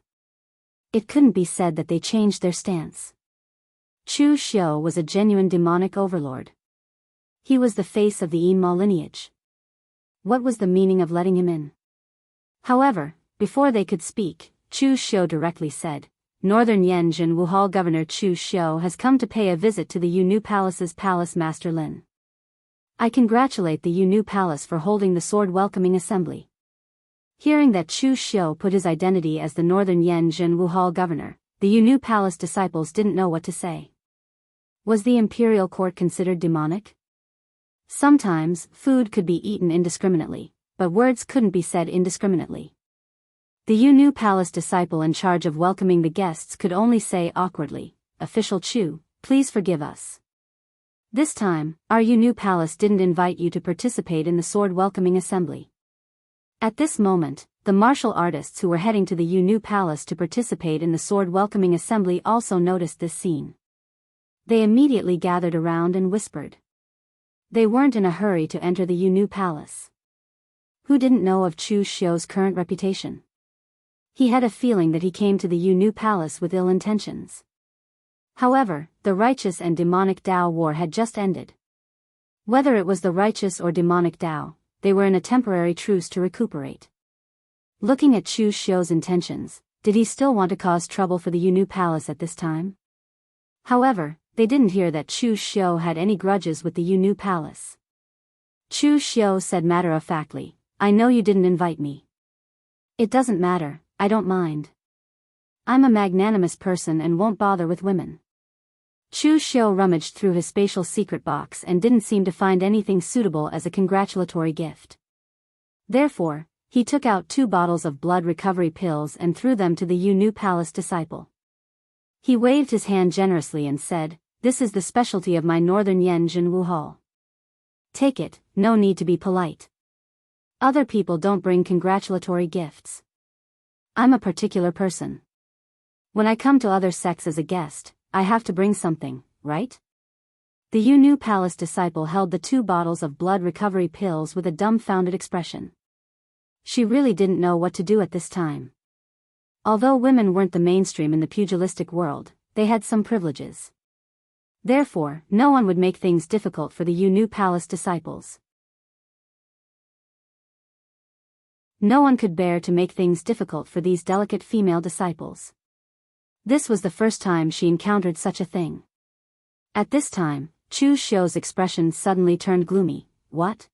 It couldn't be said that they changed their stance. Chu Xiu was a genuine demonic overlord. He was the face of the Yinma lineage. What was the meaning of letting him in? However, before they could speak, Chu Xiu directly said, Northern Yanjin Wuhal Governor Chu Xiu has come to pay a visit to the Yunnu Palace's Palace Master Lin. I congratulate the Yunnu Palace for holding the sword welcoming assembly. Hearing that Chu Xiu put his identity as the Northern Yanjin Wuhal Governor, the Yunnu Palace disciples didn't know what to say. Was the imperial court considered demonic? Sometimes, food could be eaten indiscriminately, but words couldn't be said indiscriminately. The Yunnu Palace disciple in charge of welcoming the guests could only say awkwardly, Official Chu, please forgive us. This time, our Yunnu Palace didn't invite you to participate in the sword welcoming assembly. At this moment, the martial artists who were heading to the Yunnu Palace to participate in the sword welcoming assembly also noticed this scene. They immediately gathered around and whispered. They weren't in a hurry to enter the Yunnu Palace. Who didn't know of Chu Xiu's current reputation? He had a feeling that he came to the Yunnu Palace with ill intentions. However, the righteous and demonic Dao war had just ended. Whether it was the righteous or demonic Dao, they were in a temporary truce to recuperate. Looking at Chu Xiu's intentions, did he still want to cause trouble for the Yunnu Palace at this time? However, they didn't hear that Chu Xiu had any grudges with the Yunnu Palace. Chu Xiu said matter-of-factly, I know you didn't invite me. It doesn't matter, I don't mind. I'm a magnanimous person and won't bother with women. Chu Xiu rummaged through his spatial secret box and didn't seem to find anything suitable as a congratulatory gift. Therefore, he took out 2 bottles of blood recovery pills and threw them to the Yunnu Palace disciple. He waved his hand generously and said, This is the specialty of my Northern Yanjin Wuhal. Take it, no need to be polite. Other people don't bring congratulatory gifts. I'm a particular person. When I come to other sects as a guest, I have to bring something, right? The Yunnu Palace disciple held the 2 bottles of blood recovery pills with a dumbfounded expression. She really didn't know what to do at this time. Although women weren't the mainstream in the pugilistic world, they had some privileges. Therefore, no one would make things difficult for the Yunnu Palace disciples. No one could bear to make things difficult for these delicate female disciples. This was the first time she encountered such a thing. At this time, Chu Xiu's expression suddenly turned gloomy. What?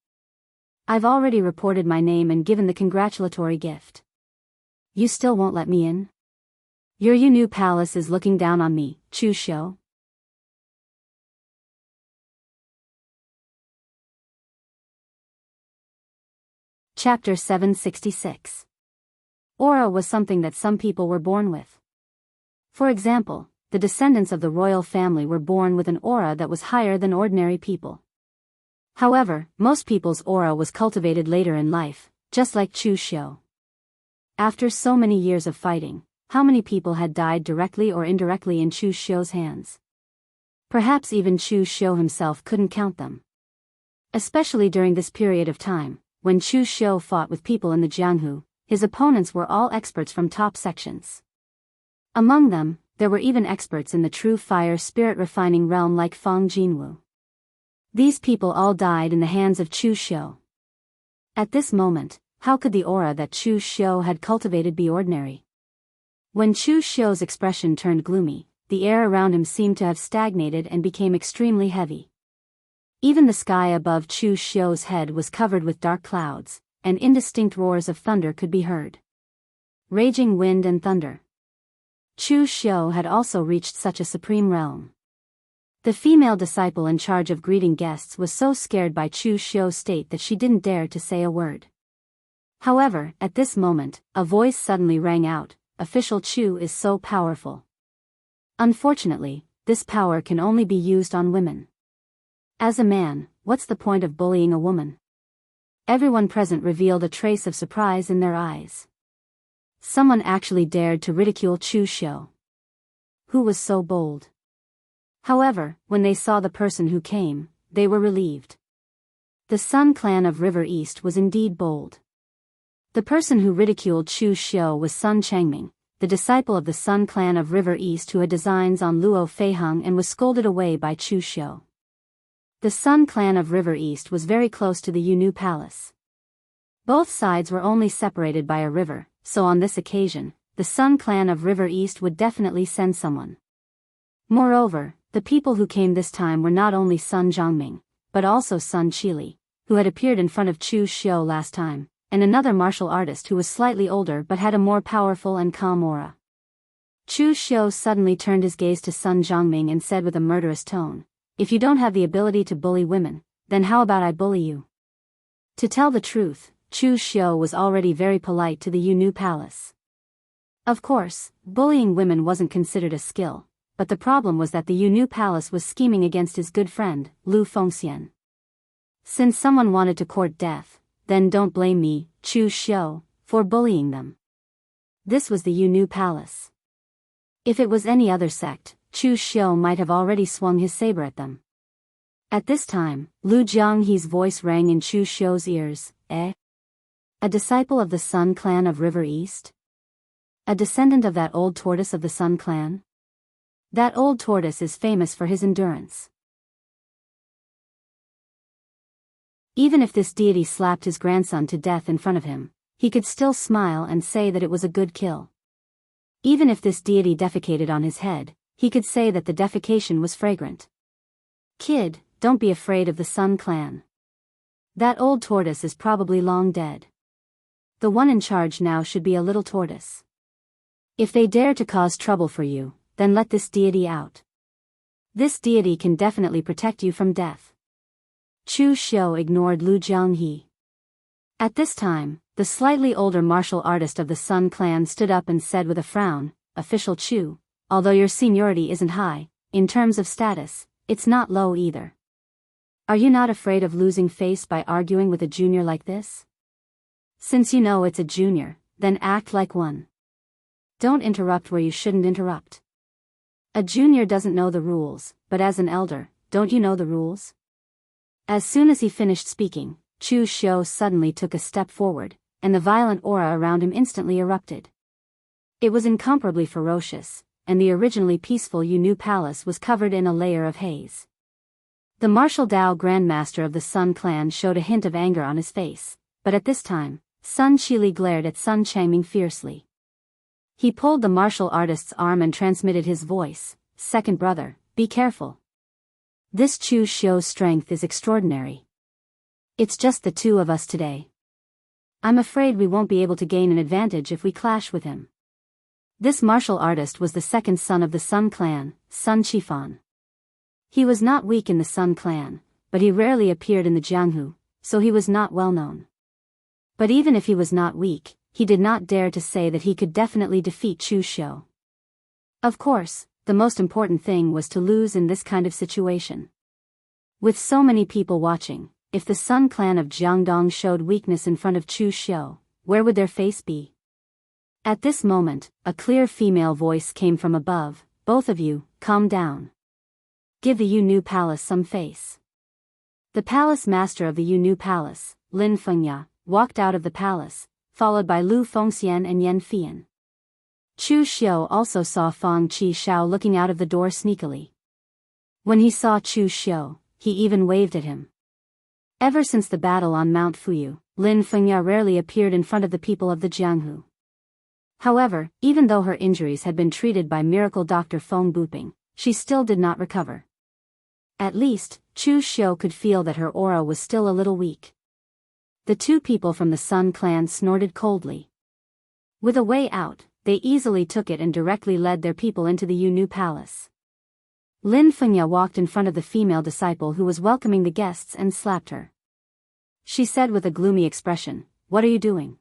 I've already reported my name and given the congratulatory gift. You still won't let me in? Your Yunnu Palace is looking down on me, Chu Xiu. Chapter 766. Aura was something that some people were born with. For example, the descendants of the royal family were born with an aura that was higher than ordinary people. However, most people's aura was cultivated later in life, just like Chu Xiu. After so many years of fighting, how many people had died directly or indirectly in Chu Xiu's hands? Perhaps even Chu Xiu himself couldn't count them. Especially during this period of time, when Chu Xiu fought with people in the Jianghu, his opponents were all experts from top sections. Among them, there were even experts in the true fire spirit refining realm like Fang Jinwu. These people all died in the hands of Chu Xiu. At this moment, how could the aura that Chu Xiu had cultivated be ordinary? When Chu Xiu's expression turned gloomy, the air around him seemed to have stagnated and became extremely heavy. Even the sky above Chu Xiu's head was covered with dark clouds, and indistinct roars of thunder could be heard. Raging wind and thunder. Chu Xiu had also reached such a supreme realm. The female disciple in charge of greeting guests was so scared by Chu Xiu's state that she didn't dare to say a word. However, at this moment, a voice suddenly rang out, "Official Chu is so powerful. Unfortunately, this power can only be used on women. As a man, what's the point of bullying a woman?" Everyone present revealed a trace of surprise in their eyes. Someone actually dared to ridicule Chu Xiu. Who was so bold? However, when they saw the person who came, they were relieved. The Sun clan of River East was indeed bold. The person who ridiculed Chu Xiu was Sun Changming, the disciple of the Sun clan of River East who had designs on Luo Feiheng and was scolded away by Chu Xiu. The Sun clan of River East was very close to the Yunu Palace. Both sides were only separated by a river, so on this occasion, the Sun clan of River East would definitely send someone. Moreover, the people who came this time were not only Sun Zhongming, but also Sun Qili, who had appeared in front of Chu Xiu last time, and another martial artist who was slightly older but had a more powerful and calm aura. Chu Xiu suddenly turned his gaze to Sun Zhongming and said with a murderous tone, "If you don't have the ability to bully women, then how about I bully you?" To tell the truth, Chu Xiu was already very polite to the Yunu Palace. Of course, bullying women wasn't considered a skill, but the problem was that the Yunu Palace was scheming against his good friend, Lu Fengxian. Since someone wanted to court death, then don't blame me, Chu Xiu, for bullying them. This was the Yunu Palace. If it was any other sect, Chu Xiu might have already swung his saber at them. At this time, Lu Jianghe's voice rang in Chu Xiu's ears. A disciple of the Sun clan of River East? A descendant of that old tortoise of the Sun clan? That old tortoise is famous for his endurance. Even if this deity slapped his grandson to death in front of him, he could still smile and say that it was a good kill. Even if this deity defecated on his head, he could say that the defecation was fragrant. Kid, don't be afraid of the Sun clan. That old tortoise is probably long dead. The one in charge now should be a little tortoise. If they dare to cause trouble for you, then let this deity out. This deity can definitely protect you from death. Chu Xiu ignored Lu Jianghe. At this time, the slightly older martial artist of the Sun clan stood up and said with a frown, "Official Chu, although your seniority isn't high, in terms of status, it's not low either. Are you not afraid of losing face by arguing with a junior like this? Since you know it's a junior, then act like one. Don't interrupt where you shouldn't interrupt. A junior doesn't know the rules, but as an elder, don't you know the rules?" As soon as he finished speaking, Chu Xiu suddenly took a step forward, and the violent aura around him instantly erupted. It was incomparably ferocious, and the originally peaceful Yunu Palace was covered in a layer of haze. The martial Dao Grandmaster of the Sun clan showed a hint of anger on his face, but at this time, Sun Qili glared at Sun Changming fiercely. He pulled the martial artist's arm and transmitted his voice, "Second brother, be careful. This Chu Xiu's strength is extraordinary. It's just the two of us today. I'm afraid we won't be able to gain an advantage if we clash with him." This martial artist was the second son of the Sun clan, Sun Qifan. He was not weak in the Sun clan, but he rarely appeared in the Jianghu, so he was not well known. But even if he was not weak, he did not dare to say that he could definitely defeat Chu Xiu. Of course, the most important thing was to lose in this kind of situation. With so many people watching, if the Sun clan of Jiangdong showed weakness in front of Chu Xiu, where would their face be? At this moment, a clear female voice came from above, "Both of you, calm down. Give the Yunu Palace some face." The palace master of the Yunu Palace, Lin Fengya, walked out of the palace, followed by Lu Fengxian and Yan Fian. Chu Xiu also saw Fang Qi Shao looking out of the door sneakily. When he saw Chu Xiu, he even waved at him. Ever since the battle on Mount Fuyu, Lin Fengya rarely appeared in front of the people of the Jianghu. However, even though her injuries had been treated by miracle Dr. Feng Buping, she still did not recover. At least, Chu Xiu could feel that her aura was still a little weak. The two people from the Sun clan snorted coldly. With a way out, they easily took it and directly led their people into the Yunu palace. Lin Fengya walked in front of the female disciple who was welcoming the guests and slapped her. She said with a gloomy expression, "What are you doing?"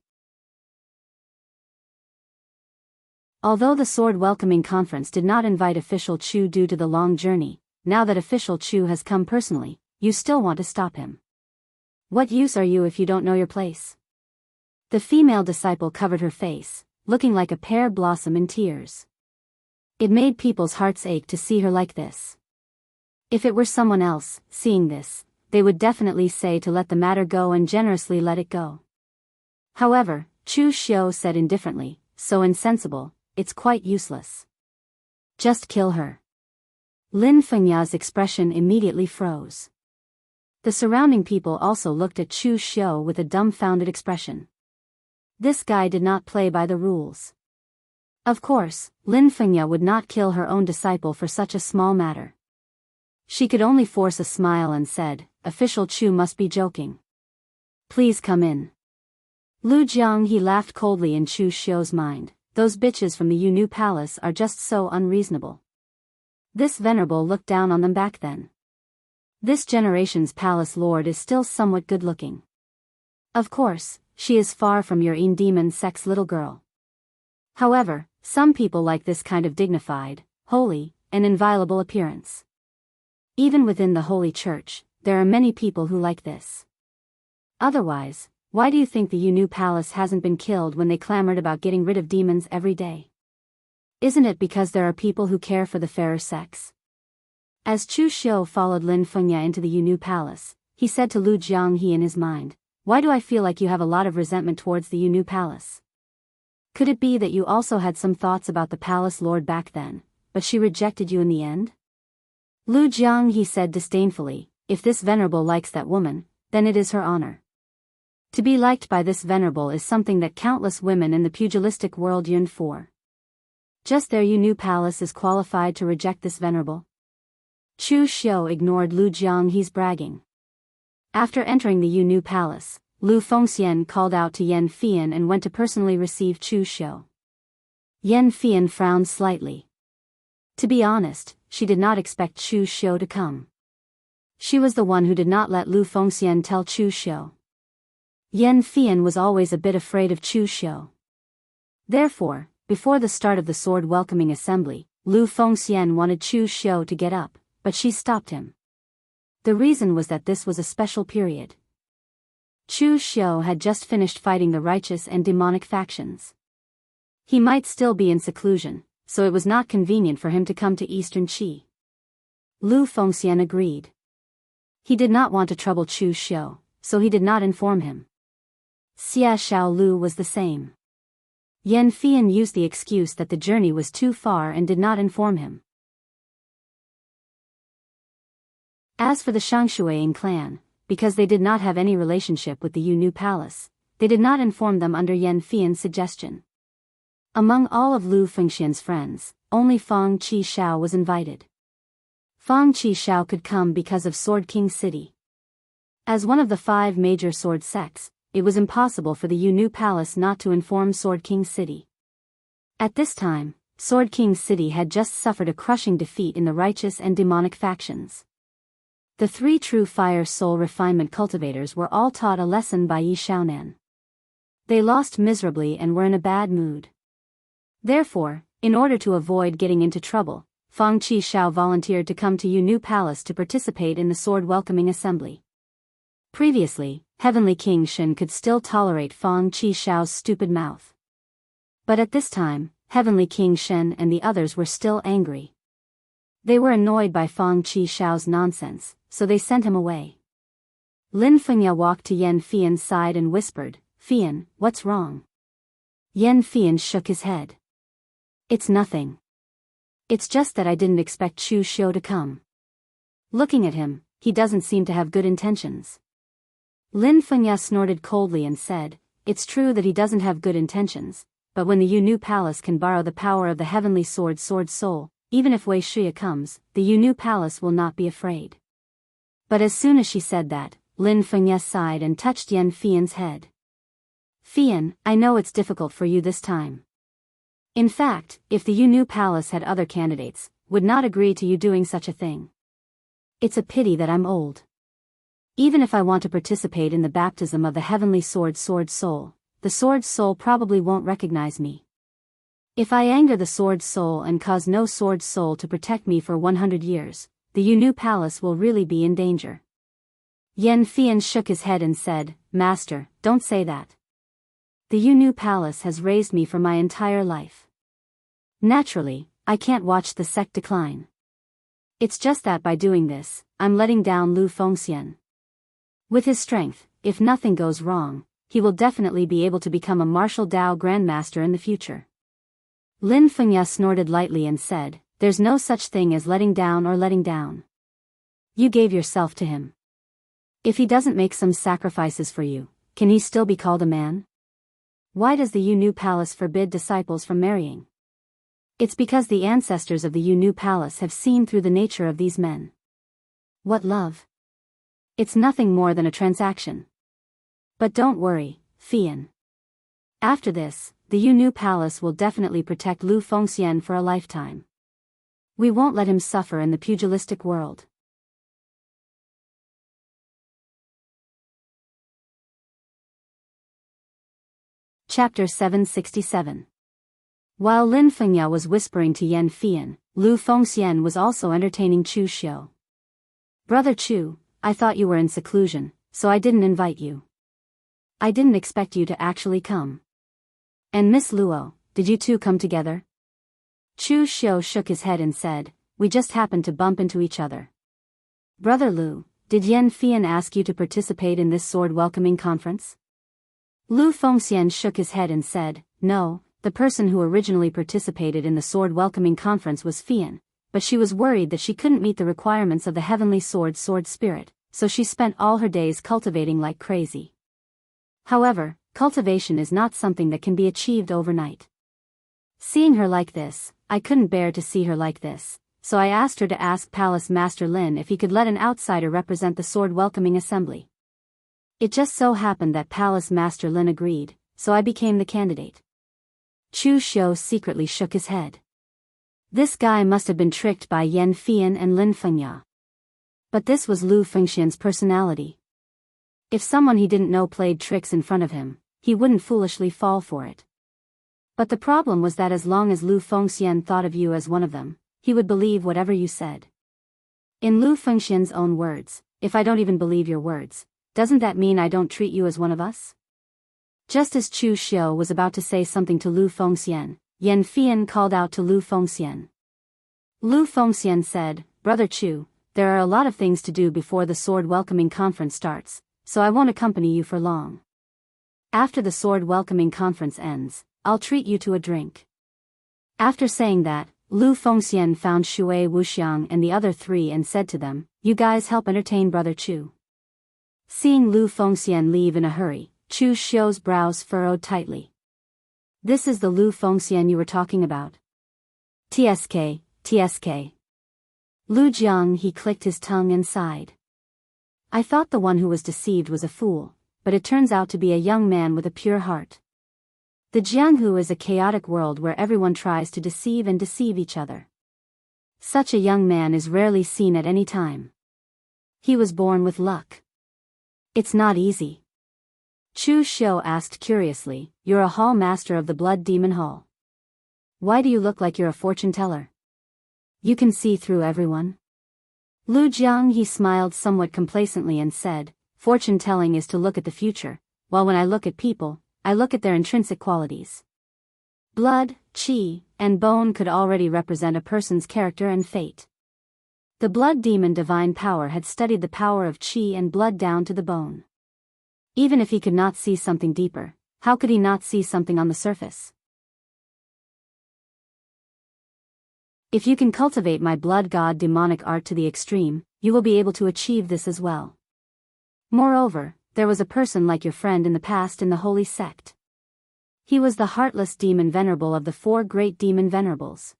Although the sword welcoming conference did not invite official Chu due to the long journey, now that official Chu has come personally, you still want to stop him. What use are you if you don't know your place? The female disciple covered her face, looking like a pear blossom in tears. It made people's hearts ache to see her like this. If it were someone else, seeing this, they would definitely say to let the matter go and generously let it go. However, Chu Xiu said indifferently, "So insensible, it's quite useless. Just kill her." Lin Fengya's expression immediately froze. The surrounding people also looked at Chu Xiu with a dumbfounded expression. This guy did not play by the rules. Of course, Lin Fengya would not kill her own disciple for such a small matter. She could only force a smile and said, "Official Chu must be joking. Please come in." Lu Jianghe laughed coldly in Chu Xiu's mind. Those bitches from the Yunu palace are just so unreasonable. This venerable looked down on them back then. This generation's palace lord is still somewhat good-looking. Of course, she is far from your demon sex little girl. However, some people like this kind of dignified, holy, and inviolable appearance. Even within the holy church, there are many people who like this. Otherwise, why do you think the Yunu palace hasn't been killed when they clamored about getting rid of demons every day? Isn't it because there are people who care for the fairer sex? As Chu Xiu followed Lin Fengya into the Yunu palace, he said to Lu Jianghe in his mind, "Why do I feel like you have a lot of resentment towards the Yunu palace? Could it be that you also had some thoughts about the palace lord back then, but she rejected you in the end?" Lu Jianghe said disdainfully, "If this venerable likes that woman, then it is her honor. To be liked by this venerable is something that countless women in the pugilistic world yearned for. Just their Yunu palace is qualified to reject this venerable." Chu Xiu ignored Lu Jianghe's bragging. After entering the Yunu palace, Lu Fengxian called out to Yan Fian and went to personally receive Chu Xiu. Yan Fian frowned slightly. To be honest, she did not expect Chu Xiu to come. She was the one who did not let Lu Fengxian tell Chu Xiu. Yan Fian was always a bit afraid of Chu Xiu. Therefore, before the start of the sword welcoming assembly, Lu Fengxian wanted Chu Xiu to get up, but she stopped him. The reason was that this was a special period. Chu Xiu had just finished fighting the righteous and demonic factions. He might still be in seclusion, so it was not convenient for him to come to Eastern Qi. Lu Fengxian agreed. He did not want to trouble Chu Xiu, so he did not inform him. Xia Xiaolu was the same. Yan Fian used the excuse that the journey was too far and did not inform him. As for the Shangshuang clan, because they did not have any relationship with the Yunu palace, they did not inform them under Yan Fian's suggestion. Among all of Lu Fengxian's friends, only Fang Qi Shao was invited. Fang Qi Shao could come because of Sword King City. As one of the 5 major sword sects, it was impossible for the Yunu palace not to inform Sword King City. At this time, Sword King City had just suffered a crushing defeat in the righteous and demonic factions. The 3 true fire soul refinement cultivators were all taught a lesson by Yi Shaonan. They lost miserably and were in a bad mood. Therefore, in order to avoid getting into trouble, Fang Qi Shao volunteered to come to Yunu Palace to participate in the sword welcoming assembly. Previously, Heavenly King Shen could still tolerate Fang Qi Shao's stupid mouth. But at this time, Heavenly King Shen and the others were still angry. They were annoyed by Fang Qi Shao's nonsense, so they sent him away. Lin Fengya walked to Yan Fian's side and whispered, "Fian, what's wrong?" Yan Fian shook his head. "It's nothing. It's just that I didn't expect Chu Xiu to come. Looking at him, he doesn't seem to have good intentions." Lin Fengya snorted coldly and said, "It's true that he doesn't have good intentions, but when the Yu Palace can borrow the power of the heavenly sword soul, even if Wei Shiya comes, the Yu Palace will not be afraid." But as soon as she said that, Lin Fengya sighed and touched Yan Fian's head. "Fian, I know it's difficult for you this time. In fact, if the Yu Palace had other candidates, would not agree to you doing such a thing. It's a pity that I'm old. Even if I want to participate in the baptism of the heavenly sword soul, the sword soul probably won't recognize me. If I anger the sword soul and cause no sword soul to protect me for 100 years, the Yu Palace will really be in danger." Yan Fian shook his head and said, "Master, don't say that. The Yu Palace has raised me for my entire life. Naturally, I can't watch the sect decline. It's just that by doing this, I'm letting down Lu Fengxian. With his strength, if nothing goes wrong, he will definitely be able to become a martial Dao grandmaster in the future." Lin Fengya snorted lightly and said, "There's no such thing as letting down or letting down. You gave yourself to him. If he doesn't make some sacrifices for you, can he still be called a man? Why does the Yu Palace forbid disciples from marrying? It's because the ancestors of the Yu Palace have seen through the nature of these men. What love? It's nothing more than a transaction. But don't worry, Fian. After this, the Yu Palace will definitely protect Lu Fengxian for a lifetime. We won't let him suffer in the pugilistic world." Chapter 767. While Lin Fengya was whispering to Yan Fian, Lu Fengxian was also entertaining Chu Xiu. "Brother Chu, I thought you were in seclusion, so I didn't invite you. I didn't expect you to actually come. And Miss Luo, did you two come together?" Chu Xiu shook his head and said, "We just happened to bump into each other." "Brother Lu, did Yan Fian ask you to participate in this sword welcoming conference?" Lu Fengxian shook his head and said, "No, the person who originally participated in the sword welcoming conference was Fian, but she was worried that she couldn't meet the requirements of the heavenly sword spirit, so she spent all her days cultivating like crazy. However, cultivation is not something that can be achieved overnight. Seeing her like this, I couldn't bear to see her like this, so I asked her to ask Palace Master Lin if he could let an outsider represent the sword welcoming assembly. It just so happened that Palace Master Lin agreed, so I became the candidate." Chu Xiu secretly shook his head. This guy must have been tricked by Yan Fian and Lin Fengya. But this was Lu Fengxian's personality. If someone he didn't know played tricks in front of him, he wouldn't foolishly fall for it. But the problem was that as long as Lu Fengxian thought of you as one of them, he would believe whatever you said. In Lu Fengxian's own words, "If I don't even believe your words, doesn't that mean I don't treat you as one of us?" Just as Chu Xiu was about to say something to Lu Fengxian, Yan Fian called out to Lu Fengxian. Lu Fengxian said, "Brother Chu, there are a lot of things to do before the sword welcoming conference starts, so I won't accompany you for long. After the sword welcoming conference ends, I'll treat you to a drink." After saying that, Lu Fengxian found Shui Wuxiang and the other three and said to them, "You guys help entertain Brother Chu." Seeing Lu Fengxian leave in a hurry, Chu Xiu's brows furrowed tightly. "This is the Lu Fengxian you were talking about?" TSK. Lu Jiang, he clicked his tongue and sighed. "I thought the one who was deceived was a fool, but it turns out to be a young man with a pure heart. The Jianghu is a chaotic world where everyone tries to deceive each other. Such a young man is rarely seen at any time. He was born with luck. It's not easy." Chu Xiu asked curiously, "You're a hall master of the Blood Demon Hall. Why do you look like you're a fortune teller? You can see through everyone?" Lu Jiang, he smiled somewhat complacently and said, "Fortune telling is to look at the future, while when I look at people, I look at their intrinsic qualities. Blood, qi, and bone could already represent a person's character and fate. The blood demon divine power had studied the power of qi and blood down to the bone. Even if he could not see something deeper, how could he not see something on the surface? If you can cultivate my blood god demonic art to the extreme, you will be able to achieve this as well. Moreover, there was a person like your friend in the past in the holy sect. He was the heartless demon venerable of the 4 great demon venerables.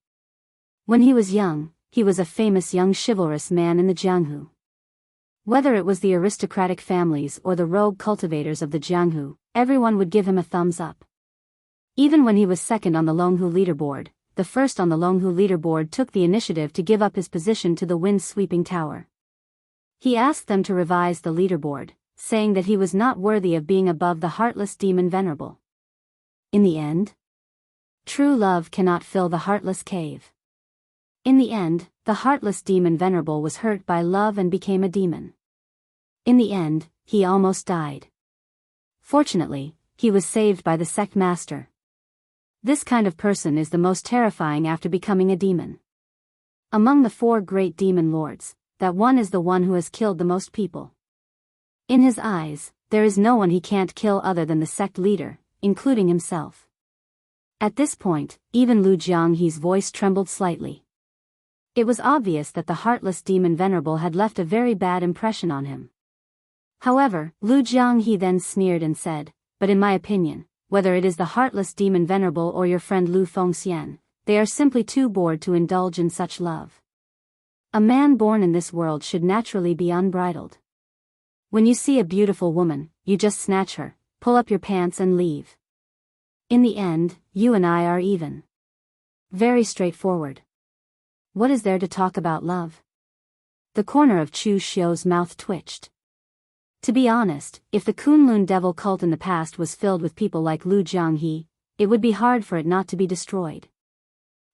When he was young, he was a famous young chivalrous man in the Jianghu. Whether it was the aristocratic families or the rogue cultivators of the Jianghu, everyone would give him a thumbs up. Even when he was second on the Longhu leaderboard, the first on the Longhu leaderboard took the initiative to give up his position to the wind-sweeping tower. He asked them to revise the leaderboard, saying that he was not worthy of being above the heartless demon venerable. In the end, true love cannot fill the heartless cave. In the end, the heartless demon venerable was hurt by love and became a demon. In the end, he almost died. Fortunately, he was saved by the sect master. This kind of person is the most terrifying after becoming a demon. Among the 4 great demon lords, that one is the one who has killed the most people. In his eyes, there is no one he can't kill other than the sect leader, including himself. At this point, even Lu Jianghe's voice trembled slightly. It was obvious that the heartless demon venerable had left a very bad impression on him. However, Lu Jianghe then sneered and said, "But in my opinion, whether it is the heartless demon venerable or your friend Lu Fengxian, they are simply too bored to indulge in such love. A man born in this world should naturally be unbridled. When you see a beautiful woman, you just snatch her, pull up your pants and leave. In the end, you and I are even." Very straightforward. What is there to talk about love? The corner of Chu Xiu's mouth twitched. To be honest, if the Kunlun devil cult in the past was filled with people like Lu Jianghe, it would be hard for it not to be destroyed.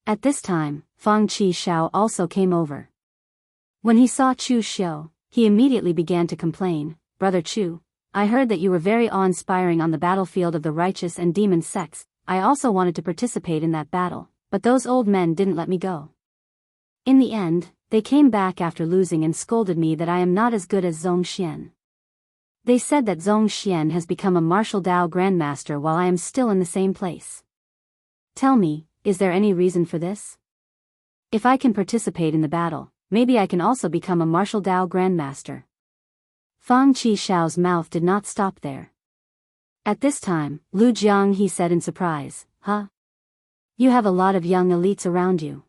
At this time, Fang Qixiao also came over. When he saw Chu Xiu, he immediately began to complain, "Brother Chu, I heard that you were very awe-inspiring on the battlefield of the righteous and demon sects. I also wanted to participate in that battle, but those old men didn't let me go. In the end, they came back after losing and scolded me that I am not as good as Zhong Xian. They said that Zhong Xian has become a martial Dao grandmaster while I am still in the same place. Tell me, is there any reason for this? If I can participate in the battle, maybe I can also become a martial Dao grandmaster." Fang Qixiao's mouth did not stop there. At this time, Lu Jianghe said in surprise, "Huh? You have a lot of young elites around you.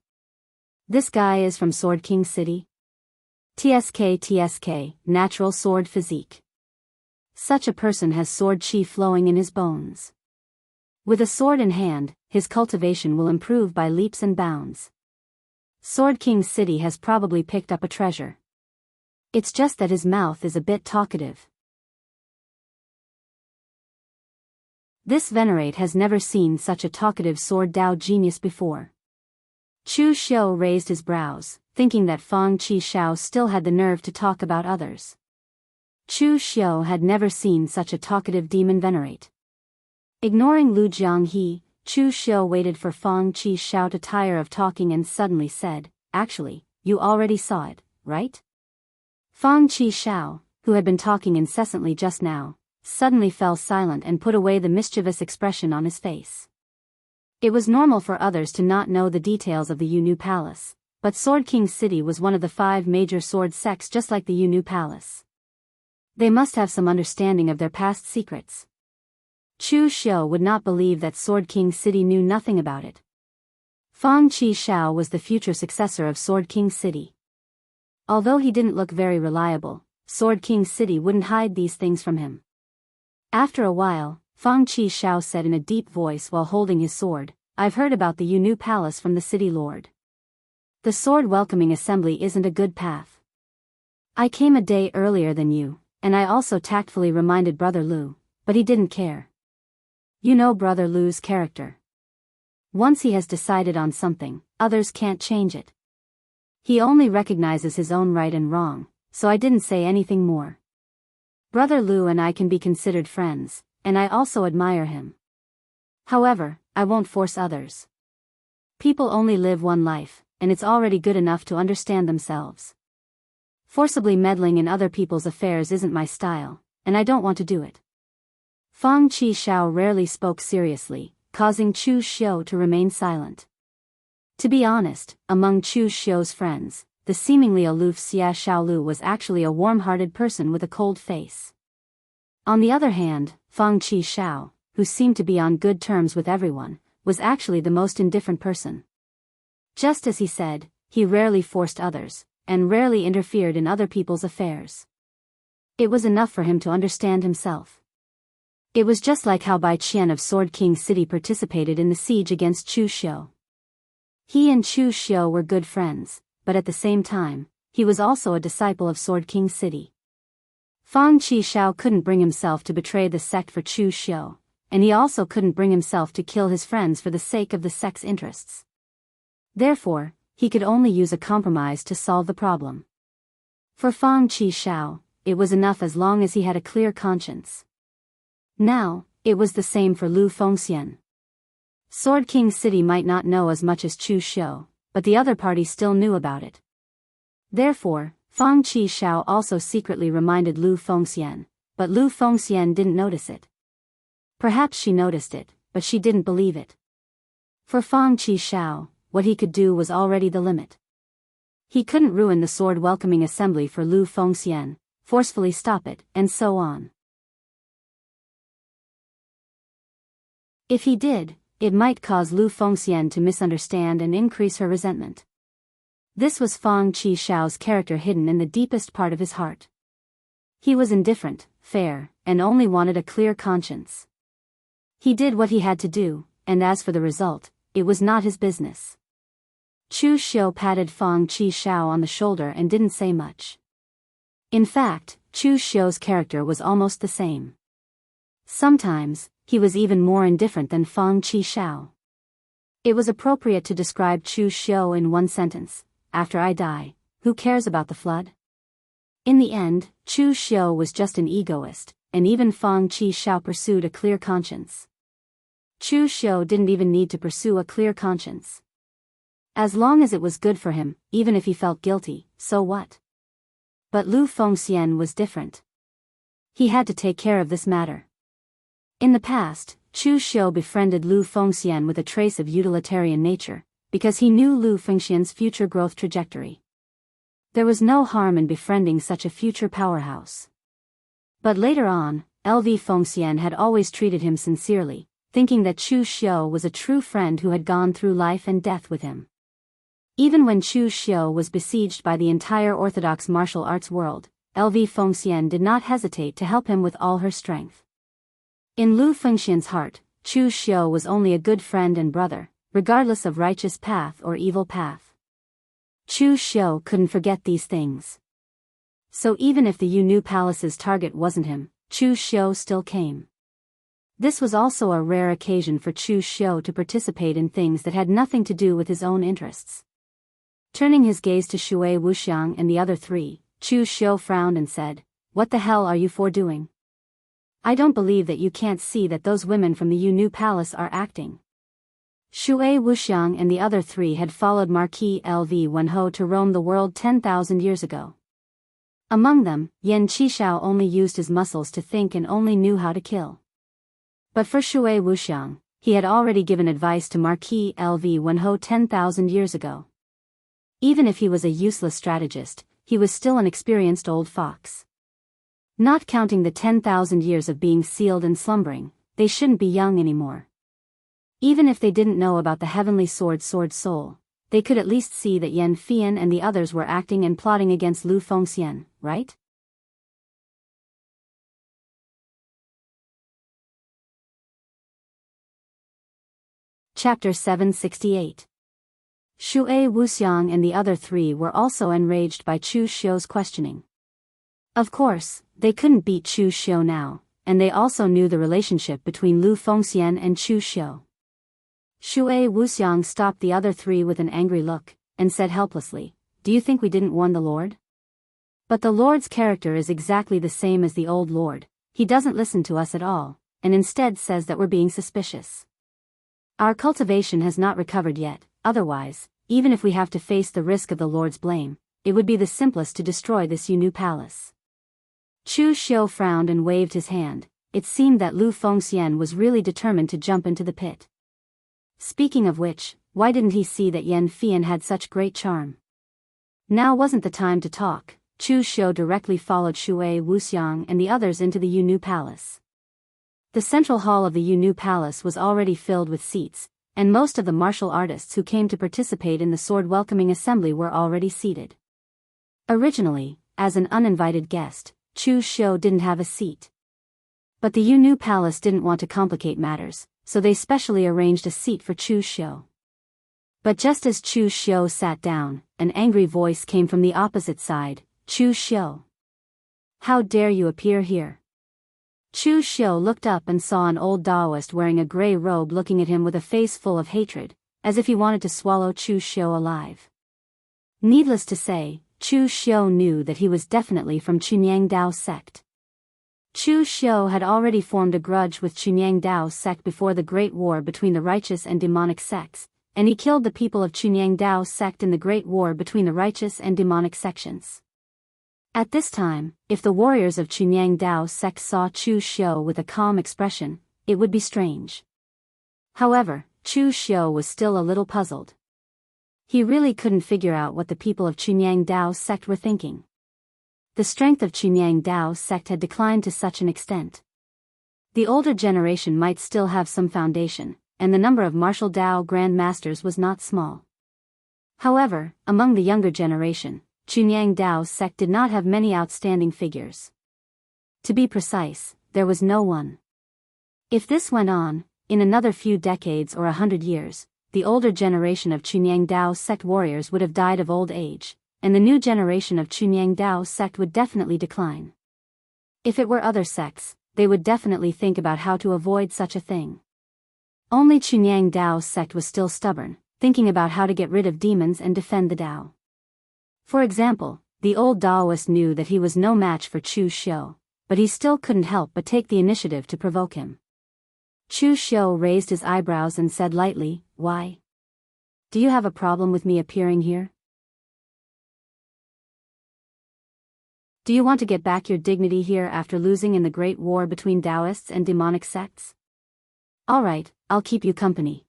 This guy is from Sword King City? TSK, natural sword physique. Such a person has sword chi flowing in his bones. With a sword in hand, his cultivation will improve by leaps and bounds. Sword King City has probably picked up a treasure. It's just that his mouth is a bit talkative." This venerate has never seen such a talkative sword Dao genius before. Chu Xiu raised his brows, thinking that Fang Qixiao still had the nerve to talk about others. Chu Xiu had never seen such a talkative demon venerate. Ignoring Lu Jianghe, Chu Xiu waited for Fang Qixiao to tire of talking and suddenly said, "Actually, you already saw it, right?" Fang Qixiao, who had been talking incessantly just now, suddenly fell silent and put away the mischievous expression on his face. It was normal for others to not know the details of the Yunu Palace, but Sword King City was one of the 5 major sword sects just like the Yunu Palace. They must have some understanding of their past secrets. Chu Xiu would not believe that Sword King City knew nothing about it. Fang Qixiao was the future successor of Sword King City. Although he didn't look very reliable, Sword King City wouldn't hide these things from him. After a while, Fang Qixiao said in a deep voice while holding his sword, "I've heard about the Yunu Palace from the city lord. The sword welcoming assembly isn't a good path. I came a day earlier than you, and I also tactfully reminded Brother Lu, but he didn't care. You know Brother Lu's character. Once he has decided on something, others can't change it. He only recognizes his own right and wrong, so I didn't say anything more. Brother Lu and I can be considered friends, and I also admire him. However, I won't force others. People only live one life, and it's already good enough to understand themselves. Forcibly meddling in other people's affairs isn't my style, and I don't want to do it." Fang Qixiao rarely spoke seriously, causing Chu Xiu to remain silent. To be honest, among Chu Xiu's friends, the seemingly aloof Xia Xiaolu was actually a warm-hearted person with a cold face. On the other hand, Fang Qixiao, who seemed to be on good terms with everyone, was actually the most indifferent person. Just as he said, he rarely forced others, and rarely interfered in other people's affairs. It was enough for him to understand himself. It was just like how Bai Qian of Sword King City participated in the siege against Chu Xiu. He and Chu Xiu were good friends, but at the same time, he was also a disciple of Sword King City. Fang Qixiao couldn't bring himself to betray the sect for Chu Xiu, and he also couldn't bring himself to kill his friends for the sake of the sect's interests. Therefore, he could only use a compromise to solve the problem. For Fang Qixiao, it was enough as long as he had a clear conscience. Now, it was the same for Lu Fengxian. Sword King City might not know as much as Chu Xiu, but the other party still knew about it. Therefore, Fang Qixiao also secretly reminded Lu Fengxian, but Lu Fengxian didn't notice it. Perhaps she noticed it, but she didn't believe it. For Fang Qixiao, what he could do was already the limit. He couldn't ruin the sword welcoming assembly for Lu Fengxian, forcefully stop it, and so on. If he did, it might cause Lu Fengxian to misunderstand and increase her resentment. This was Fang Qixiao's character hidden in the deepest part of his heart. He was indifferent, fair, and only wanted a clear conscience. He did what he had to do, and as for the result, it was not his business. Chu Xiu patted Fang Qixiao on the shoulder and didn't say much. In fact, Chu Xiu's character was almost the same. Sometimes, he was even more indifferent than Fang Qixiao. It was appropriate to describe Chu Xiu in one sentence: after I die, who cares about the flood? In the end, Chu Xiu was just an egoist, and even Fang Qixiao pursued a clear conscience. Chu Xiu didn't even need to pursue a clear conscience. As long as it was good for him, even if he felt guilty, so what? But Lu Fengxian was different. He had to take care of this matter. In the past, Chu Xiu befriended Lu Fengxian with a trace of utilitarian nature, because he knew Lu Fengxian's future growth trajectory. There was no harm in befriending such a future powerhouse. But later on, LV Fengxian had always treated him sincerely, thinking that Chu Xiu was a true friend who had gone through life and death with him. Even when Chu Xiu was besieged by the entire orthodox martial arts world, LV Fengxian did not hesitate to help him with all her strength. In Lu Fengxian's heart, Chu Xiu was only a good friend and brother, regardless of righteous path or evil path. Chu Xiu couldn't forget these things. So even if the Yunu Palace's target wasn't him, Chu Xiu still came. This was also a rare occasion for Chu Xiu to participate in things that had nothing to do with his own interests. Turning his gaze to Shui Wuxiang and the other three, Chu Xiu frowned and said, "What the hell are you four doing? I don't believe that you can't see that those women from the Yunu Palace are acting." Shui Wuxiang and the other three had followed Marquis LV Wenho to roam the world 10,000 years ago. Among them, Yan Qishao only used his muscles to think and only knew how to kill. But for Shui Wuxiang, he had already given advice to Marquis LV Wenho 10,000 years ago. Even if he was a useless strategist, he was still an experienced old fox. Not counting the 10,000 years of being sealed and slumbering, they shouldn't be young anymore. Even if they didn't know about the heavenly sword soul, they could at least see that Yan Fian and the others were acting and plotting against Lu Fengxian, right? Chapter 768. Shui Wuxiang and the other three were also enraged by Chu Xiu's questioning. Of course, they couldn't beat Chu Xiu now, and they also knew the relationship between Lu Fengxian and Chu Xiu. Shui Wuxiang stopped the other three with an angry look, and said helplessly, "Do you think we didn't warn the Lord? But the Lord's character is exactly the same as the old Lord. He doesn't listen to us at all, and instead says that we're being suspicious. Our cultivation has not recovered yet. Otherwise, even if we have to face the risk of the Lord's blame, it would be the simplest to destroy this Yunu Palace." Chu Xiu frowned and waved his hand. It seemed that Lu Fengxian was really determined to jump into the pit. Speaking of which, why didn't he see that Yan Fian had such great charm? Now wasn't the time to talk, Chu Xiu directly followed Shui Wuxiang and the others into the Yunnu Palace. The central hall of the Yunnu Palace was already filled with seats, and most of the martial artists who came to participate in the sword welcoming assembly were already seated. Originally, as an uninvited guest, Chu Xiu didn't have a seat. But the Yunnu Palace didn't want to complicate matters, so they specially arranged a seat for Chu Xiu. But just as Chu Xiu sat down, an angry voice came from the opposite side. Chu Xiu, how dare you appear here? Chu Xiu looked up and saw an old Daoist wearing a gray robe looking at him with a face full of hatred, as if he wanted to swallow Chu Xiu alive. Needless to say, Chu Xiu knew that he was definitely from Chunyang Dao sect. Chu Xiu had already formed a grudge with Chunyang Dao sect before the Great War between the righteous and demonic sects, and he killed the people of Chunyang Dao sect in the Great War between the righteous and demonic sections. At this time, if the warriors of Chunyang Dao sect saw Chu Xiu with a calm expression, it would be strange. However, Chu Xiu was still a little puzzled. He really couldn't figure out what the people of Chunyang Dao sect were thinking. The strength of Chunyang Dao sect had declined to such an extent. The older generation might still have some foundation, and the number of martial Dao Grand Masters was not small. However, among the younger generation, Chunyang Dao sect did not have many outstanding figures. To be precise, there was no one. If this went on, in another few decades or 100 years, the older generation of Chunyang Dao sect warriors would have died of old age, and the new generation of Chunyang Dao sect would definitely decline. If it were other sects, they would definitely think about how to avoid such a thing. Only Chunyang Dao sect was still stubborn, thinking about how to get rid of demons and defend the Dao. For example, the old Daoist knew that he was no match for Chu Xiu, but he still couldn't help but take the initiative to provoke him. Chu Xiu raised his eyebrows and said lightly, "Why? Do you have a problem with me appearing here? Do you want to get back your dignity here after losing in the great war between Daoists and demonic sects? Alright, I'll keep you company."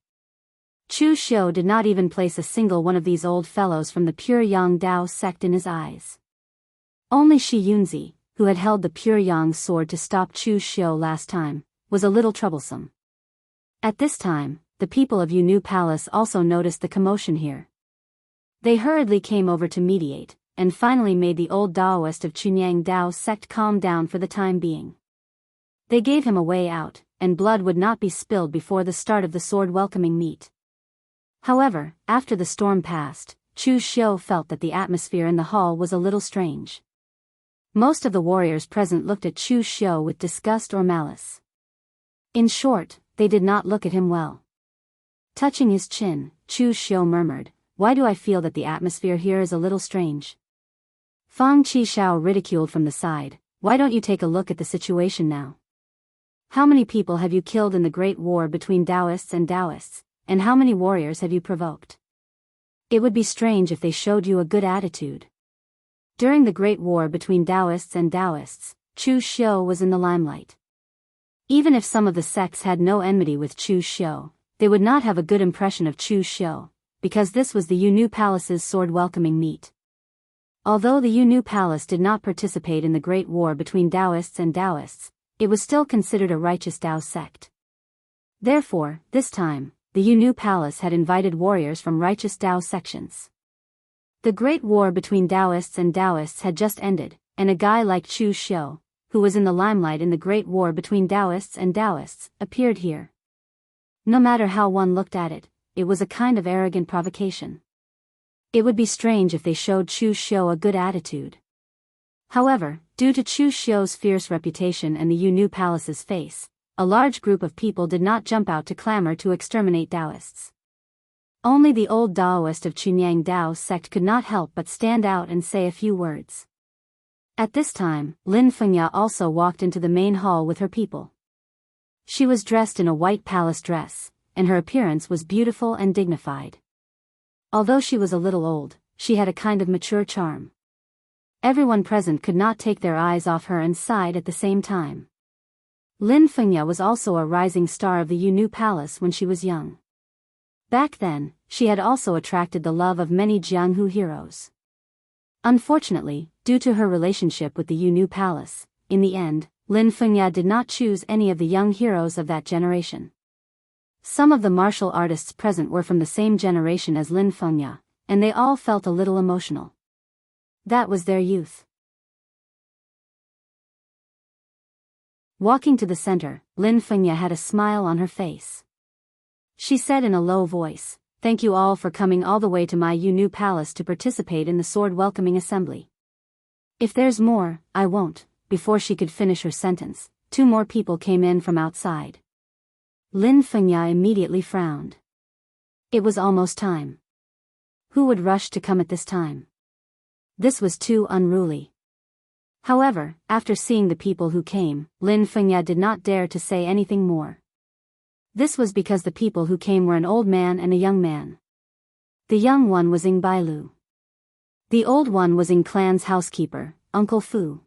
Chu Xiu did not even place a single one of these old fellows from the pure Yang Dao sect in his eyes. Only Shi Yunzi, who had held the pure Yang sword to stop Chu Xiu last time, was a little troublesome. At this time, the people of Yunnu Palace also noticed the commotion here. They hurriedly came over to mediate, and finally made the old Daoist of Chunyang Dao sect calm down for the time being. They gave him a way out, and blood would not be spilled before the start of the sword welcoming meet. However, after the storm passed, Chu Xiu felt that the atmosphere in the hall was a little strange. Most of the warriors present looked at Chu Xiu with disgust or malice. In short, they did not look at him well. Touching his chin, Chu Xiu murmured, "Why do I feel that the atmosphere here is a little strange?" Fang Qishao ridiculed from the side, "Why don't you take a look at the situation now? How many people have you killed in the great war between Daoists and Daoists? And how many warriors have you provoked? It would be strange if they showed you a good attitude." During the Great War between Daoists and Daoists, Chu Xiu was in the limelight. Even if some of the sects had no enmity with Chu Xiu, they would not have a good impression of Chu Xiu, because this was the Yunnu Palace's sword welcoming meet. Although the Yunnu Palace did not participate in the Great War between Daoists and Daoists, it was still considered a righteous Dao sect. Therefore, this time, the Yunnu Palace had invited warriors from righteous Dao sections. The Great War between Daoists and Daoists had just ended, and a guy like Chu Xiu, who was in the limelight in the Great War between Daoists and Daoists, appeared here. No matter how one looked at it, it was a kind of arrogant provocation. It would be strange if they showed Chu Xiu a good attitude. However, due to Chu Xiu's fierce reputation and the Yunnu Palace's face, a large group of people did not jump out to clamor to exterminate Daoists. Only the old Daoist of Chunyang Dao sect could not help but stand out and say a few words. At this time, Lin Fengya also walked into the main hall with her people. She was dressed in a white palace dress, and her appearance was beautiful and dignified. Although she was a little old, she had a kind of mature charm. Everyone present could not take their eyes off her and sighed at the same time. Lin Fengya was also a rising star of the Yunnu Palace when she was young. Back then, she had also attracted the love of many Jianghu heroes. Unfortunately, due to her relationship with the Yunu Palace, in the end, Lin Fengya did not choose any of the young heroes of that generation. Some of the martial artists present were from the same generation as Lin Fengya, and they all felt a little emotional. That was their youth. Walking to the center, Lin Fengya had a smile on her face. She said in a low voice, "Thank you all for coming all the way to my Yunu Palace to participate in the sword welcoming assembly. If there's more, I won't." Before she could finish her sentence, 2 more people came in from outside. Lin Fengya immediately frowned. It was almost time. Who would rush to come at this time? This was too unruly. However, after seeing the people who came, Lin Fengya did not dare to say anything more. This was because the people who came were an old man and a young man. The young one was Ying Bailu. The old one was Ying clan's housekeeper, Uncle Fu.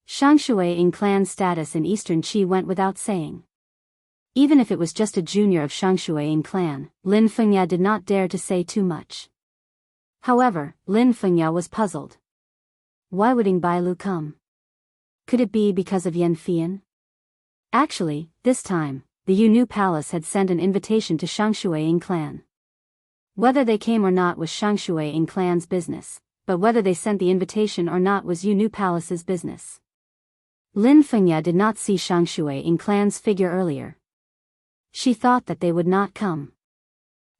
Xianxia Ying clan's status in Eastern Qi went without saying. Even if it was just a junior of Xianxia Ying clan, Lin Fengya did not dare to say too much. However, Lin Fengya was puzzled. Why would Ying Bailu come? Could it be because of Yan Fian? Actually, this time, the Yunu Palace had sent an invitation to Xianxia Ying clan. Whether they came or not was Xianxia Ying clan's business, but whether they sent the invitation or not was Yunu Palace's business. Lin Fengya did not see Xianxia Ying clan's figure earlier. She thought that they would not come.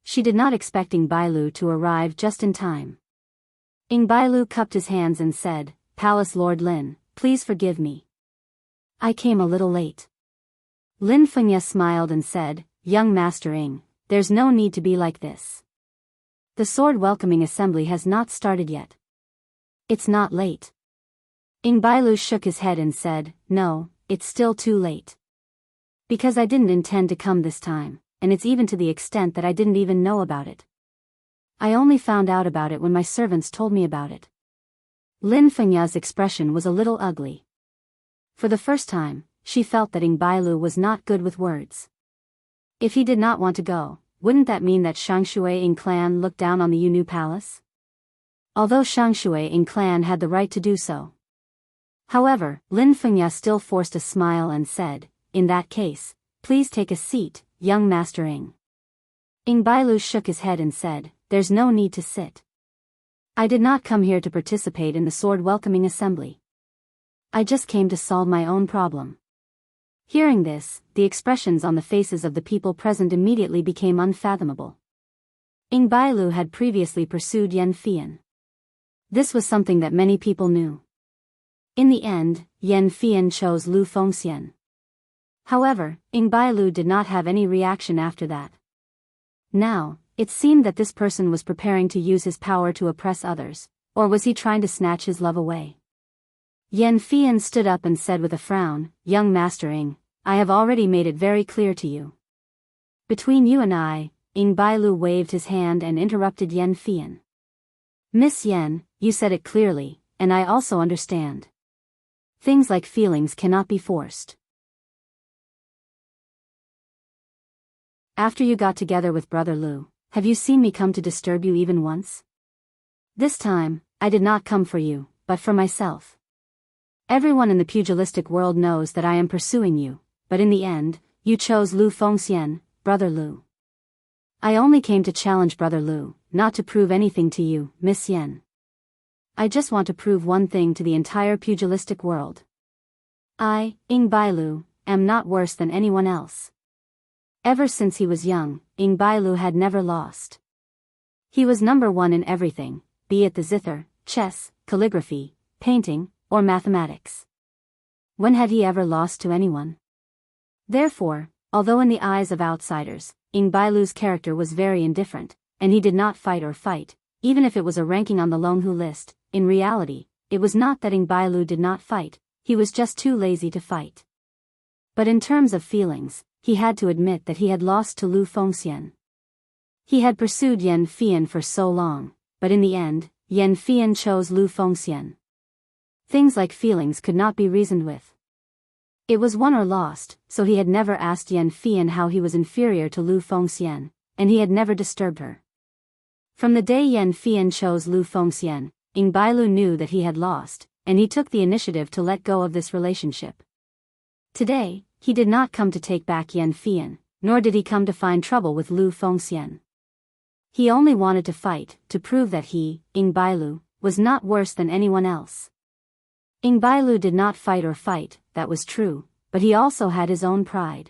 She did not expect Ying Bailu to arrive just in time. Ying Bailu cupped his hands and said, "Palace Lord Lin, please forgive me. I came a little late." Lin Fengya smiled and said, "Young Master Ying, there's no need to be like this. The sword welcoming assembly has not started yet. It's not late." Ying Bailu shook his head and said, "No, it's still too late. Because I didn't intend to come this time, and it's even to the extent that I didn't even know about it. I only found out about it when my servants told me about it." Lin Fengya's expression was a little ugly. For the first time, she felt that Ying Bailu was not good with words. If he did not want to go, wouldn't that mean that Xianxia Ying clan looked down on the Yunu Palace? Although Xianxia Ying clan had the right to do so. However, Lin Fengya still forced a smile and said, "In that case, please take a seat, young Master Ying." Ying Bailu shook his head and said, "There's no need to sit. I did not come here to participate in the sword welcoming assembly. I just came to solve my own problem." Hearing this, the expressions on the faces of the people present immediately became unfathomable. Ying Bailu had previously pursued Yan Fian. This was something that many people knew. In the end, Yan Fian chose Lu Fengxian. However, Ying Bailu did not have any reaction after that. Now, it seemed that this person was preparing to use his power to oppress others, or was he trying to snatch his love away? Yan Fian stood up and said with a frown, "Young Master Ying, I have already made it very clear to you. Between you and I," Ying Bailu waved his hand and interrupted Yan Fian. "Miss Yan, you said it clearly, and I also understand. Things like feelings cannot be forced. After you got together with Brother Lu, have you seen me come to disturb you even once? This time, I did not come for you, but for myself. Everyone in the pugilistic world knows that I am pursuing you, but in the end, you chose Lu Fengxian, Brother Lu. I only came to challenge Brother Lu, not to prove anything to you, Miss Yan. I just want to prove one thing to the entire pugilistic world. I, Ying Bailu, am not worse than anyone else." Ever since he was young, Ying Bailu had never lost. He was number 1 in everything, be it the zither, chess, calligraphy, painting, or mathematics. When had he ever lost to anyone? Therefore, although in the eyes of outsiders, Ying Bailu's character was very indifferent, and he did not fight or fight, even if it was a ranking on the Long Hu list, in reality, it was not that Ying Bailu did not fight, he was just too lazy to fight. But in terms of feelings, he had to admit that he had lost to Lu Fengxian. He had pursued Yan Fian for so long, but in the end, Yan Fian chose Lu Fengxian. Things like feelings could not be reasoned with. It was won or lost, so he had never asked Yan Fian how he was inferior to Lu Fengxian, and he had never disturbed her. From the day Yan Fian chose Lu Fengxian, Ing Bailu knew that he had lost, and he took the initiative to let go of this relationship. Today, he did not come to take back Yan Fian, nor did he come to find trouble with Lu Fengxian. He only wanted to fight, to prove that he, Ing Bailu, was not worse than anyone else. Ing Bailu did not fight, that was true, but he also had his own pride.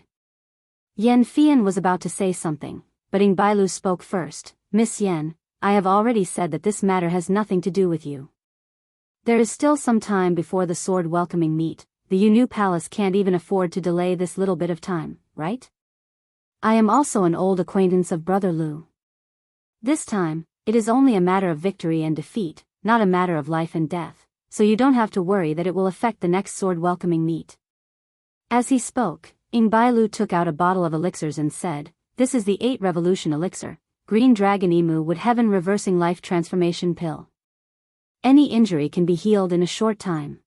Yan Fian was about to say something, but Ing Bailu spoke first. Miss Yan, I have already said that this matter has nothing to do with you. There is still some time before the sword welcoming meet. The Yunnu Palace can't even afford to delay this little bit of time, right? I am also an old acquaintance of Brother Lu. This time, it is only a matter of victory and defeat, not a matter of life and death, so you don't have to worry that it will affect the next sword welcoming meet. As he spoke, Ing Bailu took out a bottle of elixirs and said, this is the 8 Revolution elixir, Green Dragon Emu Wood Heaven Reversing Life Transformation Pill. Any injury can be healed in a short time.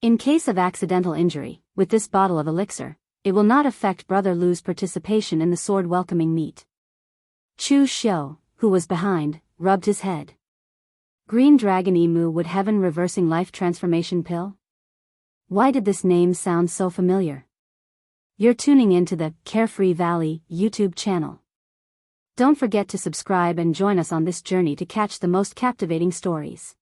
In case of accidental injury, with this bottle of elixir, it will not affect Brother Lu's participation in the sword welcoming meet. Chu Xiu, who was behind, rubbed his head. Green Dragon Emu Wood Heaven Reversing Life Transformation Pill? Why did this name sound so familiar? You're tuning into the Carefree Valley YouTube channel. Don't forget to subscribe and join us on this journey to catch the most captivating stories.